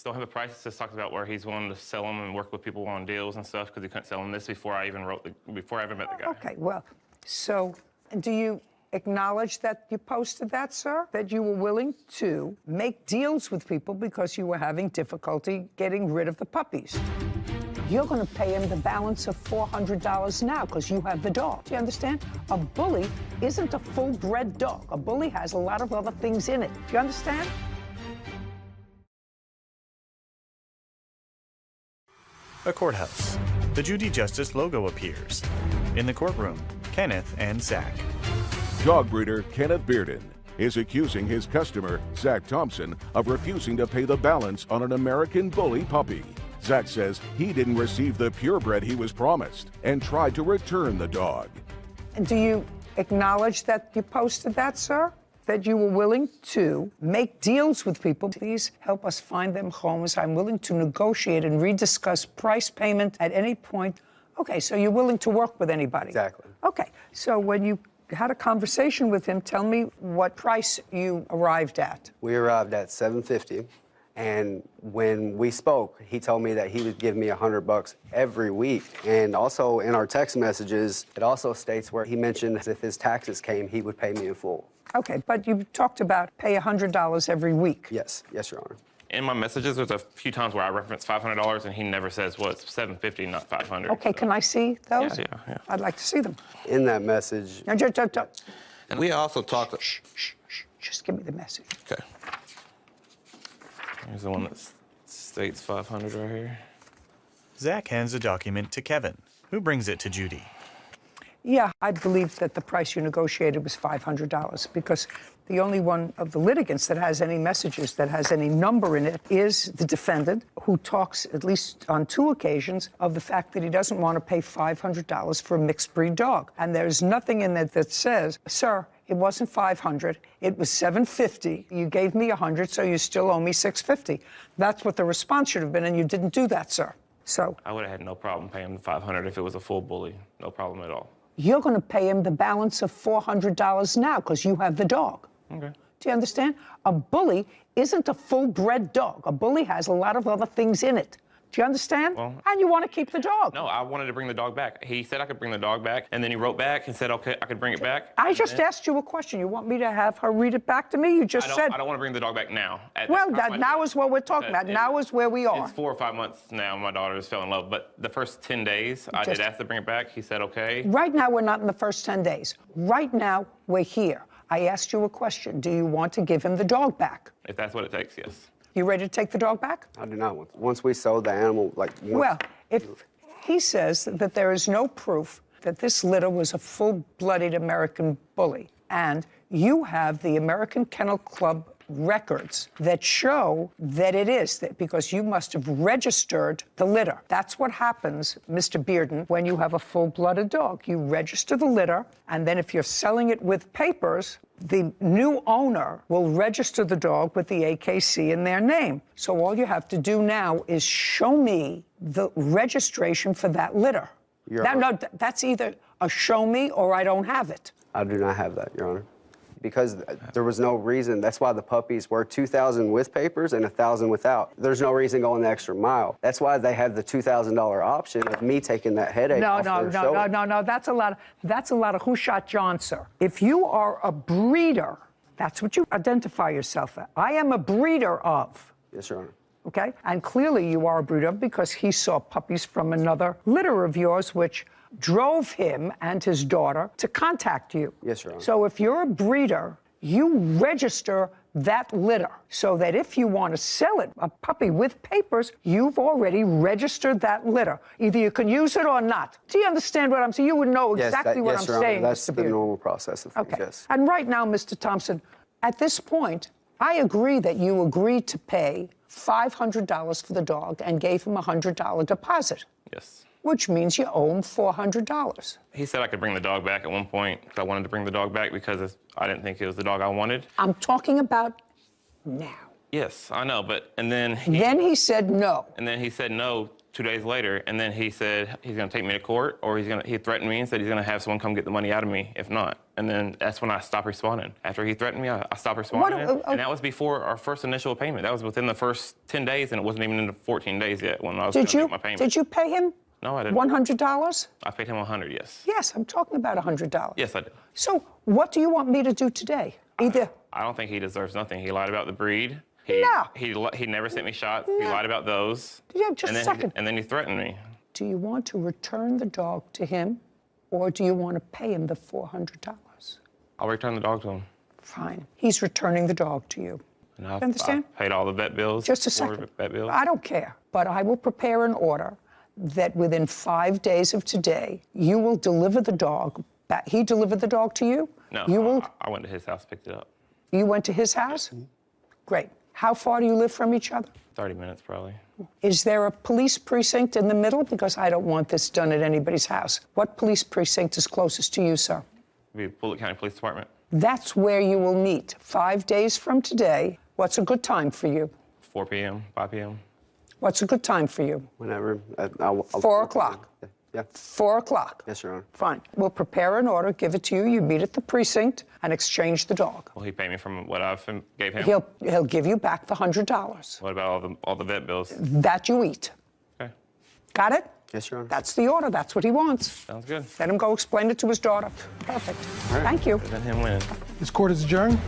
Don't have a price. It just talks about where he's willing to sell them and work with people on deals and stuff, because he couldn't sell them this before I even met the guy. Okay, well, so do you acknowledge that you posted that, sir? That you were willing to make deals with people because you were having difficulty getting rid of the puppies? You're going to pay him the balance of $400 now because you have the dog. Do you understand? A bully isn't a full-bred dog. A bully has a lot of other things in it. Do you understand? A courthouse. The Judy Justice logo appears. In the courtroom, Kenneth and Zach. Dog breeder Kenneth Bearden is accusing his customer, Zach Thompson, of refusing to pay the balance on an American bully puppy. Zach says he didn't receive the purebred he was promised and tried to return the dog. And do you acknowledge that you posted that, sir? That you were willing to make deals with people? Please help us find them homes. I'm willing to negotiate and rediscuss price payment at any point. Okay, so you're willing to work with anybody? Exactly. Okay, so when you had a conversation with him, tell me what price you arrived at. We arrived at $750, And when we spoke, he told me that he would give me $100 every week. And also in our text messages, it also states where he mentioned that if his taxes came, he would pay me in full. Okay, but you talked about pay $100 every week. Yes, yes, Your Honor. In my messages, there's a few times where I reference $500, and he never says, well, it's $750, not $500. Okay, so. Can I see those? Yeah. I'd like to see them. In that message. Now, and we also talked. Shh. Just give me the message. Okay. Here's the one that states 500 right here. Zach hands a document to Kevin, who brings it to Judy. Yeah, I believe that the price you negotiated was $500 because the only one of the litigants that has any messages, that has any number in it, is the defendant, who talks, at least on 2 occasions, of the fact that he doesn't want to pay $500 for a mixed breed dog. And there's nothing in it that says, sir, it wasn't $500, it was $750. You gave me $100, so you still owe me $650. That's what the response should have been, and you didn't do that, sir. So I would have had no problem paying him $500 if it was a full bully. No problem at all. You're going to pay him the balance of $400 now because you have the dog. Okay. Do you understand? A bully isn't a full-bred dog. A bully has a lot of other things in it. Do you understand? Well, and you want to keep the dog. No, I wanted to bring the dog back. He said I could bring the dog back, and then he wrote back and said, okay, I could bring it back. I just asked you a question. You want me to have her read it back to me? You just said... I don't want to bring the dog back now. Well, now is what we're talking about. Now is where we are. It's 4 or 5 months now my daughter has fell in love, but the first 10 days, I did ask to bring it back. He said, okay. Right now, we're not in the first 10 days. Right now, we're here. I asked you a question. Do you want to give him the dog back? If that's what it takes, yes. You ready to take the dog back? I do not want to. Once we sold the animal, Well, if he says that there is no proof that this litter was a full-blooded American bully, and you have the American Kennel Club records that show that it is, because you must have registered the litter. That's what happens, Mr. Bearden, when you have a full-blooded dog. You register the litter, and then if you're selling it with papers, the new owner will register the dog with the AKC in their name. So all you have to do now is show me the registration for that litter. No, that's either a show me or I don't have it. I do not have that, Your Honor. Because there was no reason. That's why the puppies were $2,000 with papers and $1,000 without. There's no reason going the extra mile. That's why they have the $2,000 option of me taking that headache off their shoulder. No. That's a lot of who shot John, sir. If you are a breeder, that's what you identify yourself as. I am a breeder of. Yes, Your Honor. Okay? And clearly you are a breeder of because he saw puppies from another litter of yours, which drove him and his daughter to contact you. Yes, Your Honor. So if you're a breeder, you register that litter so that if you want to sell it, a puppy with papers, you've already registered that litter. Either you can use it or not. Do you understand what I'm saying? You would know exactly what I'm saying, That's Mr. the Beard. normal process of things, Okay. yes. And right now, Mr. Thompson, at this point, I agree that you agreed to pay $500 for the dog and gave him a $100 deposit. Yes. Which means you owe him $400. He said I could bring the dog back at one point because I wanted to bring the dog back because I didn't think it was the dog I wanted. I'm talking about now. Yes, I know, but Then he said no. And then he said no 2 days later, and then he said he's going to take me to court, or he threatened me and said he's going to have someone come get the money out of me if not. And then that's when I stopped responding. After he threatened me, I stopped responding. And that was before our first initial payment. That was within the first 10 days, and it wasn't even in the 14 days yet when I was going to make my payment. Did you pay him? No, I didn't. $100? I paid him $100, yes. Yes, I'm talking about $100. Yes, I did. So what do you want me to do today? Either... I don't think he deserves nothing. He lied about the breed. No. He never sent me shots. No. He lied about those. Yeah, just a second. And then he threatened me. Do you want to return the dog to him, or do you want to pay him the $400? I'll return the dog to him. Fine. He's returning the dog to you. And You understand? I paid all the vet bills. Just a second. Vet bills. I don't care, but I will prepare an order that within 5 days of today, you will deliver the dog back. He delivered the dog to you? No, I went to his house, picked it up. You went to his house? Great. How far do you live from each other? 30 minutes, probably. Is there a police precinct in the middle? Because I don't want this done at anybody's house. What police precinct is closest to you, sir? It'd be Bullitt County Police Department. That's where you will meet 5 days from today. What's a good time for you? 4 p.m., 5 p.m. What's a good time for you? Whenever. 4 o'clock. Yeah. 4 o'clock? Yes, Your Honor. Fine. We'll prepare an order, give it to you, you meet at the precinct, and exchange the dog. Will he pay me from what I've gave him? He'll give you back the $100. What about all the vet bills? That you eat. Okay. Got it? Yes, Your Honor. That's the order. That's what he wants. Sounds good. Let him go explain it to his daughter. Perfect. Thank you. Let him win. This court is adjourned.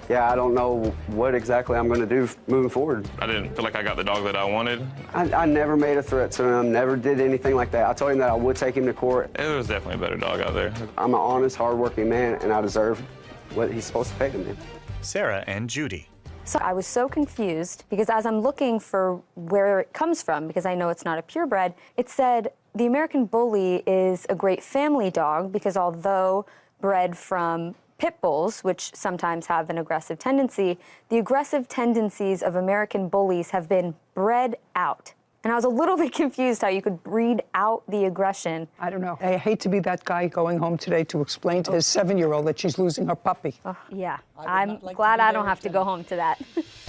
Yeah, I don't know what exactly I'm going to do moving forward. I didn't feel like I got the dog that I wanted. I never made a threat to him, never did anything like that. I told him that I would take him to court. It was definitely a better dog out there. I'm an honest, hardworking man, and I deserve what he's supposed to pay to me. Sarah and Judy. So I was so confused because as I'm looking for where it comes from, because I know it's not a purebred, it said the American Bully is a great family dog because although bred from pit bulls, which sometimes have an aggressive tendency, the aggressive tendencies of American Bullies have been bred out. And I was a little bit confused how you could breed out the aggression. I don't know. I hate to be that guy going home today to explain to his 7-year-old that she's losing her puppy. Yeah, I'm glad I don't have to go home to that.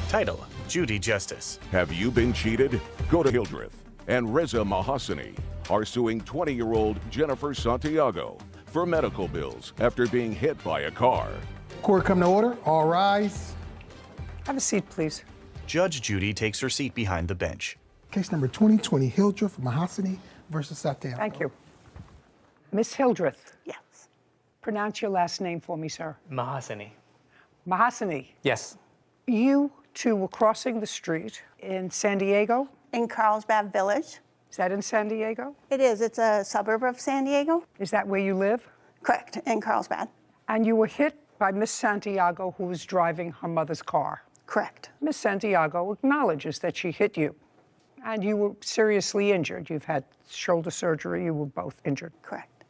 Title, Judy Justice. Have you been cheated? Go to Hildreth and Reza Mahasani are suing 20-year-old Jennifer Santiago for medical bills after being hit by a car. Court come to order. All rise. Have a seat, please. Judge Judy takes her seat behind the bench. Case number 2020, Hildreth Mahasani versus Santiago. Thank you. Miss Hildreth. Yes. Pronounce your last name for me, sir. Mahasani. Mahasani. Yes. You two were crossing the street in San Diego? In Carlsbad Village. Is that in San Diego? It is. It's a suburb of San Diego. Is that where you live? Correct, in Carlsbad. And you were hit by Miss Santiago, who was driving her mother's car. Correct. Miss Santiago acknowledges that she hit you, and you were seriously injured. You've had shoulder surgery. You were both injured. Correct.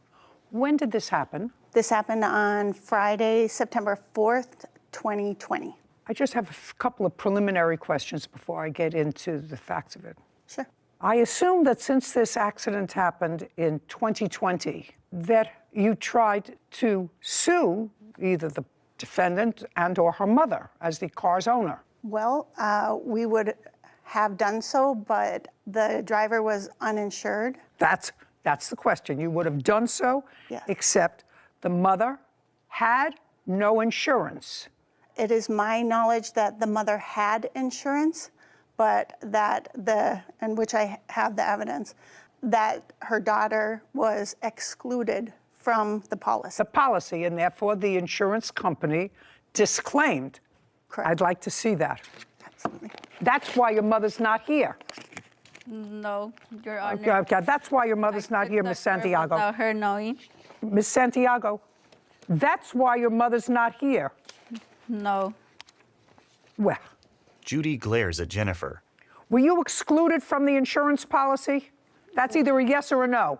When did this happen? This happened on Friday, September 4th, 2020. I just have a couple of preliminary questions before I get into the facts of it. Sure. I assume that since this accident happened in 2020, that you tried to sue either the defendant and or her mother as the car's owner. Well, we would have done so, but the driver was uninsured. That's the question. You would have done so, yes. Except the mother had no insurance. It is my knowledge that the mother had insurance, but and which I have the evidence, that her daughter was excluded from the policy. The policy, and therefore the insurance company disclaimed. Correct. I'd like to see that. Absolutely. That's why your mother's not here. No, Your Honor. Okay, that's why your mother's not here, Miss Santiago. Without her knowing. Miss Santiago, that's why your mother's not here. No. Well. Judy glares at Jennifer. Were you excluded from the insurance policy? That's either a yes or a no.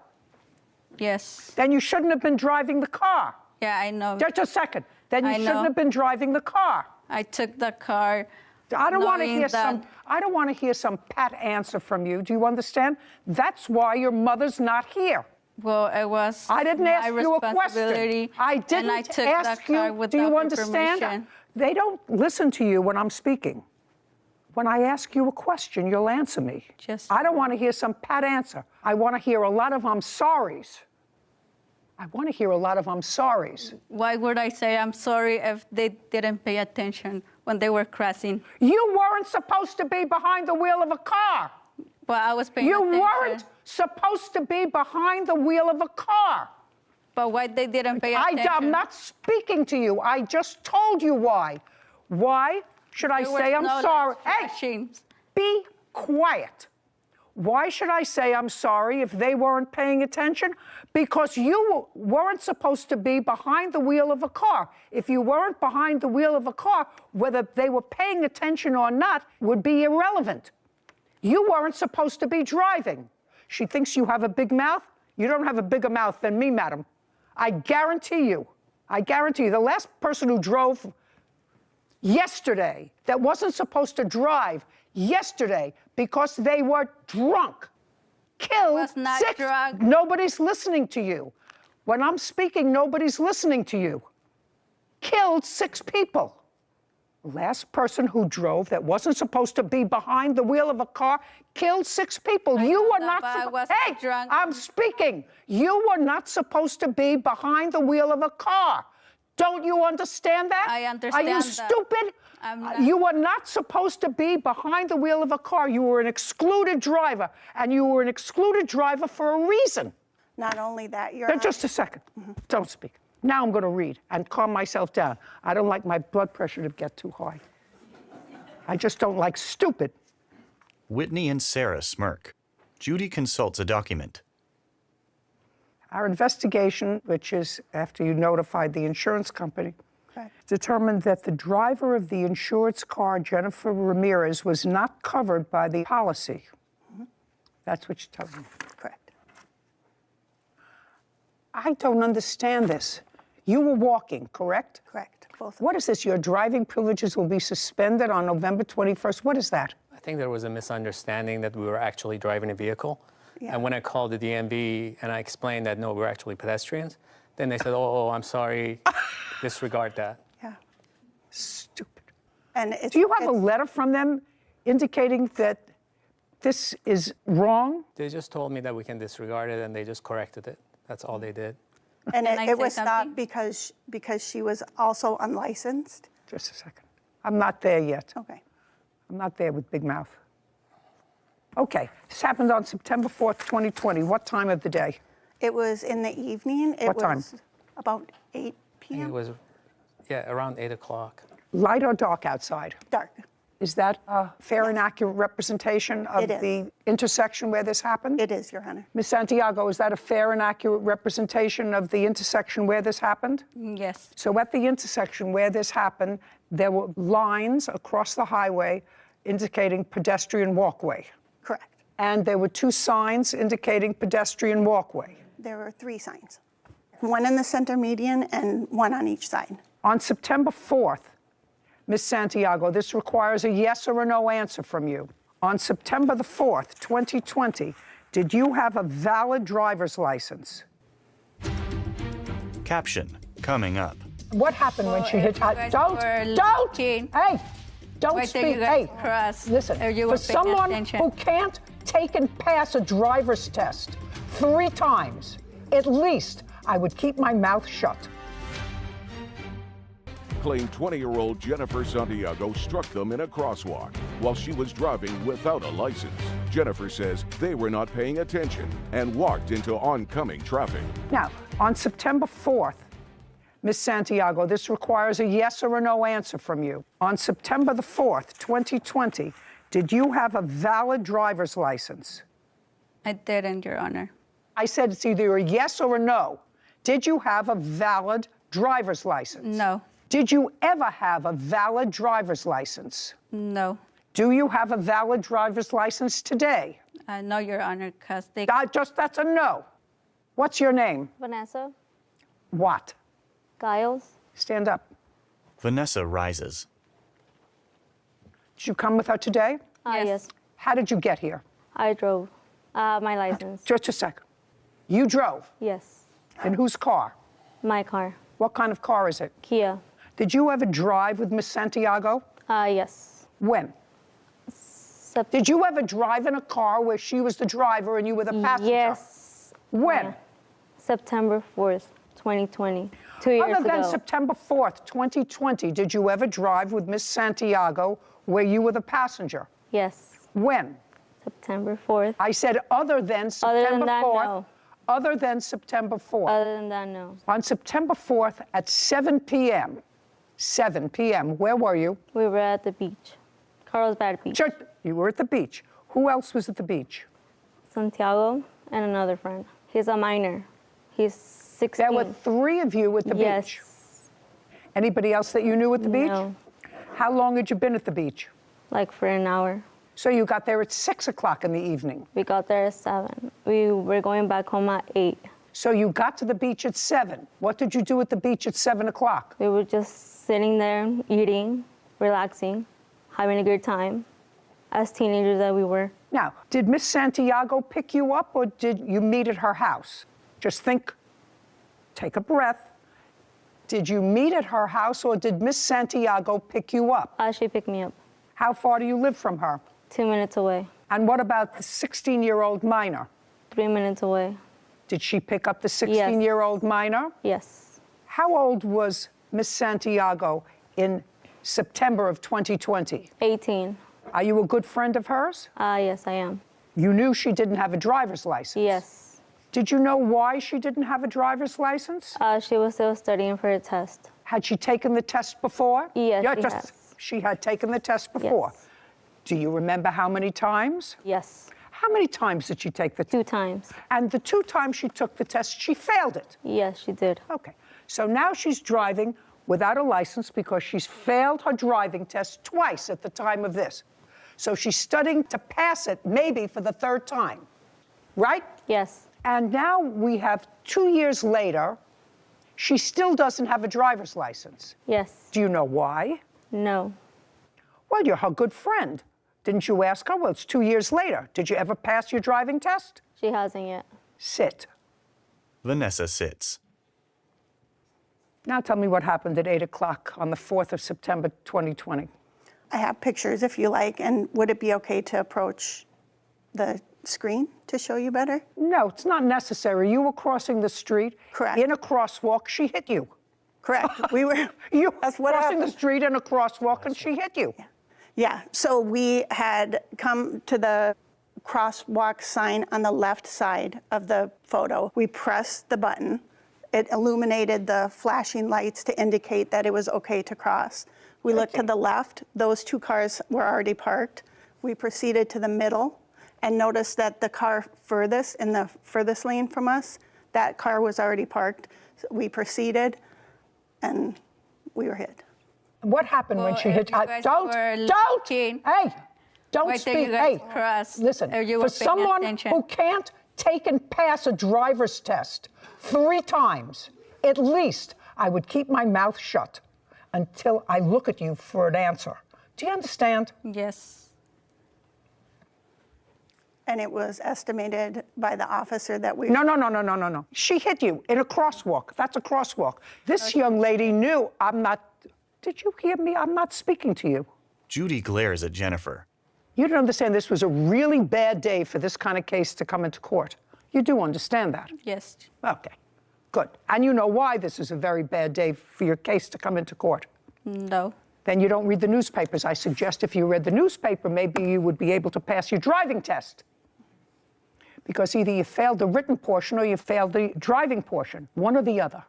Yes. Then you shouldn't have been driving the car. Yeah, I know. Just a second. Then you shouldn't have been driving the car. I took the car. I don't want to hear some pat answer from you. Do you understand? That's why your mother's not here. Well, it was I didn't ask you a question. I didn't ask you. Do you understand? They don't listen to you when I'm speaking. When I ask you a question, you'll answer me. I don't want to hear some pat answer. I want to hear a lot of I'm sorries. I want to hear a lot of I'm sorries. Why would I say I'm sorry if they didn't pay attention when they were crossing? You weren't supposed to be behind the wheel of a car. But I was paying attention. You weren't supposed to be behind the wheel of a car. But why they didn't pay attention? I'm not speaking to you. I just told you why. Why should I say I'm sorry? Hey, be quiet. Why should I say I'm sorry if they weren't paying attention? Because you weren't supposed to be behind the wheel of a car. If you weren't behind the wheel of a car, whether they were paying attention or not would be irrelevant. You weren't supposed to be driving. She thinks you have a big mouth. You don't have a bigger mouth than me, madam. I guarantee you, the last person who drove yesterday that wasn't supposed to drive yesterday because they were drunk, killed six. Drunk. Nobody's listening to you. When I'm speaking, nobody's listening to you. Killed 6 people. last person who drove that wasn't supposed to be behind the wheel of a car killed 6 people. You were not supposed. Hey, drunk. I'm speaking. You were not supposed to be behind the wheel of a car. Don't you understand that? I understand that. Are you that. stupid? You were not supposed to be behind the wheel of a car. You were an excluded driver, and you were an excluded driver for a reason. Not only that, Your Honor. Just a second. Don't speak. Now I'm going to read and calm myself down. I don't like my blood pressure to get too high. I just don't like stupid. Whitney and Sarah smirk. Judy consults a document. Our investigation, which is after you notified the insurance company, determined that the driver of the insured's car, Jennifer Ramirez, was not covered by the policy. That's what you told me. Correct. I don't understand this. You were walking, correct? Correct. Both. What is this? Your driving privileges will be suspended on November 21st. What is that? I think there was a misunderstanding that we were actually driving a vehicle. Yeah. And when I called the DMV and I explained that, no, we're actually pedestrians, then they said, oh, I'm sorry, disregard that. Yeah. Stupid. And do you have a letter from them indicating that this is wrong? They just told me that we can disregard it, and they just corrected it. That's all they did. And it was stopped because she was also unlicensed? Just a second. I'm not there yet. Okay. I'm not there with Big Mouth. Okay, this happened on September 4th, 2020. What time of the day? It was in the evening. What time? Was about 8 p.m. It was, around 8 o'clock. Light or dark outside? Dark. Is that a fair and accurate representation of the intersection where this happened? It is, Your Honor. Ms. Santiago, is that a fair and accurate representation of the intersection where this happened? Yes. So at the intersection where this happened, there were lines across the highway indicating pedestrian walkway. Correct. And there were 2 signs indicating pedestrian walkway. There were 3 signs. One in the center median and one on each side. On September 4th, Ms. Santiago, this requires a yes or a no answer from you. On September the 4th, 2020, did you have a valid driver's license? Caption coming up. What happened when she hit? Don't! Hey! Don't speak. Hey, listen, for someone who can't take and pass a driver's test 3 times, at least I would keep my mouth shut. Claimed 20-year-old Jennifer Santiago struck them in a crosswalk while she was driving without a license. Jennifer says they were not paying attention and walked into oncoming traffic. Now, on September 4th, Ms. Santiago, this requires a yes or a no answer from you. On September the 4th, 2020, did you have a valid driver's license? I didn't, Your Honor. I said it's either a yes or a no. Did you have a valid driver's license? No. Did you ever have a valid driver's license? No. Do you have a valid driver's license today? No, Your Honor, because they... That's a no. What's your name? Vanessa. What? Giles. Stand up. Vanessa rises. Did you come with her today? Yes. How did you get here? I drove. My license. Just a second. You drove? Yes. In whose car? My car. What kind of car is it? Kia. Did you ever drive with Miss Santiago? Yes. When? Did you ever drive in a car where she was the driver and you were the passenger? Yes. When? Yeah. September 4th, 2020. 2 years ago. Other than September 4th, 2020, did you ever drive with Miss Santiago where you were the passenger? Yes. When? September 4th. I said other than September 4th. No. Other than September 4th. Other than that, no. On September 4th at 7 p.m., 7 p.m., where were you? We were at the beach. Carlsbad Beach. Sure, you were at the beach. Who else was at the beach? Santiago and another friend. He's a minor. He's 16. There were 3 of you at the beach. Anybody else that you knew at the beach? No. How long had you been at the beach? Like for an hour. So you got there at 6 o'clock in the evening? We got there at 7. We were going back home at 8. So you got to the beach at 7. What did you do at the beach at 7 o'clock? We were just sitting there, eating, relaxing, having a good time, as teenagers that we were. Now, did Miss Santiago pick you up or did you meet at her house? Just think, take a breath. Did you meet at her house, or did Miss Santiago pick you up? She picked me up. How far do you live from her? 2 minutes away. And what about the 16-year-old minor? 3 minutes away. Did she pick up the 16-year-old minor? Yes. How old was Miss Santiago in September of 2020? 18. Are you a good friend of hers? Yes, I am. You knew she didn't have a driver's license? Yes. Did you know why she didn't have a driver's license? She was still studying for a test. Had she taken the test before? Yes, she has. She had taken the test before. Yes. Do you remember how many times? Yes. How many times did she take the test? 2 times. And the 2 times she took the test, she failed it? Yes, she did. Okay. So now she's driving without a license because she's failed her driving test twice at the time of this. So she's studying to pass it maybe for the 3rd time, right? Yes. And now we have 2 years later, she still doesn't have a driver's license. Yes. Do you know why? No. Well, you're her good friend. Didn't you ask her? Well, it's 2 years later. Did you ever pass your driving test? She hasn't yet. Sit. Vanessa sits. Now tell me what happened at 8 o'clock on the 4th of September, 2020. I have pictures if you like, and would it be okay to approach the screen to show you better? No, it's not necessary. You were crossing the street. Correct. In a crosswalk, she hit you. Correct. We were. You That's what crossing happened. the street in a crosswalk, and she hit you. Yeah. So we had come to the crosswalk sign on the left side of the photo. We pressed the button. It illuminated the flashing lights to indicate that it was okay to cross. We looked to the left. Those 2 cars were already parked. We proceeded to the middle and noticed that the car in the furthest lane from us, that car was already parked. So we proceeded, and we were hit. What happened when she hit? Don't! Hey, don't speak. Hey, listen. For someone who can't take and pass a driver's test 3 times, at least I would keep my mouth shut until I look at you for an answer. Do you understand? Yes. And it was estimated by the officer that we... No. She hit you in a crosswalk. That's a crosswalk. This young lady knew I'm not... Did you hear me? I'm not speaking to you. Judy glares at Jennifer. You don't understand this was a really bad day for this kind of case to come into court. You do understand that? Yes. Okay, good. And you know why this is a very bad day for your case to come into court? No. Then you don't read the newspapers. I suggest if you read the newspaper, maybe you would be able to pass your driving test. Because either you failed the written portion or you failed the driving portion, one or the other.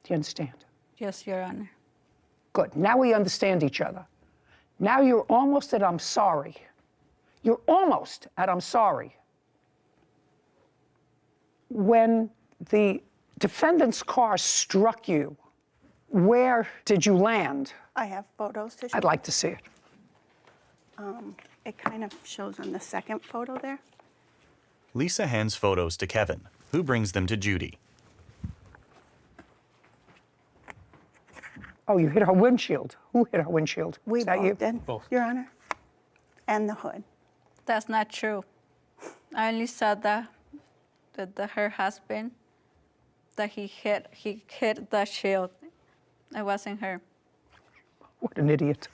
Do you understand? Yes, Your Honor. Good. Now we understand each other. Now you're almost at I'm sorry. You're almost at I'm sorry. When the defendant's car struck you, where did you land? I have photos to show. I'd like to see it. It kind of shows on the second photo there. Lisa hands photos to Kevin, who brings them to Judy. Oh, you hit her windshield. Who hit her windshield? We Is that both you? did, Your Honor. And the hood. That's not true. I only saw that her husband, that he hit the shield. It wasn't her. What an idiot.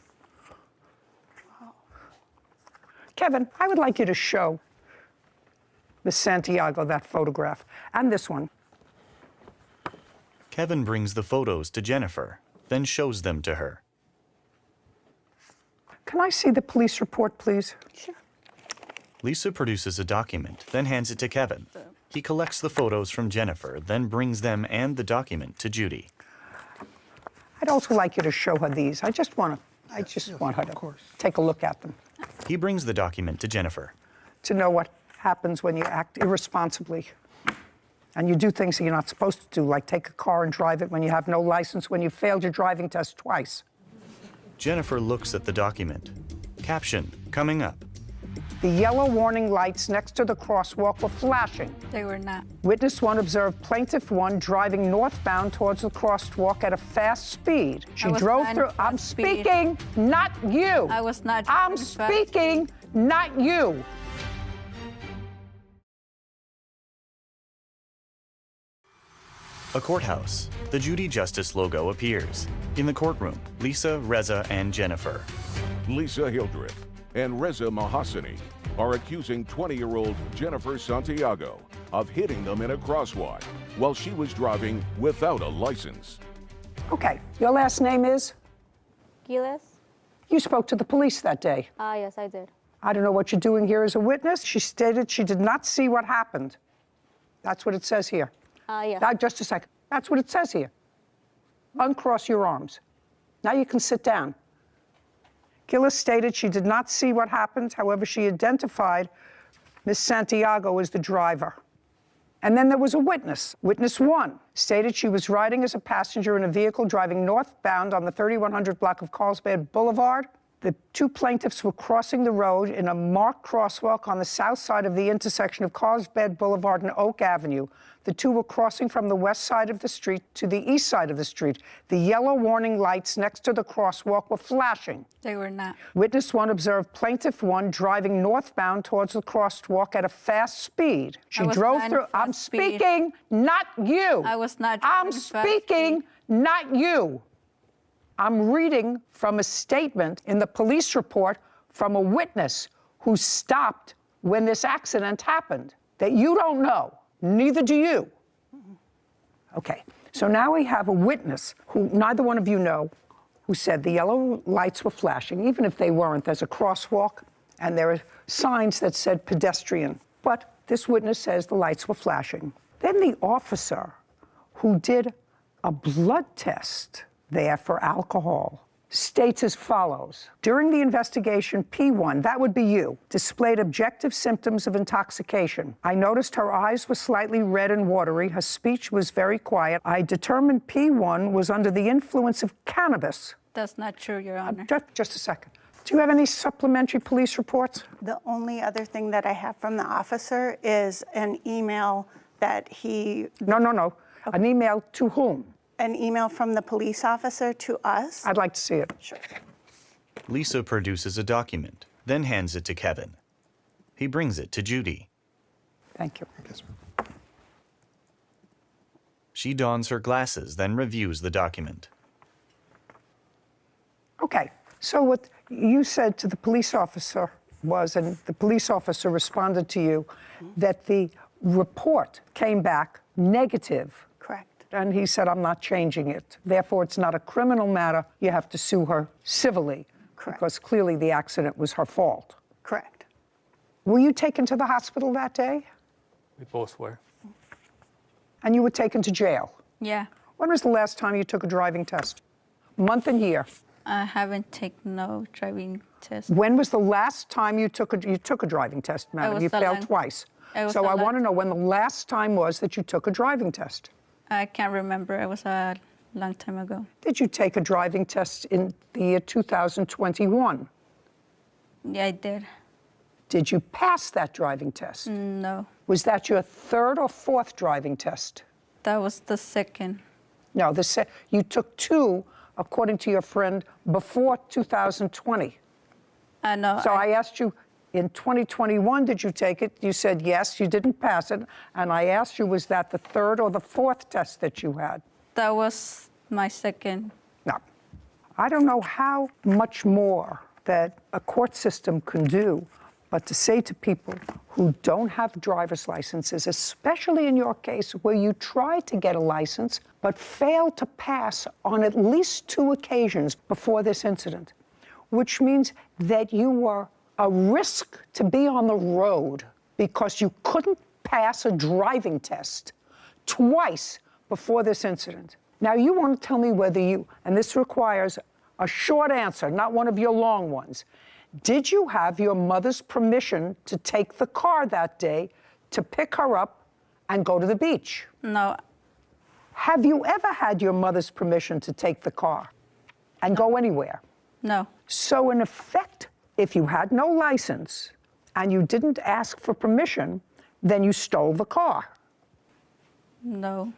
Kevin, I would like you to show Miss Santiago that photograph, and this one. Kevin brings the photos to Jennifer, then shows them to her. Can I see the police report, please? Sure. Lisa produces a document, then hands it to Kevin. He collects the photos from Jennifer, then brings them and the document to Judy. I'd also like you to show her these. I just want her to take a look at them. He brings the document to Jennifer. To know what happens when you act irresponsibly and you do things that you're not supposed to do, like take a car and drive it when you have no license, when you failed your driving test twice. Jennifer looks at the document. Caption coming up. The yellow warning lights next to the crosswalk were flashing. They were not. Witness 1 observed plaintiff 1 driving northbound towards the crosswalk at a fast speed. She drove through. I'm speaking, not you. I was not. I'm speaking, not you. A courthouse. The Judy Justice logo appears. In the courtroom, Lisa, Reza, and Jennifer. Lisa Hildreth and Reza Mahassani are accusing 20-year-old Jennifer Santiago of hitting them in a crosswalk while she was driving without a license. Okay, your last name is? Giles? You spoke to the police that day. Yes, I did. I don't know what you're doing here as a witness. She stated she did not see what happened. That's what it says here. Yes. Now, just a second. That's what it says here. Uncross your arms. Now you can sit down. Gillis stated she did not see what happened. However, she identified Ms. Santiago as the driver. And then there was a witness. Witness 1 stated she was riding as a passenger in a vehicle driving northbound on the 3100 block of Carlsbad Boulevard. The two plaintiffs were crossing the road in a marked crosswalk on the south side of the intersection of Carlsbad Boulevard and Oak Avenue. The two were crossing from the west side of the street to the east side of the street. The yellow warning lights next to the crosswalk were flashing. They were not. Witness 1 observed plaintiff 1 driving northbound towards the crosswalk at a fast speed. She drove through. I'm speaking, not you. I was not. I'm speaking, not you. I'm reading from a statement in the police report from a witness who stopped when this accident happened that you don't know, neither do you. Okay, so now we have a witness who neither one of you know, who said the yellow lights were flashing. Even if they weren't, there's a crosswalk and there are signs that said pedestrian. But this witness says the lights were flashing. Then the officer who did a blood test there for alcohol states as follows. During the investigation, P1, that would be you, displayed objective symptoms of intoxication. I noticed her eyes were slightly red and watery. Her speech was very quiet. I determined P1 was under the influence of cannabis. That's not true, Your Honor. Just a second. Do you have any supplementary police reports? The only other thing that I have from the officer is an email that he... No. Okay. An email to whom? An email from the police officer to us. I'd like to see it. Sure. Lisa produces a document, then hands it to Kevin. He brings it to Judy. Thank you. She dons her glasses, then reviews the document. Okay, so what you said to the police officer was, and the police officer responded to you, that the report came back negative. Correct. And he said, I'm not changing it. Therefore, it's not a criminal matter. You have to sue her civilly. Correct. Because clearly the accident was her fault. Correct. Were you taken to the hospital that day? We both were. And you were taken to jail? Yeah. When was the last time you took a driving test? Month and year? I haven't taken no driving test. When was the last time you took a driving test, madam? You failed twice. So I want to know when the last time was that you took a driving test. I can't remember. It was a long time ago. Did you take a driving test in the year 2021? Yeah, I did. Did you pass that driving test? No. Was that your third or fourth driving test? That was the second. No, you took 2, according to your friend, before 2020. I know. So I asked you, in 2021, did you take it? You said yes, you didn't pass it. And I asked you, was that the third or the fourth test that you had? That was my second. No. I don't know how much more that a court system can do, but to say to people who don't have driver's licenses, especially in your case where you tried to get a license but failed to pass on at least 2 occasions before this incident, which means that you were a risk to be on the road because you couldn't pass a driving test twice before this incident. Now, you want to tell me whether you, and this requires a short answer, not one of your long ones, did you have your mother's permission to take the car that day to pick her up and go to the beach? No. Have you ever had your mother's permission to take the car and go anywhere? No. So in effect, if you had no license and you didn't ask for permission, then you stole the car. No.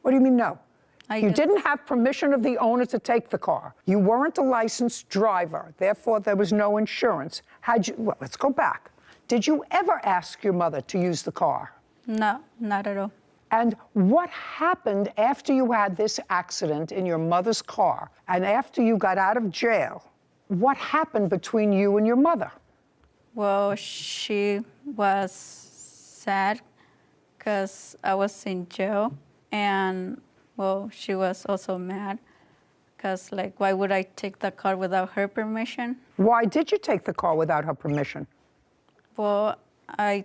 What do you mean no? You didn't have permission of the owner to take the car. You weren't a licensed driver. Therefore, there was no insurance. Well, let's go back. Did you ever ask your mother to use the car? No, not at all. And what happened after you had this accident in your mother's car and after you got out of jail? What happened between you and your mother? Well, she was sad because I was in jail. And, well, she was also mad because, like, why would I take the car without her permission? Why did you take the car without her permission? Well, I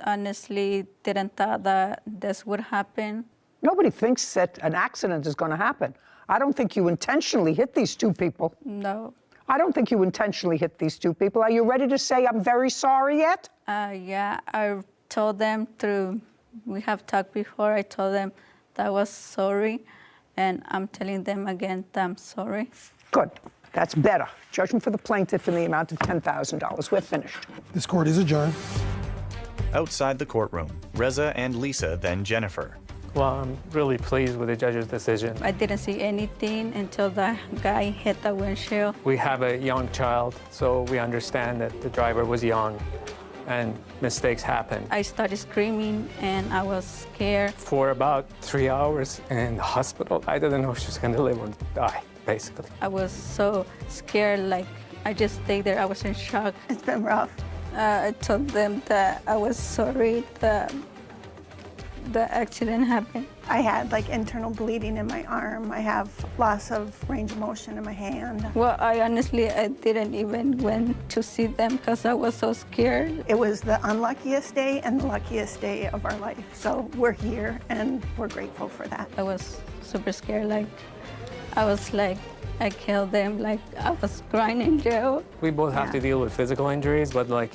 honestly didn't thought that this would happen. Nobody thinks that an accident is going to happen. I don't think you intentionally hit these two people. No. I don't think you intentionally hit these two people. Are you ready to say I'm very sorry yet? Yeah, I told them we have talked before, I told them that I was sorry, and I'm telling them again that I'm sorry. Good. That's better. Judgment for the plaintiff in the amount of $10,000. We're finished. This court is adjourned. Outside the courtroom, Reza and Lisa, then Jennifer. Well, I'm really pleased with the judge's decision. I didn't see anything until the guy hit the windshield. We have a young child, so we understand that the driver was young and mistakes happen. I started screaming and I was scared. For about 3 hours in the hospital, I didn't know if she was going to live or die, basically. I was so scared, like I just stayed there. I was in shock. It's been rough. I told them that I was sorry that the accident happened. I had like internal bleeding in my arm. I have loss of range of motion in my hand. Well, I didn't even went to see them because I was so scared. It was the unluckiest day and the luckiest day of our life. So we're here and we're grateful for that. I was super scared. Like, I was like, I killed them. Like, I was crying in jail. We both have to deal with physical injuries, but like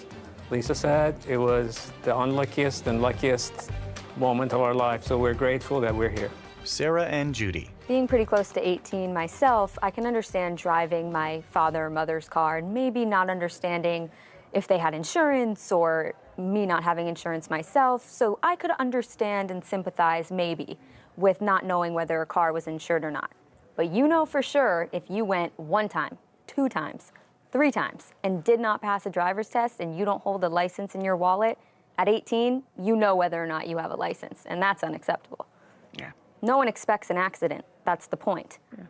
Lisa said, it was the unluckiest and luckiest moment of our life, so we're grateful that we're here. Sarah and Judy. Being pretty close to 18 myself, I can understand driving my father or mother's car and maybe not understanding if they had insurance or me not having insurance myself. So I could understand and sympathize maybe with not knowing whether a car was insured or not. But you know for sure if you went 1 time, 2 times, 3 times and did not pass a driver's test and you don't hold a license in your wallet, at 18, you know whether or not you have a license, and that's unacceptable. Yeah. No one expects an accident. That's the point. Yeah.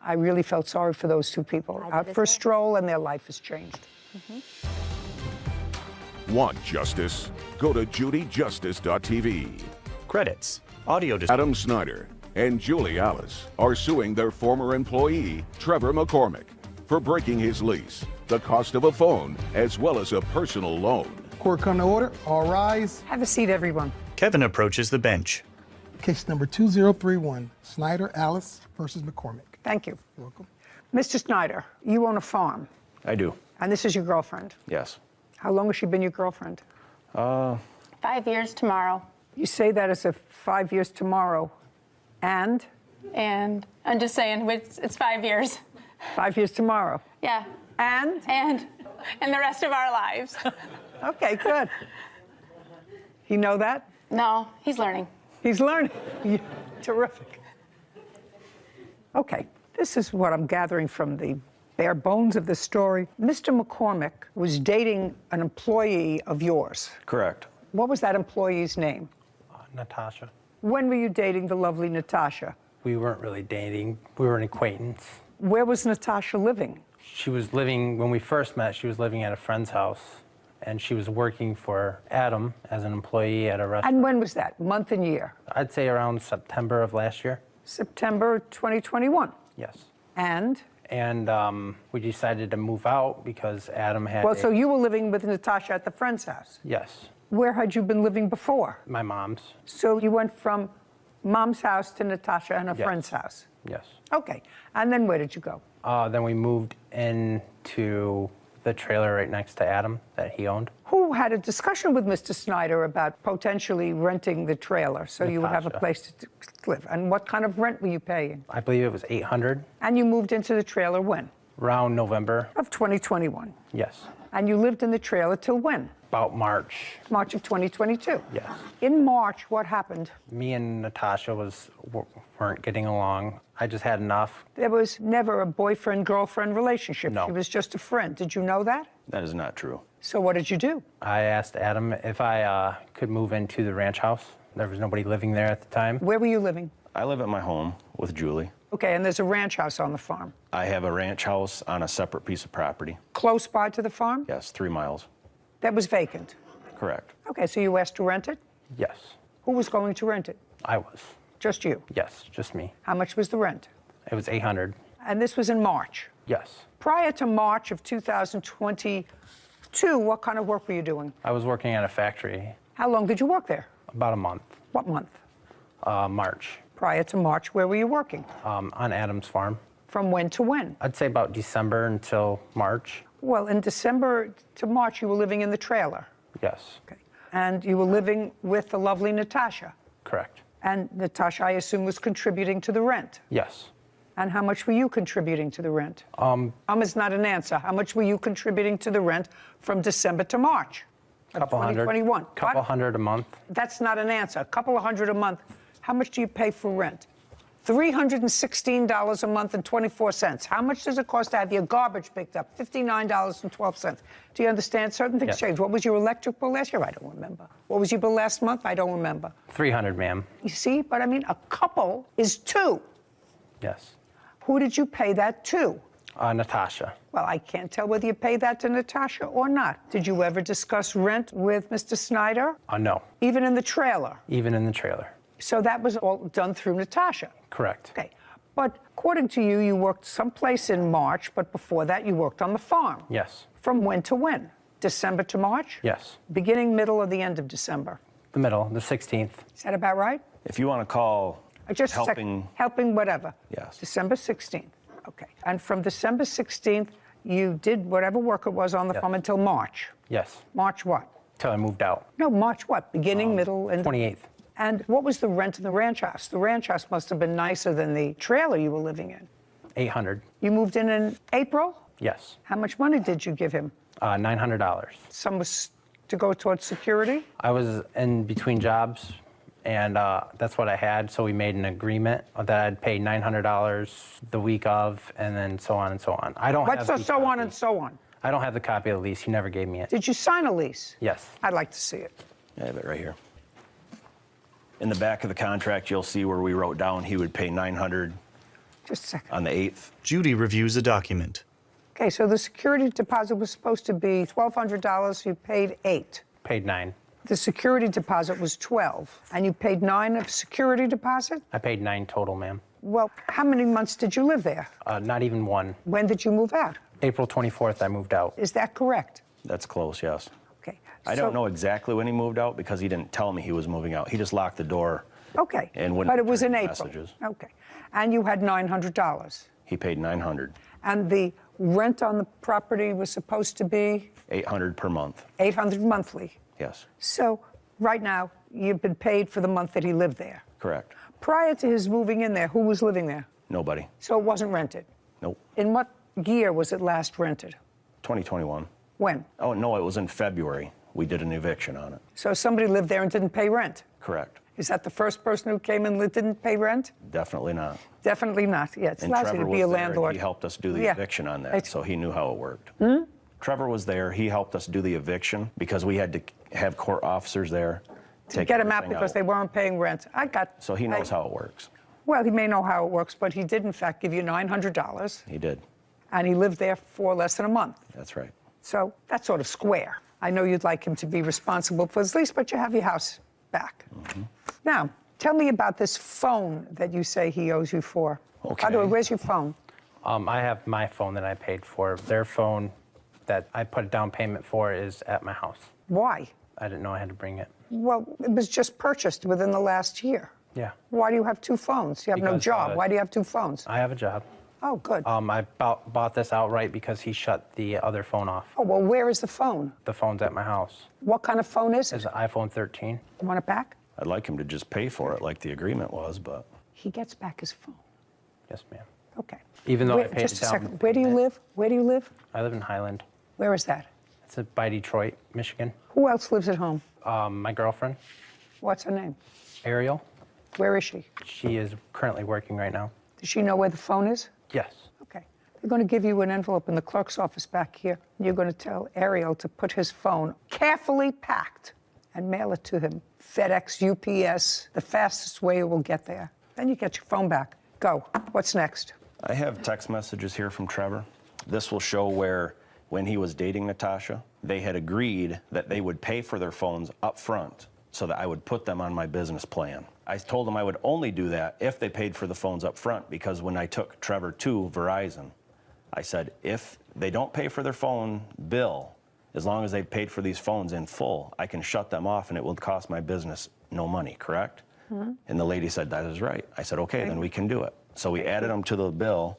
I really felt sorry for those 2 people. Out for a stroll, and their life has changed. Want justice? Go to judyjustice.tv. Credits. Audio Adam Snyder and Julie Alice are suing their former employee, Trevor McCormick, for breaking his lease, the cost of a phone, as well as a personal loan. Court come to order. All rise. Have a seat, everyone. Kevin approaches the bench. Case number 2031, Snyder Alice versus McCormick. Thank you. You're welcome. Mr. Snyder, you own a farm, I do, and this is your girlfriend. yes. How long has she been your girlfriend? 5 years tomorrow. You say that as if 5 years tomorrow. And? And I'm just saying, it's 5 years. 5 years tomorrow. Yeah. And the rest of our lives. Okay, good. You know that? No, he's learning. He's learning. Terrific. Okay, this is what I'm gathering from the bare bones of the story. Mr. McCormick was dating an employee of yours. Correct. What was that employee's name? Natasha. When were you dating the lovely Natasha? We weren't really dating. We were an acquaintance. Where was Natasha living? She was living, when we first met, she was living at a friend's house, and she was working for Adam as an employee at a restaurant. And when was that? Month and year? I'd say around September of last year. September 2021? Yes. And we decided to move out because Adam had Well, so you were living with Natasha at the friend's house? Yes. Where had you been living before? My mom's. So you went from mom's house to Natasha and a friend's house? Yes. Okay. And then where did you go? Then we moved into the trailer right next to Adam that he owned. Who had a discussion with Mr. Snyder about potentially renting the trailer so you would have a place to live? And what kind of rent were you paying? I believe it was $800. And you moved into the trailer when? Around November. Of 2021? Yes. And you lived in the trailer till when? About March. March of 2022? Yes. In March, what happened? Me and Natasha weren't getting along. I just had enough. There was never a boyfriend-girlfriend relationship. No. She was just a friend. Did you know that? That is not true. So what did you do? I asked Adam if I could move into the ranch house There was nobody living there at the time. Where were you living? I live at my home with Julie. Okay, and there's a ranch house on the farm. I have a ranch house on a separate piece of property. Close by to the farm? Yes, 3 miles. That was vacant? Correct. Okay, so you asked to rent it? Yes. Who was going to rent it? I was. Just you? Yes, just me. How much was the rent? It was $800. And this was in March? Yes. Prior to March of 2022, what kind of work were you doing? I was working at a factory. How long did you work there? About a month. What month? March. Prior to March, where were you working? On Adam's farm. From when to when? I'd say about December until March. Well, in December to March, you were living in the trailer. Yes. Okay. And you were living with the lovely Natasha. Correct. And Natasha, I assume, was contributing to the rent. Yes. And how much were you contributing to the rent? Is not an answer. How much were you contributing to the rent from December to March of Couple 2021? hundred. Couple hundred a month. That's not an answer. A couple of hundred a month. How much do you pay for rent? $316 a month and 24 cents. How much does it cost to have your garbage picked up? $59.12. Do you understand? Certain things change. What was your electric bill last year? I don't remember. What was your bill last month? I don't remember. $300, ma'am. You see? But I mean, a couple is two. Yes. Who did you pay that to? Natasha. Well, I can't tell whether you paid that to Natasha or not. Did you ever discuss rent with Mr. Snyder? No. Even in the trailer? Even in the trailer. So that was all done through Natasha? Correct. Okay. But according to you, you worked someplace in March, but before that you worked on the farm. Yes. From when to when? December to March? Yes. Beginning, middle, or the end of December? The middle, the 16th. Is that about right? If you want to call Just helping... helping whatever. Yes. December 16th. Okay. And from December 16th, you did whatever work it was on the farm until March? Yes. March what? Till I moved out. No, March what? Beginning, middle, and... 28th. And what was the rent of the ranch house? The ranch house must have been nicer than the trailer you were living in. $800. You moved in April? Yes. How much money did you give him? $900. Some was to go towards security? I was in between jobs, and that's what I had, so we made an agreement that I'd pay $900 the week of, and then so on and so on. I don't have What's so on and so on? I don't have the copy of the lease. He never gave me it. Did you sign a lease? Yes. I'd like to see it. I have it right here. In the back of the contract, you'll see where we wrote down he would pay $900 Just a second. on the 8th. Judy reviews a document. Okay, so the security deposit was supposed to be $1,200. You paid $8. Paid $9. The security deposit was $12, and you paid $9 of security deposit? I paid $9 total, ma'am. Well, how many months did you live there? Not even one. When did you move out? April 24th, I moved out. Is that correct? That's close, yes. Okay. I don't know exactly when he moved out because he didn't tell me he was moving out. He just locked the door. Okay. And wouldn't but it was in return April. messages. Okay. And you had $900. He paid $900. And the rent on the property was supposed to be? $800 per month. $800 monthly. Yes. So right now, you've been paid for the month that he lived there. Correct. Prior to his moving in there, who was living there? Nobody. So it wasn't rented? Nope. In what year was it last rented? 2021. When? Oh, no, it was in February. We did an eviction on it. So somebody lived there and didn't pay rent? Correct. Is that the first person who came in that didn't pay rent? Definitely not. Definitely not. Yeah, it's And lousy Trevor to be a was there, landlord. and he helped us do the eviction on that, so he knew how it worked. Hmm? Trevor was there. He helped us do the eviction because we had to have court officers there To get him out because they weren't paying rent. So he knows how it works. Well, he may know how it works, but he did, in fact, give you $900. He did. And he lived there for less than a month. That's right. So that's sort of square. I know you'd like him to be responsible for his lease, but you have your house back. Mm-hmm. Now, tell me about this phone that you say he owes you for. Okay. By the way, where's your phone? I have my phone that I paid for. Their phone that I put a down payment for is at my house. Why? I didn't know I had to bring it. Well, it was just purchased within the last year. Yeah. Why do you have two phones? You have no Because, job. Why do you have two phones? I have a job. Oh, good. I bought this outright because he shut the other phone off. Oh, well, where is the phone? The phone's at my house. What kind of phone is it? It's an iPhone 13. You want it back? I'd like him to just pay for it like the agreement was, but... He gets back his phone. Yes, ma'am. Okay. Even though I paid just it a down. second. Where do you live? Where do you live? I live in Highland. Where is that? It's by Detroit, Michigan. Who else lives at home? My girlfriend, What's her name? Ariel. Where is she? She is currently working right now. Does she know where the phone is? Yes. Okay. They're going to give you an envelope in the clerk's office back here. You're going to tell Ariel to put his phone carefully packed and mail it to him. FedEx, UPS, the fastest way it will get there. Then you get your phone back. Go. What's next? I have text messages here from Trevor. This will show where, when he was dating Natasha, they had agreed that they would pay for their phones up front so that I would put them on my business plan. I told them I would only do that if they paid for the phones up front, because when I took Trevor to Verizon, I said, if they don't pay for their phone bill, as long as they paid for these phones in full, I can shut them off and it will cost my business no money, correct? Mm-hmm. And the lady said, that is right. I said, okay, then we can do it. So we added them to the bill,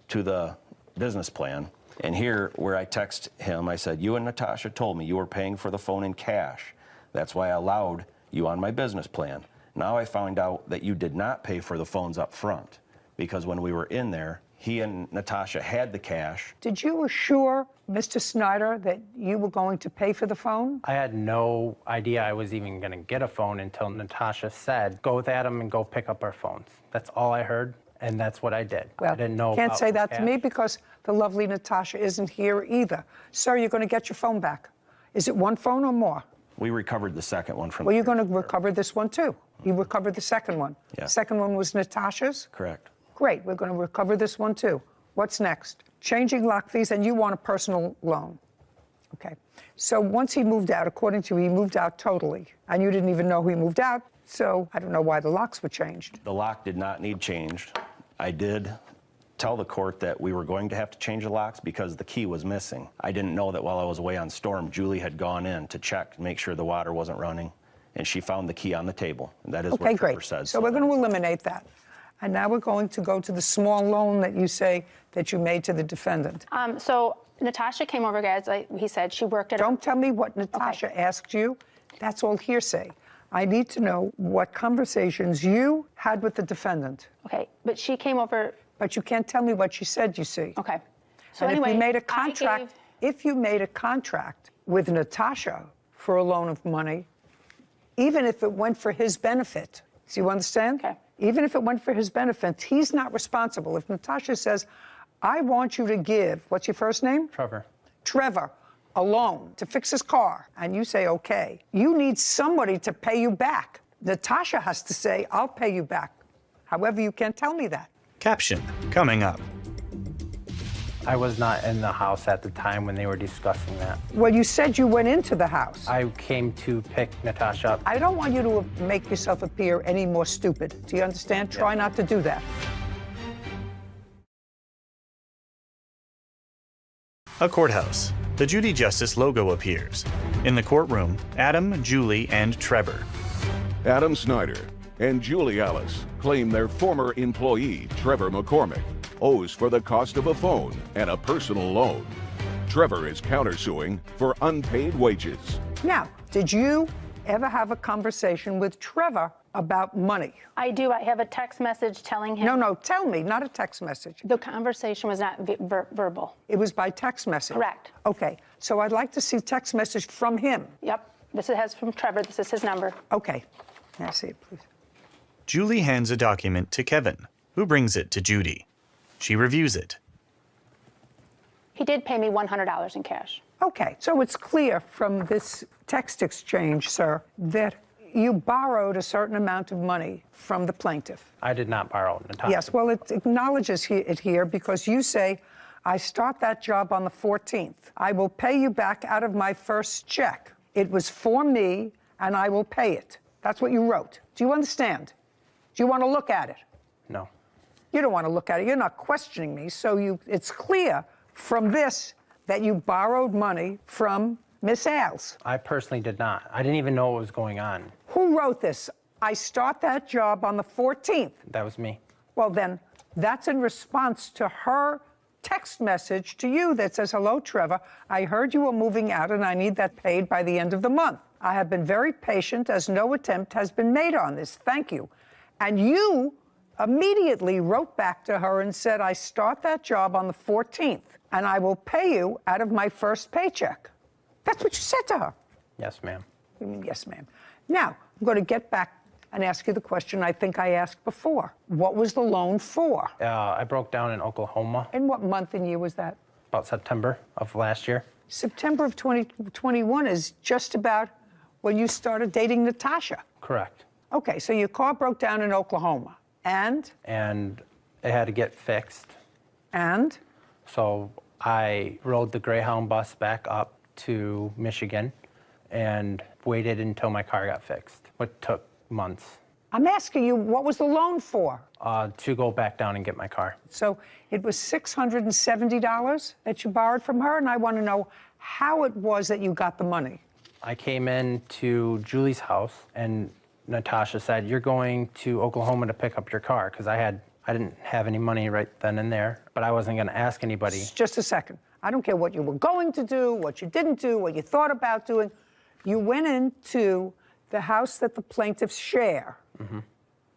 to the business plan. And here, where I text him, I said, you and Natasha told me you were paying for the phone in cash. That's why I allowed you on my business plan. Now I found out that you did not pay for the phones up front, because when we were in there, he and Natasha had the cash. Did you assure Mr. Snyder that you were going to pay for the phone? I had no idea I was even going to get a phone until Natasha said, go with Adam and go pick up our phones. That's all I heard, and that's what I did. Well, I didn't know can't about say the that cash. to me because the lovely Natasha isn't here either. Sir, you're going to get your phone back. Is it one phone or more? We recovered the second one from. Well, you're going to recover this one too. You recovered the second one. Yeah. Second one was Natasha's? Correct. Great, we're going to recover this one too. What's next? Changing lock fees, and you want a personal loan. Okay. So once he moved out, according to you, he moved out totally, and you didn't even know he moved out, so I don't know why the locks were changed. The lock did not need changed. I did tell the court that we were going to have to change the locks because the key was missing. I didn't know that while I was away on storm, Julie had gone in to check to make sure the water wasn't running, and she found the key on the table. And that is what Trevor said. So we're going to eliminate that. And now we're going to go to the small loan that you say that you made to the defendant. So Natasha came over, guys, like he said, she worked at Don't tell me what Natasha asked you. That's all hearsay. I need to know what conversations you had with the defendant. Okay, but she came over. But you can't tell me what she said, you see. Okay. So and anyway, if you made a contract, if you made a contract with Natasha for a loan of money, even if it went for his benefit, do you understand? Okay. Even if it went for his benefit, he's not responsible. If Natasha says, I want you to give, what's your first name? Trevor. Trevor, a loan to fix his car, and you say, okay, you need somebody to pay you back. Natasha has to say, I'll pay you back. However, you can't tell me that. Caption coming up. I was not in the house at the time when they were discussing that. Well, you said you went into the house. I came to pick Natasha up. I don't want you to make yourself appear any more stupid. Do you understand? Yeah. Try not to do that. A courthouse. The Judy Justice logo appears. In the courtroom, Adam, Julie, and Trevor. Adam Snyder and Julie Alice claim their former employee, Trevor McCormick, owes for the cost of a phone and a personal loan. Trevor is countersuing for unpaid wages. Now, did you ever have a conversation with Trevor about money? I do. I have a text message telling him. No, tell me, not a text message. The conversation was not verbal. It was by text message? Correct. Okay, so I'd like to see text message from him. Yep, this has from Trevor. This is his number. Okay, may I see it, please? Julie hands a document to Kevin, who brings it to Judy. She reviews it. He did pay me $100 in cash. Okay, so it's clear from this text exchange, sir, that you borrowed a certain amount of money from the plaintiff. I did not borrow, Natasha. Yes, well, it acknowledges it here because you say, I start that job on the 14th. I will pay you back out of my first check. It was for me, and I will pay it. That's what you wrote. Do you understand? Do you want to look at it? No. You don't want to look at it. You're not questioning me, so it's clear from this that you borrowed money from Miss Ailes. I personally did not. I didn't even know what was going on. Who wrote this? I start that job on the 14th. That was me. Well, then, that's in response to her text message to you that says, hello, Trevor. I heard you were moving out, and I need that paid by the end of the month. I have been very patient, as no attempt has been made on this. Thank you. And you immediately wrote back to her and said, I start that job on the 14th, and I will pay you out of my first paycheck. That's what you said to her. Yes, ma'am. You mean, yes, ma'am. Now, I'm going to get back and ask you the question I think I asked before. What was the loan for? I broke down in Oklahoma. In what month and year was that? About September of last year. September of 2021 is just about when you started dating Natasha. Correct. Okay, so your car broke down in Oklahoma, and? And it had to get fixed. And? So I rode the Greyhound bus back up to Michigan and waited until my car got fixed, which took months. I'm asking you, what was the loan for? To go back down and get my car. So it was $670 that you borrowed from her, and I want to know how it was that you got the money. I came in to Julie's house, and Natasha said, "You're going to Oklahoma to pick up your car," because I didn't have any money right then and there, but I wasn't going to ask anybody. Just a second. I don't care what you were going to do, what you didn't do, what you thought about doing. You went into the house that the plaintiffs share. Mm-hmm.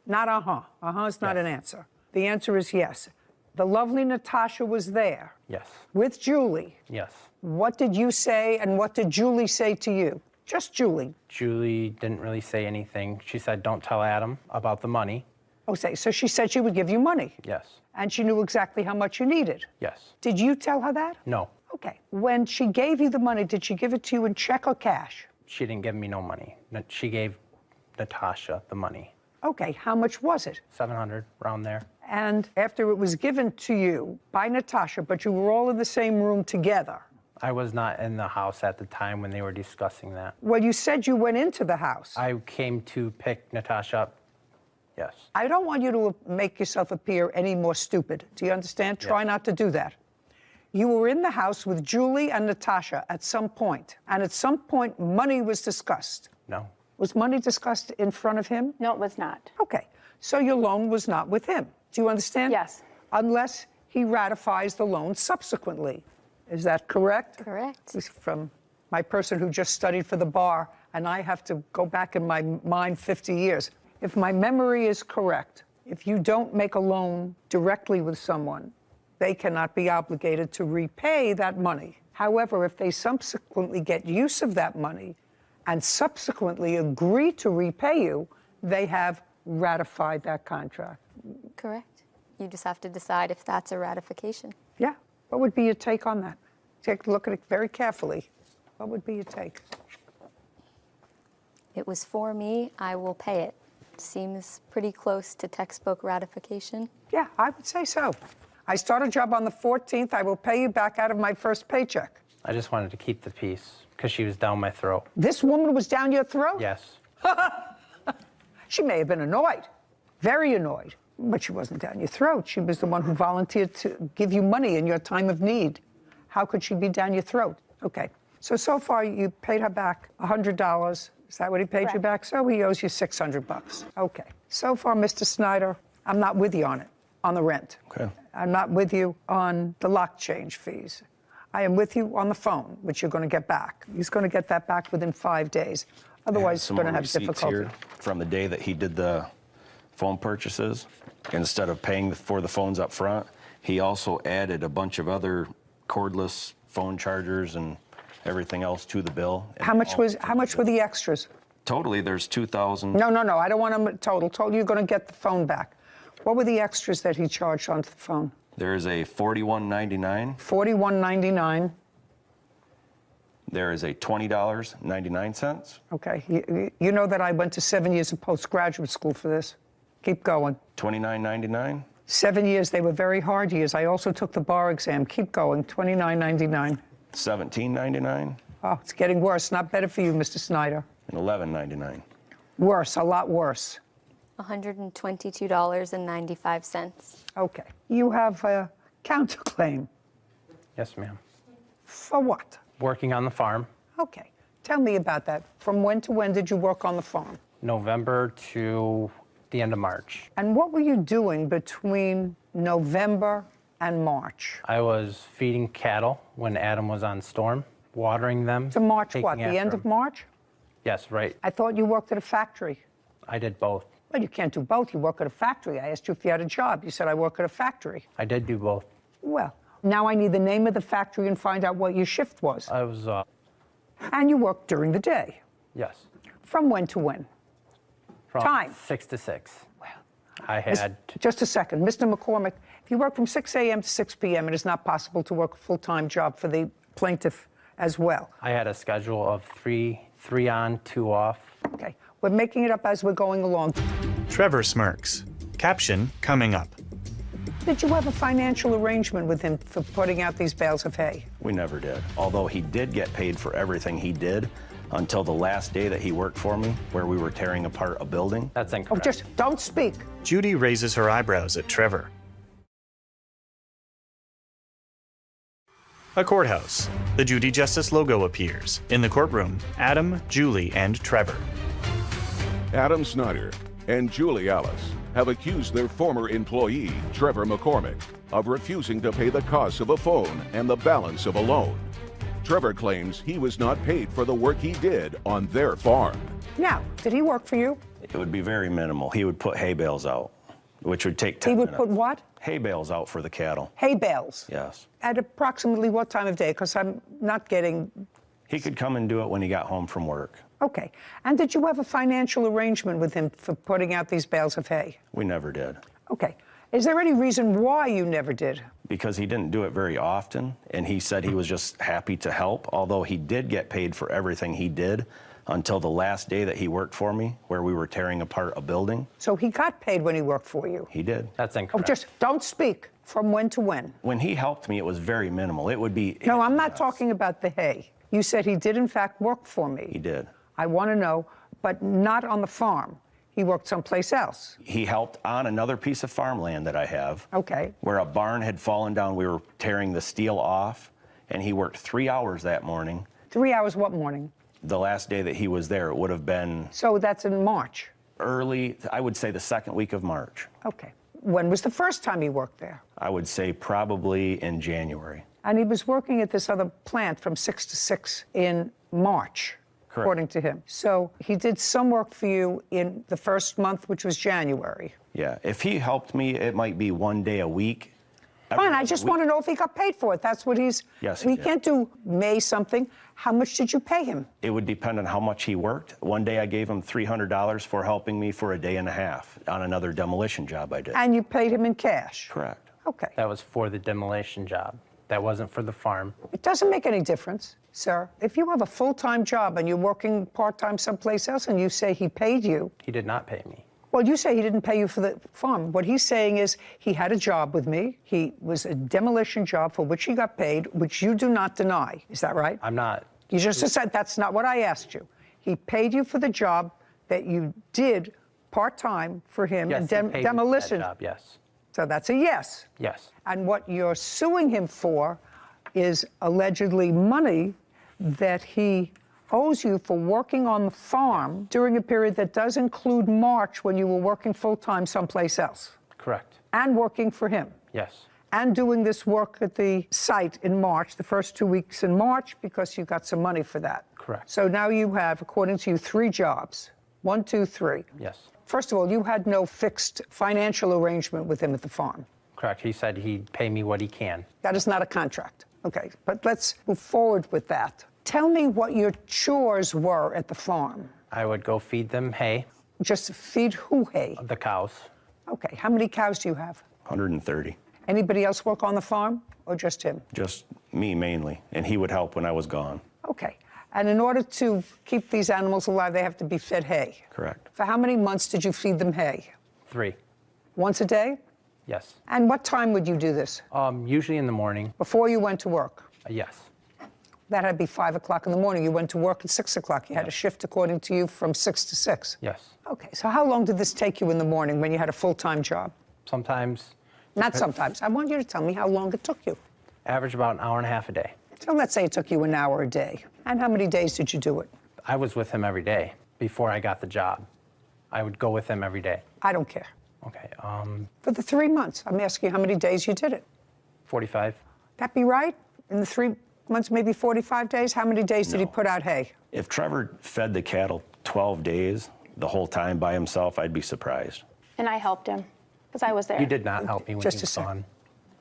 Not uh-huh. Uh-huh is not an answer. The answer is yes. The lovely Natasha was there. Yes. With Julie. Yes. What did you say, and what did Julie say to you? Just Julie. Julie didn't really say anything. She said, "Don't tell Adam about the money." Okay, so she said she would give you money. Yes. And she knew exactly how much you needed. Yes. Did you tell her that? No. Okay. When she gave you the money, did she give it to you in check or cash? She didn't give me no money. She gave Natasha the money. Okay, how much was it? $700, around there. And after it was given to you by Natasha, but you were all in the same room together. I was not in the house at the time when they were discussing that. Well, you said you went into the house. I came to pick Natasha up. Yes. I don't want you to make yourself appear any more stupid. Do you understand? Yes. Try not to do that. You were in the house with Julie and Natasha at some point, and at some point, money was discussed. No. Was money discussed in front of him? No, it was not. Okay. So your loan was not with him. Do you understand? Yes. Unless he ratifies the loan subsequently. Is that correct? Correct. This is from my person who just studied for the bar, and I have to go back in my mind 50 years. If my memory is correct, if you don't make a loan directly with someone, they cannot be obligated to repay that money. However, if they subsequently get use of that money and subsequently agree to repay you, they have ratified that contract. Correct. You just have to decide if that's a ratification. Yeah. What would be your take on that? Take a look at it very carefully. What would be your take? It was for me, I will pay it. Seems pretty close to textbook ratification. Yeah, I would say so. I start a job on the 14th. I will pay you back out of my first paycheck. I just wanted to keep the peace because she was down my throat. This woman was down your throat? Yes. She may have been annoyed, very annoyed, but she wasn't down your throat. She was the one who volunteered to give you money in your time of need. How could she be down your throat? Okay. So far you paid her back $100. Is that what he paid you back? So he owes you $600. Okay. So far, Mr. Snyder, I'm not with you on it, on the rent. Okay. I'm not with you on the lock change fees. I am with you on the phone, which you're going to get back. He's going to get that back within 5 days. Otherwise, he's going to have difficulty. Here from the day that he did the phone purchases. Instead of paying for the phones up front, he also added a bunch of other cordless phone chargers and everything else to the bill. How much were the extras? Totally, there's 2,000. No. I don't want them total. Total, you're going to get the phone back. What were the extras that he charged onto the phone? There's a $41.99. $41.99. There is a $20.99. Okay. You know that I went to 7 years of postgraduate school for this. Keep going. $29.99. 7 years. They were very hard years. I also took the bar exam. Keep going. $29.99. $17.99. Oh, it's getting worse. Not better for you, Mr. Snyder. And $11.99. Worse. A lot worse. $122.95. Okay. You have a counterclaim. Yes, ma'am. For what? Working on the farm. Okay. Tell me about that. From when to when did you work on the farm? November to the end of March. And what were you doing between November and March? I was feeding cattle when Adam was on storm, watering them. To March what? The end of March? Yes, right. I thought you worked at a factory. I did both. Well, you can't do both. You work at a factory. I asked you if you had a job. You said, I work at a factory. I did do both. Well, now I need the name of the factory and find out what your shift was. I was, And you worked during the day? Yes. From when to when? From Time? 6 to 6. Well, I had... Just a second. Mr. McCormick, if you work from 6 a.m. to 6 p.m., it is not possible to work a full-time job for the plaintiff as well. I had a schedule of 3 3 on, 2 off. Okay, we're making it up as we're going along. Trevor smirks. Caption coming up. Did you have a financial arrangement with him for putting out these bales of hay? We never did. Although he did get paid for everything he did until the last day that he worked for me, where we were tearing apart a building. That's Oh, incorrect. just don't speak. Judy raises her eyebrows at Trevor. A courthouse. The Judy Justice logo appears. In the courtroom, Adam, Julie, and Trevor. Adam Snyder and Julie Alice have accused their former employee, Trevor McCormick, of refusing to pay the costs of a phone and the balance of a loan. Trevor claims he was not paid for the work he did on their farm. Now, did he work for you? It would be very minimal. He would put hay bales out, which would take 10 He would minutes. put what? Hay bales out for the cattle. Hay bales. Yes. At approximately what time of day? Because I'm not getting... He could come and do it when he got home from work. Okay. And did you have a financial arrangement with him for putting out these bales of hay? We never did. Okay. Is there any reason why you never did? Because he didn't do it very often, and he said he was just happy to help, although he did get paid for everything he did until the last day that he worked for me, where we were tearing apart a building. So he got paid when he worked for you? He did. That's Oh, incorrect. just don't speak. From when to when? When he helped me, it was very minimal. It would be... No, I'm not talking about the hay. You said he did, in fact, work for me. He did. I want to know, but not on the farm. He worked someplace else. He helped on another piece of farmland that I have. Okay. Where a barn had fallen down. We were tearing the steel off, and he worked 3 hours that morning. 3 hours what morning? The last day that he was there, it would have been... So that's in March? Early, I would say the second week of March. Okay. When was the first time he worked there? I would say probably in January. And he was working at this other plant from 6 to 6 in March, Correct. according to him. So he did some work for you in the first month, which was January. Yeah, if he helped me, it might be 1 day a week. Fine, I just want to know if he got paid for it. That's what he's... Yes, he We did. can't do May something. How much did you pay him? It would depend on how much he worked. One day I gave him $300 for helping me for a day and a half on another demolition job I did. And you paid him in cash? Correct. Okay. That was for the demolition job. That wasn't for the farm. It doesn't make any difference, sir. If you have a full-time job and you're working part-time someplace else and you say he paid you... He did not pay me. Well, you say he didn't pay you for the farm. What he's saying is he had a job with me. He was a demolition job for which he got paid, which you do not deny. Is that right? I'm not. You just said that's not what I asked you. He paid you for the job that you did part-time for him Yes, in he paid me for that demolition. job, yes. So that's a yes. Yes. And what you're suing him for is allegedly money that he owes you for working on the farm during a period that does include March when you were working full-time someplace else. Correct. And working for him. Yes. And doing this work at the site in March, the first 2 weeks in March, because you got some money for that. Correct. So now you have, according to you, 3 jobs. 1, 2, 3. Yes. First of all, you had no fixed financial arrangement with him at the farm. Correct. He said he'd pay me what he can. That is not a contract. Okay, but let's move forward with that. Tell me what your chores were at the farm. I would go feed them hay. Just feed who hay? The cows. Okay, how many cows do you have? 130. Anybody else work on the farm or just him? Just me mainly, and he would help when I was gone. Okay, and in order to keep these animals alive, they have to be fed hay. Correct. For how many months did you feed them hay? 3. Once a day? Yes. And what time would you do this? Usually in the morning. Before you went to work? Yes. That had to be 5 o'clock in the morning. You went to work at 6 o'clock. You had a shift, according to you, from 6 to 6. Yes. Okay, so how long did this take you in the morning when you had a full-time job? Sometimes. Not sometimes. I want you to tell me how long it took you. Average about an hour and a half a day. So let's say it took you an hour a day. And how many days did you do it? I was with him every day before I got the job. I would go with him every day. I don't care. Okay. For the 3 months, I'm asking you how many days you did it. 45. That be right? In the 3 months, maybe 45 days? How many days did he put out hay? If Trevor fed the cattle 12 days the whole time by himself, I'd be surprised. And I helped him because I was there. You did not help me when Just he a was second. gone.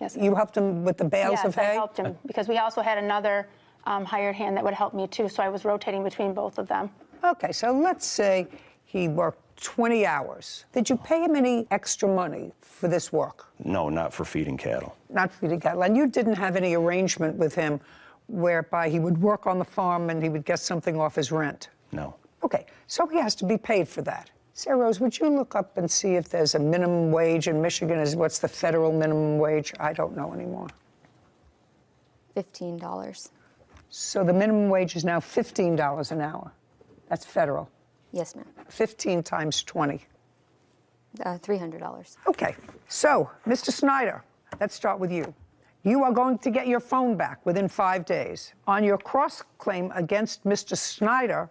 Yes. You helped him with the bales Yes, of hay? I helped him because we also had another hired hand that would help me too, so I was rotating between both of them. Okay, so let's say he worked 20 hours. Did you pay him any extra money for this work? No, not for feeding cattle. Not feeding cattle. And you didn't have any arrangement with him whereby he would work on the farm and he would get something off his rent? No. Okay, so he has to be paid for that. Sarah Rose, would you look up and see if there's a minimum wage in Michigan? What's the federal minimum wage? I don't know anymore. $15. So the minimum wage is now $15 an hour. That's federal. Yes, ma'am. 15 times 20. $300. Okay, so Mr. Snyder, let's start with you. You are going to get your phone back within 5 days. On your cross-claim against Mr. Snyder,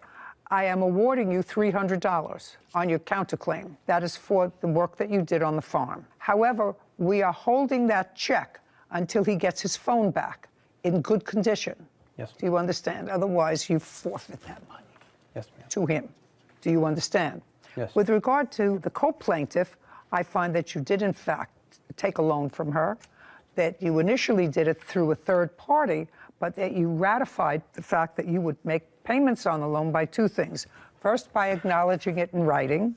I am awarding you $300 on your counterclaim. That is for the work that you did on the farm. However, we are holding that check until he gets his phone back in good condition. Yes. Do you understand? Otherwise, you forfeit that money. Yes, ma'am. To him. Do you understand? Yes. With regard to the co-plaintiff, I find that you did, in fact, take a loan from her, that you initially did it through a third party, but that you ratified the fact that you would make payments on the loan by two things. First, by acknowledging it in writing,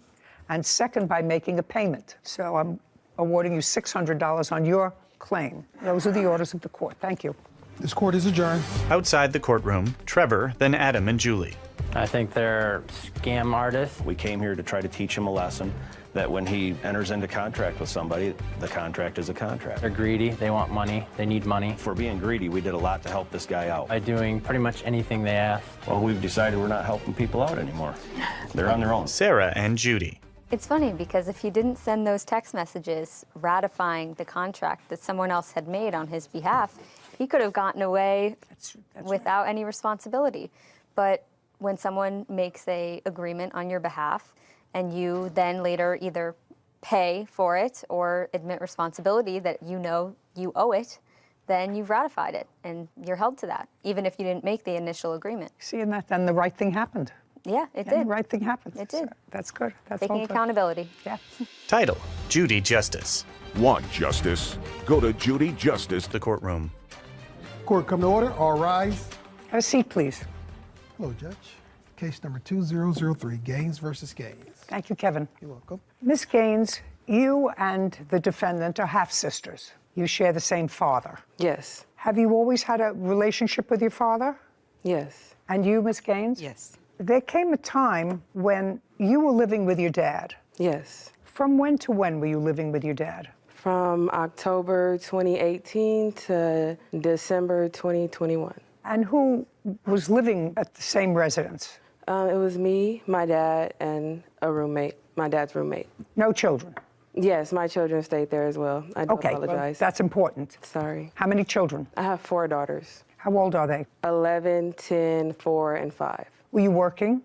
and second, by making a payment. So I'm awarding you $600 on your claim. Those are the orders of the court. Thank you. This court is adjourned. Outside the courtroom, Trevor, then Adam and Julie. I think they're scam artists. We came here to try to teach him a lesson that when he enters into contract with somebody, the contract is a contract. They're greedy. They want money. They need money. For being greedy, we did a lot to help this guy out. By doing pretty much anything they asked. Well, we've decided we're not helping people out anymore. They're on their own. Sarah and Judy. It's funny because if he didn't send those text messages ratifying the contract that someone else had made on his behalf, he could have gotten away without any responsibility. But when someone makes an agreement on your behalf and you then later either pay for it or admit responsibility that you know you owe it, then you've ratified it and you're held to that, even if you didn't make the initial agreement. See, and that then the right thing happened. Yeah, it And did. the right thing happened. It did. So that's good. That's Taking all good. accountability. Yeah. Title, Judy Justice. Want justice? Go to Judy Justice. The courtroom. Court come to order. All rise. Have a seat, please. Hello, Judge. Case number 2003, Gaines versus Gaines. Thank you, Kevin. You're welcome. Ms. Gaines, you and the defendant are half-sisters. You share the same father. Yes. Have you always had a relationship with your father? Yes. And you, Ms. Gaines? Yes. There came a time when you were living with your dad. Yes. From when to when were you living with your dad? From October 2018 to December 2021. And who was living at the same residence? It was me, my dad, and a roommate, my dad's roommate. No children? Yes, my children stayed there as well. I do apologize. Well, that's important. Sorry. How many children? I have 4 daughters. How old are they? 11, 10, 4, and 5. Were you working?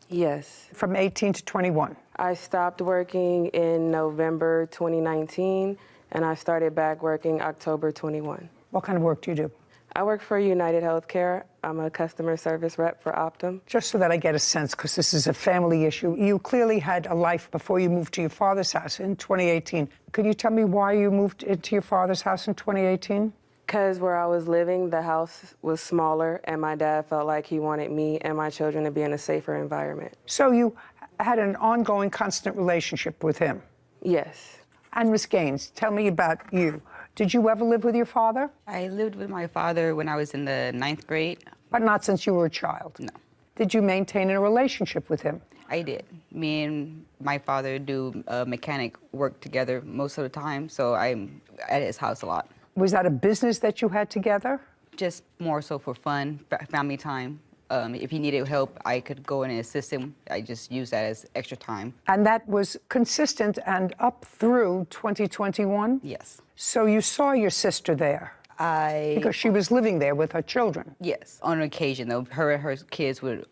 Yes. From 18 to 21? I stopped working in November 2019, and I started back working October 21. What kind of work do you do? I work for United Healthcare. I'm a customer service rep for Optum. Just so that I get a sense, because this is a family issue, you clearly had a life before you moved to your father's house in 2018. Could you tell me why you moved into your father's house in 2018? Because where I was living, the house was smaller, and my dad felt like he wanted me and my children to be in a safer environment. So you had an ongoing, constant relationship with him? Yes. And Ms. Gaines, tell me about you. Did you ever live with your father? I lived with my father when I was in the 9th grade. But not since you were a child? No. Did you maintain a relationship with him? I did. Me and my father do mechanic work together most of the time, so I'm at his house a lot. Was that a business that you had together? Just more so for fun, family time. If he needed help, I could go in and assist him. I just used that as extra time. And that was consistent and up through 2021? Yes. So you saw your sister there? Because she was living there with her children? Yes. On occasion, though, her and her kids would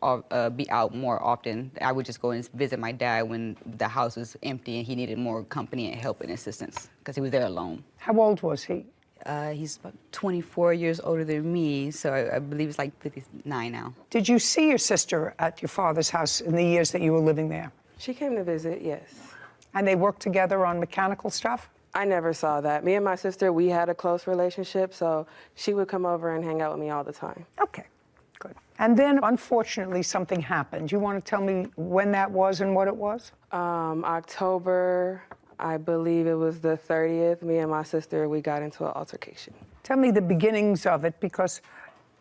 be out more often. I would just go and visit my dad when the house was empty and he needed more company and help and assistance because he was there alone. How old was he? He's about 24 years older than me, so I believe he's like 59 now. Did you see your sister at your father's house in the years that you were living there? She came to visit, yes. And they worked together on mechanical stuff? I never saw that. Me and my sister, we had a close relationship, so she would come over and hang out with me all the time. Okay, good. And then, unfortunately, something happened. You want to tell me when that was and what it was? October, I believe it was the 30th, me and my sister, we got into an altercation. Tell me the beginnings of it, because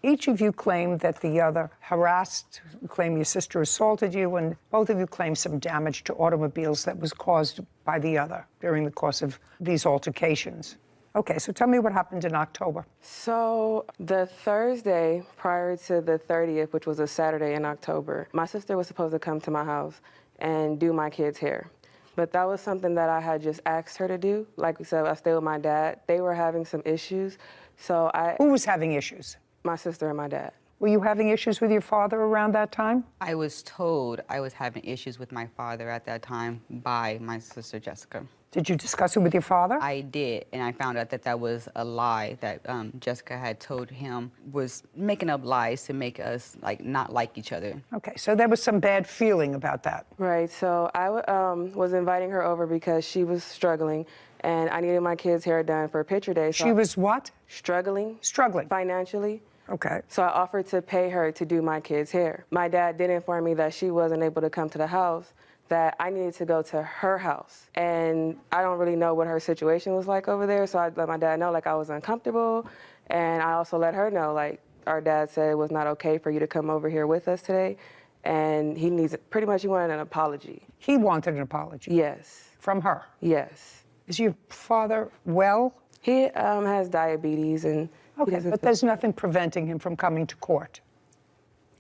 Each of you claimed that the other harassed, claim your sister assaulted you, and both of you claimed some damage to automobiles that was caused by the other during the course of these altercations. Okay, so tell me what happened in October. So the Thursday prior to the 30th, which was a Saturday in October, my sister was supposed to come to my house and do my kids' hair. But that was something that I had just asked her to do. Like we said, I stayed with my dad. They were having some issues, so Who was having issues? My sister and my dad. Were you having issues with your father around that time? I was told I was having issues with my father at that time by my sister Jessica. Did you discuss it with your father? I did, and I found out that that was a lie that Jessica had told him, was making up lies to make us not like each other. Okay, so there was some bad feeling about that. Right, so I was inviting her over because she was struggling, and I needed my kids' hair done for a picture day. So She was what? Struggling. Struggling. Financially. Okay. So I offered to pay her to do my kids' hair. My dad did inform me that she wasn't able to come to the house, that I needed to go to her house. And I don't really know what her situation was like over there, so I let my dad know I was uncomfortable. And I also let her know our dad said it was not okay for you to come over here with us today. And he wanted an apology. He wanted an apology? Yes. From her? Yes. Is your father well? He has diabetes and... Okay, but there's nothing preventing him from coming to court.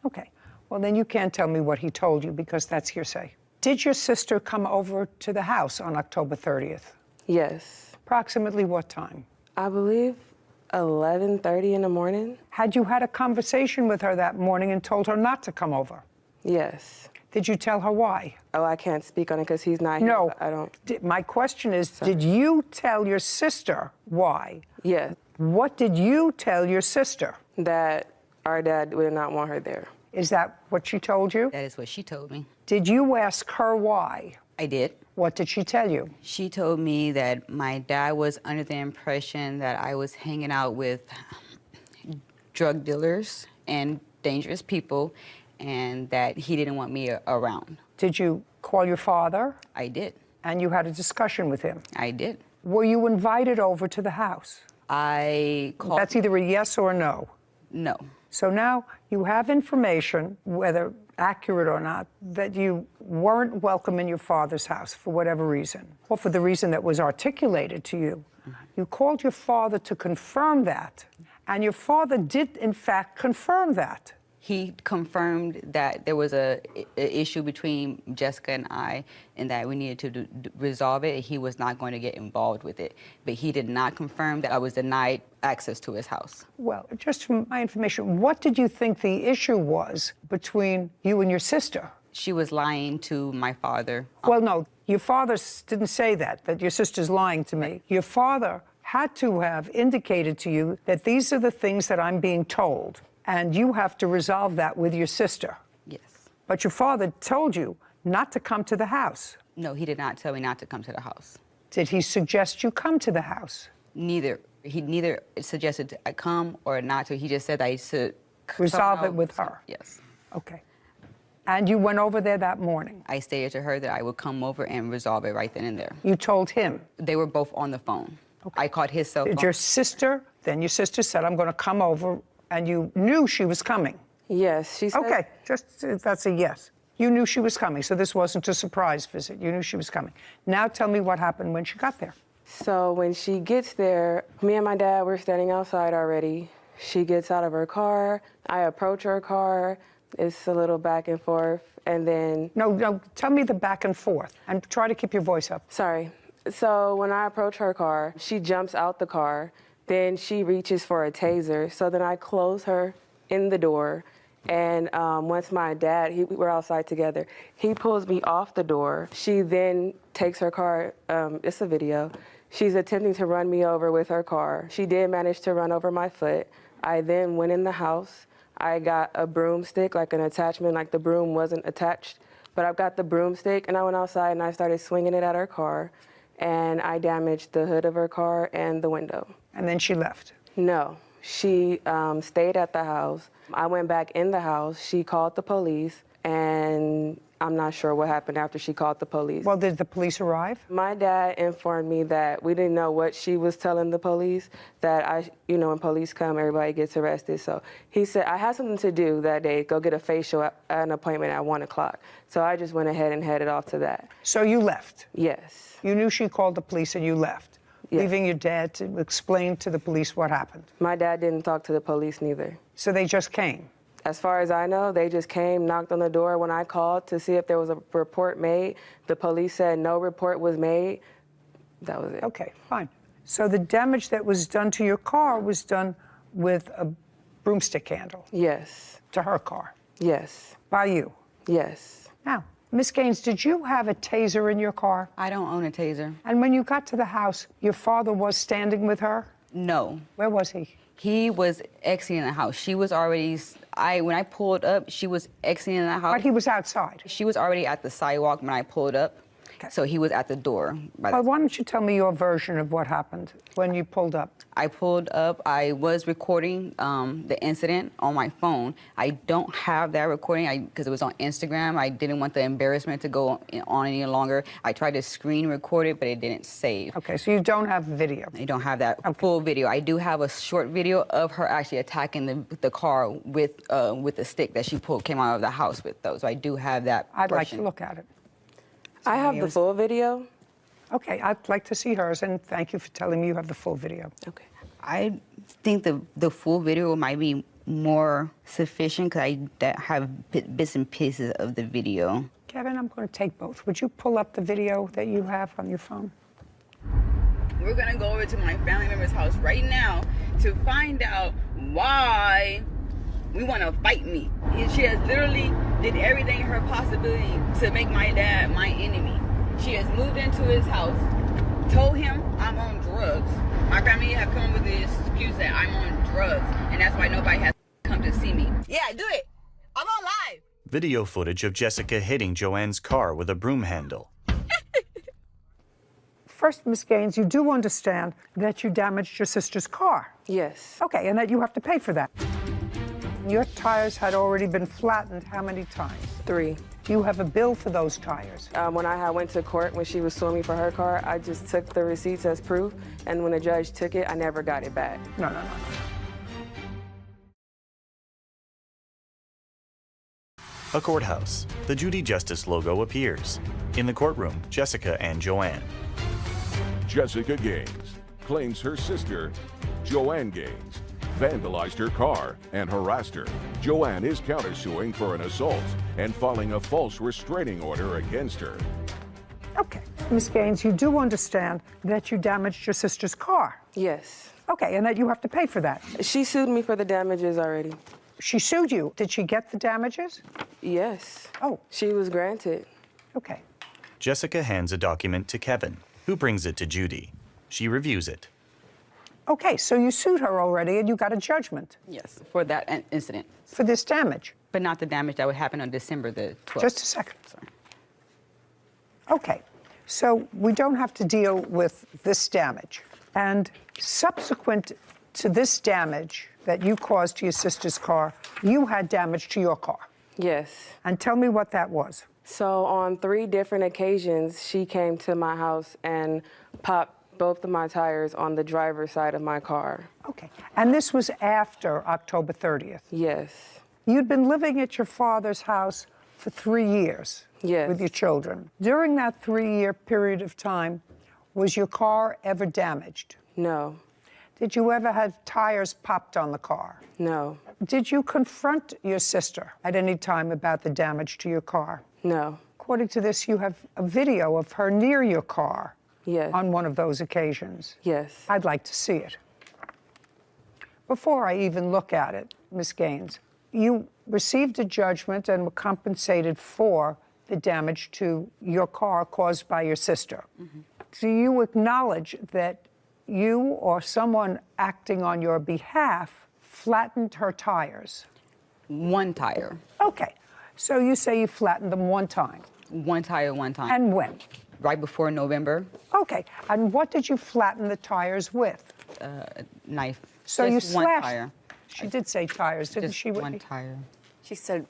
Okay, well then you can't tell me what he told you because that's hearsay. Did your sister come over to the house on October 30th? Yes. Approximately what time? I believe 11:30 in the morning. Had you had a conversation with her that morning and told her not to come over? Yes. Did you tell her why? Oh, I can't speak on it because he's not here. No. I don't. My question is, did you tell your sister why? Yes. What did you tell your sister? That our dad would not want her there. Is that what she told you? That is what she told me. Did you ask her why? I did. What did she tell you? She told me that my dad was under the impression that I was hanging out with drug dealers and dangerous people, and that he didn't want me around. Did you call your father? I did. And you had a discussion with him? I did. Were you invited over to the house? I called. That's either a yes or a no? No. So now you have information, whether accurate or not, that you weren't welcome in your father's house for whatever reason, or for the reason that was articulated to you. You called your father to confirm that, and your father did, in fact, confirm that. He confirmed that there was a issue between Jessica and I, and that we needed to resolve it. He was not going to get involved with it, but he did not confirm that I was denied access to his house. Well, just from my information, what did you think the issue was between you and your sister? She was lying to my father. Well, no, your father didn't say that your sister's lying to me. Your father had to have indicated to you that these are the things that I'm being told, and you have to resolve that with your sister. Yes. But your father told you not to come to the house. No, he did not tell me not to come to the house. Did he suggest you come to the house? Neither. He neither suggested I come or not to. He just said I should resolve it with her. Yes. Okay. And you went over there that morning? I stated to her that I would come over and resolve it right then and there. You told him? They were both on the phone. Okay. I called his cell phone. Did your sister, then your sister said, I'm going to come over, and you knew she was coming? Yes, she said. Okay, that's a yes. You knew she was coming, so this wasn't a surprise visit. You knew she was coming. Now tell me what happened when she got there. So when she gets there, me and my dad were standing outside already. She gets out of her car. I approach her car. It's a little back and forth, and then... No, tell me the back and forth, and try to keep your voice up. Sorry. So when I approach her car, she jumps out the car. Then she reaches for a taser. So then I close her in the door. And once my dad, we're outside together, he pulls me off the door. She then takes her car, it's a video. She's attempting to run me over with her car. She did manage to run over my foot. I then went in the house. I got a broomstick, like an attachment, like the broom wasn't attached. But I've got the broomstick, and I went outside and I started swinging it at her car. And I damaged the hood of her car and the window. And then she left? No. She stayed at the house. I went back in the house. She called the police, and I'm not sure what happened after she called the police. Well, did the police arrive? My dad informed me that we didn't know what she was telling the police, that when police come, everybody gets arrested. So he said, I had something to do that day, go get a facial at an appointment at 1 o'clock. So I just went ahead and headed off to that. So you left? Yes. You knew she called the police and you left, yes. leaving your dad to explain to the police what happened? My dad didn't talk to the police neither. So they just came? As far as I know, they just came, knocked on the door when I called to see if there was a report made. The police said no report was made. That was it. Okay, fine. So the damage that was done to your car was done with a broomstick handle? Yes. To her car? Yes. By you? Yes. Now, Ms. Gaines, did you have a taser in your car? I don't own a taser. And when you got to the house, your father was standing with her? No. Where was he? He was exiting the house. She was already, when I pulled up, she was exiting the house. But he was outside? She was already at the sidewalk when I pulled up. Okay. So he was at the door. Well, why don't you tell me your version of what happened when you pulled up? I pulled up. I was recording the incident on my phone. I don't have that recording because it was on Instagram. I didn't want the embarrassment to go on any longer. I tried to screen record it, but it didn't save. Okay, so you don't have video? I don't have that full video. I do have a short video of her actually attacking the car with the stick that she came out of the house with, though. So I do have that I'd like to look at it. I have the full video. Okay, I'd like to see hers, and thank you for telling me you have the full video. Okay. I think the full video might be more sufficient because I have bits and pieces of the video. Kevin, I'm going to take both. Would you pull up the video that you have on your phone? We're going to go over to my family member's house right now to find out why we want to fight me. She has literally did everything in her possibility to make my dad my enemy. She has moved into his house, told him I'm on drugs. My family have come up with the excuse that I'm on drugs, and that's why nobody has come to see me. Yeah, do it. I'm on live. Video footage of Jessica hitting Joanne's car with a broom handle. First, Ms. Gaines, you do understand that you damaged your sister's car? Yes. Okay, and that you have to pay for that. Your tires had already been flattened how many times? 3. Do you have a bill for those tires? When I went to court, when she was suing me for her car, I just took the receipts as proof, and when the judge took it, I never got it back. No. A courthouse. The Judy Justice logo appears. In the courtroom, Jessica and Joanne. Jessica Gaines claims her sister, Joanne Gaines, vandalized her car and harassed her. Joanne is countersuing for an assault and filing a false restraining order against her. Okay. Ms. Gaines, you do understand that you damaged your sister's car? Yes. Okay, and that you have to pay for that? She sued me for the damages already. She sued you. Did she get the damages? Yes. Oh. She was granted. Okay. Jessica hands a document to Kevin, who brings it to Judy. She reviews it. Okay, so you sued her already and you got a judgment? Yes, for that incident. For this damage? But not the damage that would happen on December the 12th. Just a second. Sorry. Okay, so we don't have to deal with this damage. And subsequent to this damage that you caused to your sister's car, you had damage to your car? Yes. And tell me what that was. So on 3 different occasions, she came to my house and popped both of my tires on the driver's side of my car. Okay. And this was after October 30th? Yes. You'd been living at your father's house for 3 years? Yes. With your children. During that 3-year period of time, was your car ever damaged? No. Did you ever have tires popped on the car? No. Did you confront your sister at any time about the damage to your car? No. According to this, you have a video of her near your car. Yes. On one of those occasions? Yes. I'd like to see it. Before I even look at it, Ms. Gaines, you received a judgment and were compensated for the damage to your car caused by your sister. Mm-hmm. Do you acknowledge that you or someone acting on your behalf flattened her tires? 1 tire. Okay. So you say you flattened them 1 time? 1 tire, 1 time. And when? Right before November. Okay. And what did you flatten the tires with? Knife. So just you one slashed. tire. She did say tires, didn't just she, Whitney? 1 tire. She said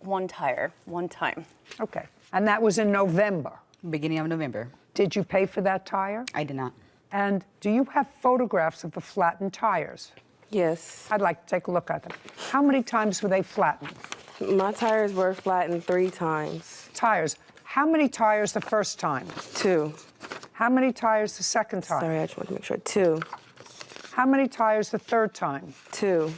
one tire, one time. Okay. And that was in November? Beginning of November. Did you pay for that tire? I did not. And do you have photographs of the flattened tires? Yes. I'd like to take a look at them. How many times were they flattened? My tires were flattened 3 times. Tires. How many tires the first time? 2. How many tires the second time? Sorry, I just want to make sure. 2. How many tires the third time? 2.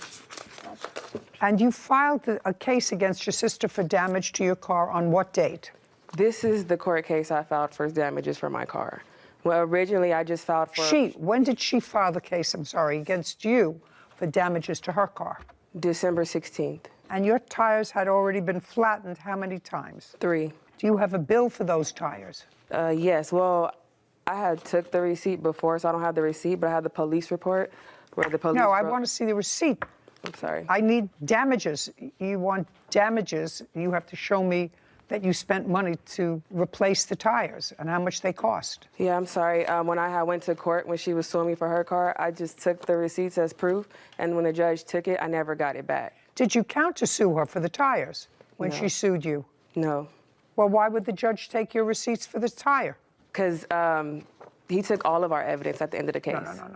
And you filed a case against your sister for damage to your car on what date? This is the court case I filed for damages for my car. Well, originally I just filed for... When did she file the case, against you for damages to her car? December 16th. And your tires had already been flattened how many times? 3. Do you have a bill for those tires? Yes, well, I had took the receipt before, so I don't have the receipt, but I have the police report where the police... No, I want to see the receipt. I'm sorry. I need damages. You want damages, you have to show me that you spent money to replace the tires and how much they cost. Yeah, I'm sorry. When I went to court, when she was suing me for her car, I just took the receipts as proof, and when the judge took it, I never got it back. Did you countersue her for the tires when No. she sued you? No. Well, why would the judge take your receipts for the tire? Because he took all of our evidence at the end of the case. No.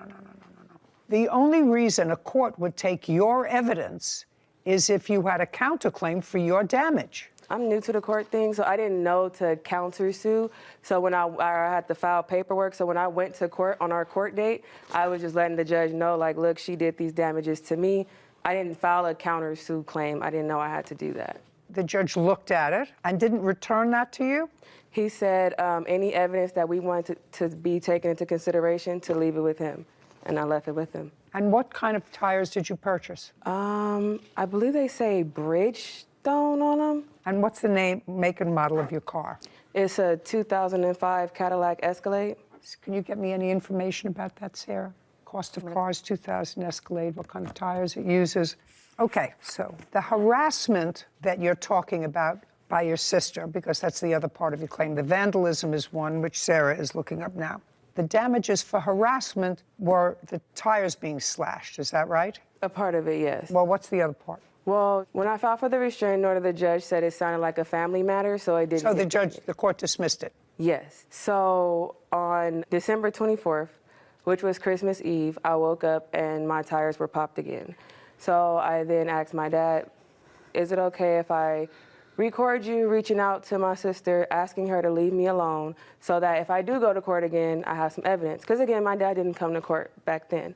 The only reason a court would take your evidence is if you had a counterclaim for your damage. I'm new to the court thing, so I didn't know to countersue. So when I had to file paperwork, so when I went to court on our court date, I was just letting the judge know, like, look, she did these damages to me. I didn't file a countersue claim. I didn't know I had to do that. The judge looked at it and didn't return that to you? He said any evidence that we wanted to be taken into consideration to leave it with him, and I left it with him. And what kind of tires did you purchase? I believe they say Bridgestone on them. And what's the name, make, and model of your car? It's a 2005 Cadillac Escalade. Can you get me any information about that, Sarah? Cost of cars, 2000 Escalade, what kind of tires it uses? Okay, so the harassment that you're talking about by your sister, because that's the other part of your claim. The vandalism is one, which Sarah is looking up now. The damages for harassment were the tires being slashed, is that right? A part of it, yes. Well, what's the other part? Well, when I filed for the restraining order, the judge said it sounded like a family matter, so it didn't. So the court dismissed it? Yes. So on December 24th, which was Christmas Eve, I woke up and my tires were popped again. So I then asked my dad, is it okay if I record you reaching out to my sister, asking her to leave me alone so that if I do go to court again, I have some evidence? Because again, my dad didn't come to court back then.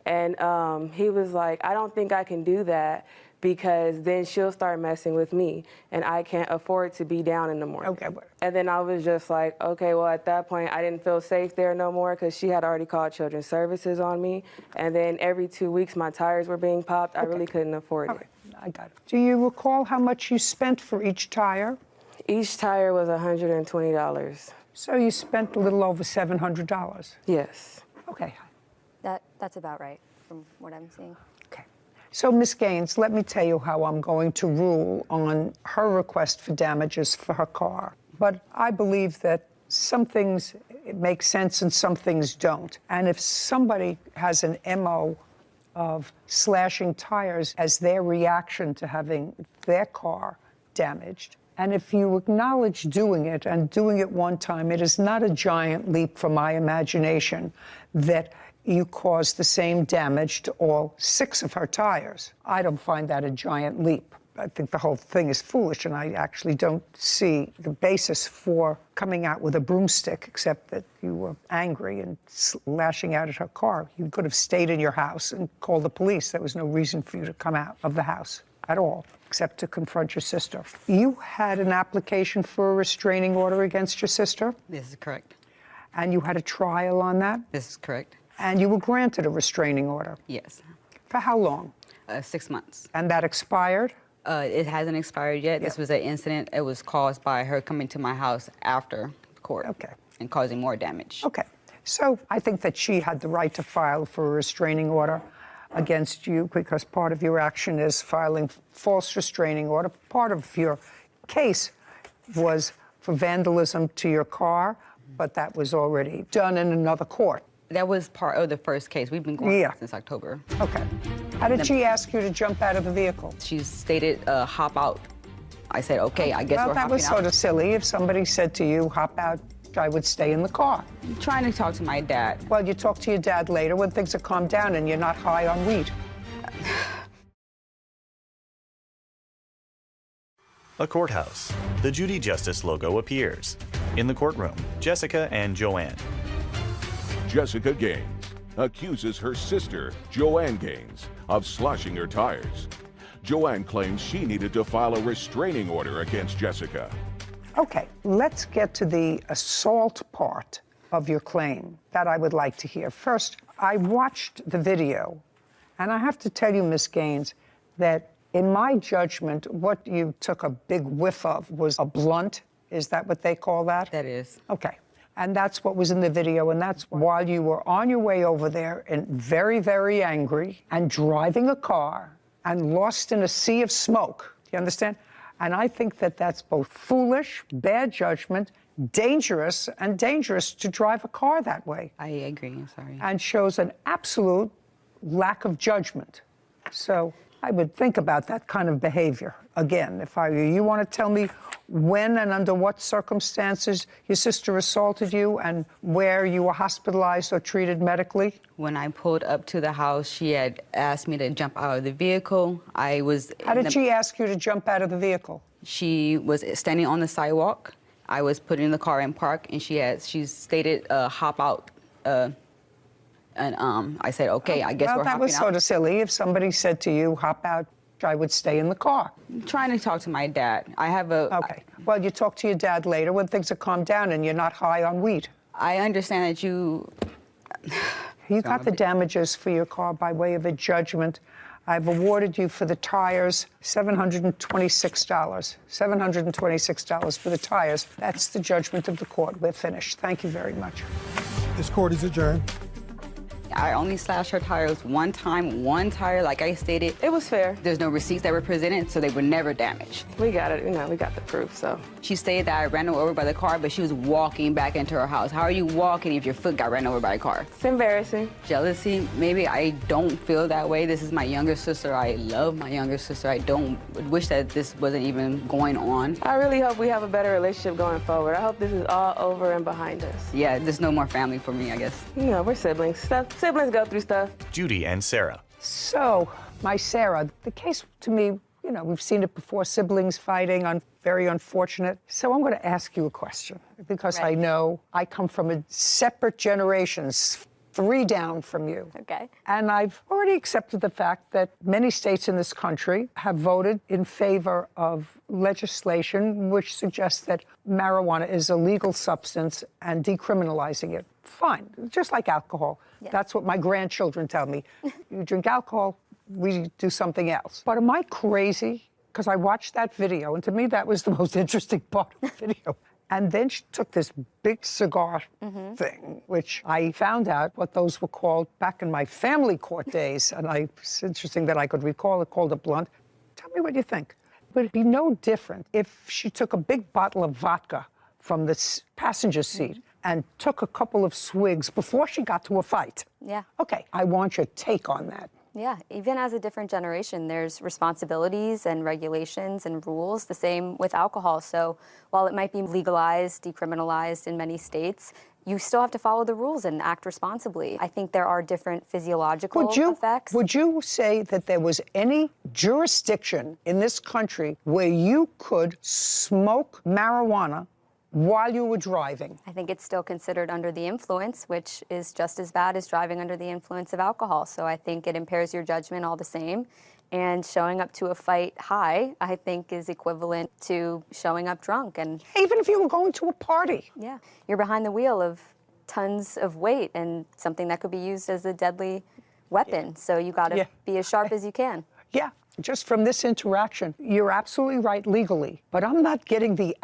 And he was like, I don't think I can do that because then she'll start messing with me and I can't afford to be down in the morning. Okay. And then I was just like, okay, well, at that point, I didn't feel safe there no more because she had already called Children's Services on me. And then every 2 weeks, my tires were being popped. I really couldn't afford it. I got it. Do you recall how much you spent for each tire? Each tire was $120. So you spent a little over $700? Yes. Okay. That's about right from what I'm seeing. Okay. So, Ms. Gaines, let me tell you how I'm going to rule on her request for damages for her car. But I believe that some things make sense and some things don't. And if somebody has an MO of slashing tires as their reaction to having their car damaged, and if you acknowledge doing it and doing it one time, it is not a giant leap from my imagination that you caused the same damage to all 6 of her tires. I don't find that a giant leap. I think the whole thing is foolish, and I actually don't see the basis for coming out with a broomstick, except that you were angry and lashing out at her car. You could have stayed in your house and called the police. There was no reason for you to come out of the house at all, except to confront your sister. You had an application for a restraining order against your sister? This is correct. And you had a trial on that? This is correct. And you were granted a restraining order? Yes. For how long? 6 months. And that expired? It hasn't expired yet. Yeah. This was an incident. It was caused by her coming to my house after court. Okay. And causing more damage. Okay. So I think that she had the right to file for a restraining order against you because part of your action is filing false restraining order. Part of your case was for vandalism to your car, but that was already done in another court. That was part of the first case. We've been going since October. Okay. How did she ask you to jump out of the vehicle? She stated, hop out. I said, okay, I guess well, we're that hopping was sort out. of silly. If somebody said to you, hop out, I would stay in the car. I'm trying to talk to my dad. Well, you talk to your dad later when things have calmed down and you're not high on weed. A courthouse. The Judy Justice logo appears. In the courtroom, Jessica and Joanne. Jessica Gaines accuses her sister, Joanne Gaines, of slashing her tires. Joanne claims she needed to file a restraining order against Jessica. Okay, let's get to the assault part of your claim that I would like to hear. First, I watched the video, and I have to tell you, Miss Gaines, that in my judgment, what you took a big whiff of was a blunt. Is that what they call that? That is. Okay. And that's what was in the video, and that's while you were on your way over there and very, very angry and driving a car and lost in a sea of smoke. Do you understand? And I think that that's both foolish, bad judgment, dangerous, and dangerous to drive a car that way. I agree, I'm sorry. And shows an absolute lack of judgment. So I would think about that kind of behavior. Again, if I were you, want to tell me when and under what circumstances your sister assaulted you and where you were hospitalized or treated medically? When I pulled up to the house, she had asked me to jump out of the vehicle. I was... How did she ask you to jump out of the vehicle? She was standing on the sidewalk. I was putting the car in park, and she stated, hop out. And I said, okay, I guess well, we're hopping out. That was sort of silly. If somebody said to you, hop out, I would stay in the car. I'm trying to talk to my dad. I have a... Okay. Well, you talk to your dad later when things have calmed down and you're not high on weed. I understand that you... You got the damages for your car by way of a judgment. I've awarded you for the tires $726. $726 for the tires. That's the judgment of the court. We're finished. Thank you very much. This court is adjourned. I only slashed her tires one time, one tire, like I stated. It was fair. There's no receipts that were presented, so they were never damaged. We got it, we got the proof, so. She stated that I ran her over by the car, but she was walking back into her house. How are you walking if your foot got ran over by a car? It's embarrassing. Jealousy, maybe I don't feel that way. This is my younger sister. I love my younger sister. I don't wish that this wasn't even going on. I really hope we have a better relationship going forward. I hope this is all over and behind us. Yeah, there's no more family for me, I guess. You know, we're siblings. Siblings go through stuff. Judy and Sarah. So, my Sarah, the case to me, you know, we've seen it before, siblings fighting, very unfortunate. So I'm going to ask you a question because I know I come from separate generations, 3 down from you. Okay. And I've already accepted the fact that many states in this country have voted in favor of legislation which suggests that marijuana is a legal substance and decriminalizing it. Fine, just like alcohol. Yeah. That's what my grandchildren tell me. You drink alcohol, we do something else. But am I crazy? Because I watched that video, and to me that was the most interesting part of the video. And then she took this big cigar thing, which I found out what those were called back in my family court days, and it's interesting that I could recall it, called a blunt. Tell me what you think. Would it be no different if she took a big bottle of vodka from the passenger seat and took a couple of swigs before she got to a fight? Yeah. Okay, I want your take on that. Yeah, even as a different generation, there's responsibilities and regulations and rules, the same with alcohol. So while it might be legalized, decriminalized in many states, you still have to follow the rules and act responsibly. I think there are different physiological effects. Would you say that there was any jurisdiction in this country where you could smoke marijuana while you were driving? I think it's still considered under the influence, which is just as bad as driving under the influence of alcohol. So I think it impairs your judgment all the same. And showing up to a fight high, I think, is equivalent to showing up drunk. And even if you were going to a party. Yeah, you're behind the wheel of tons of weight and something that could be used as a deadly weapon. Yeah. So you got to be as sharp as you can. Yeah, just from this interaction, you're absolutely right legally, but I'm not getting the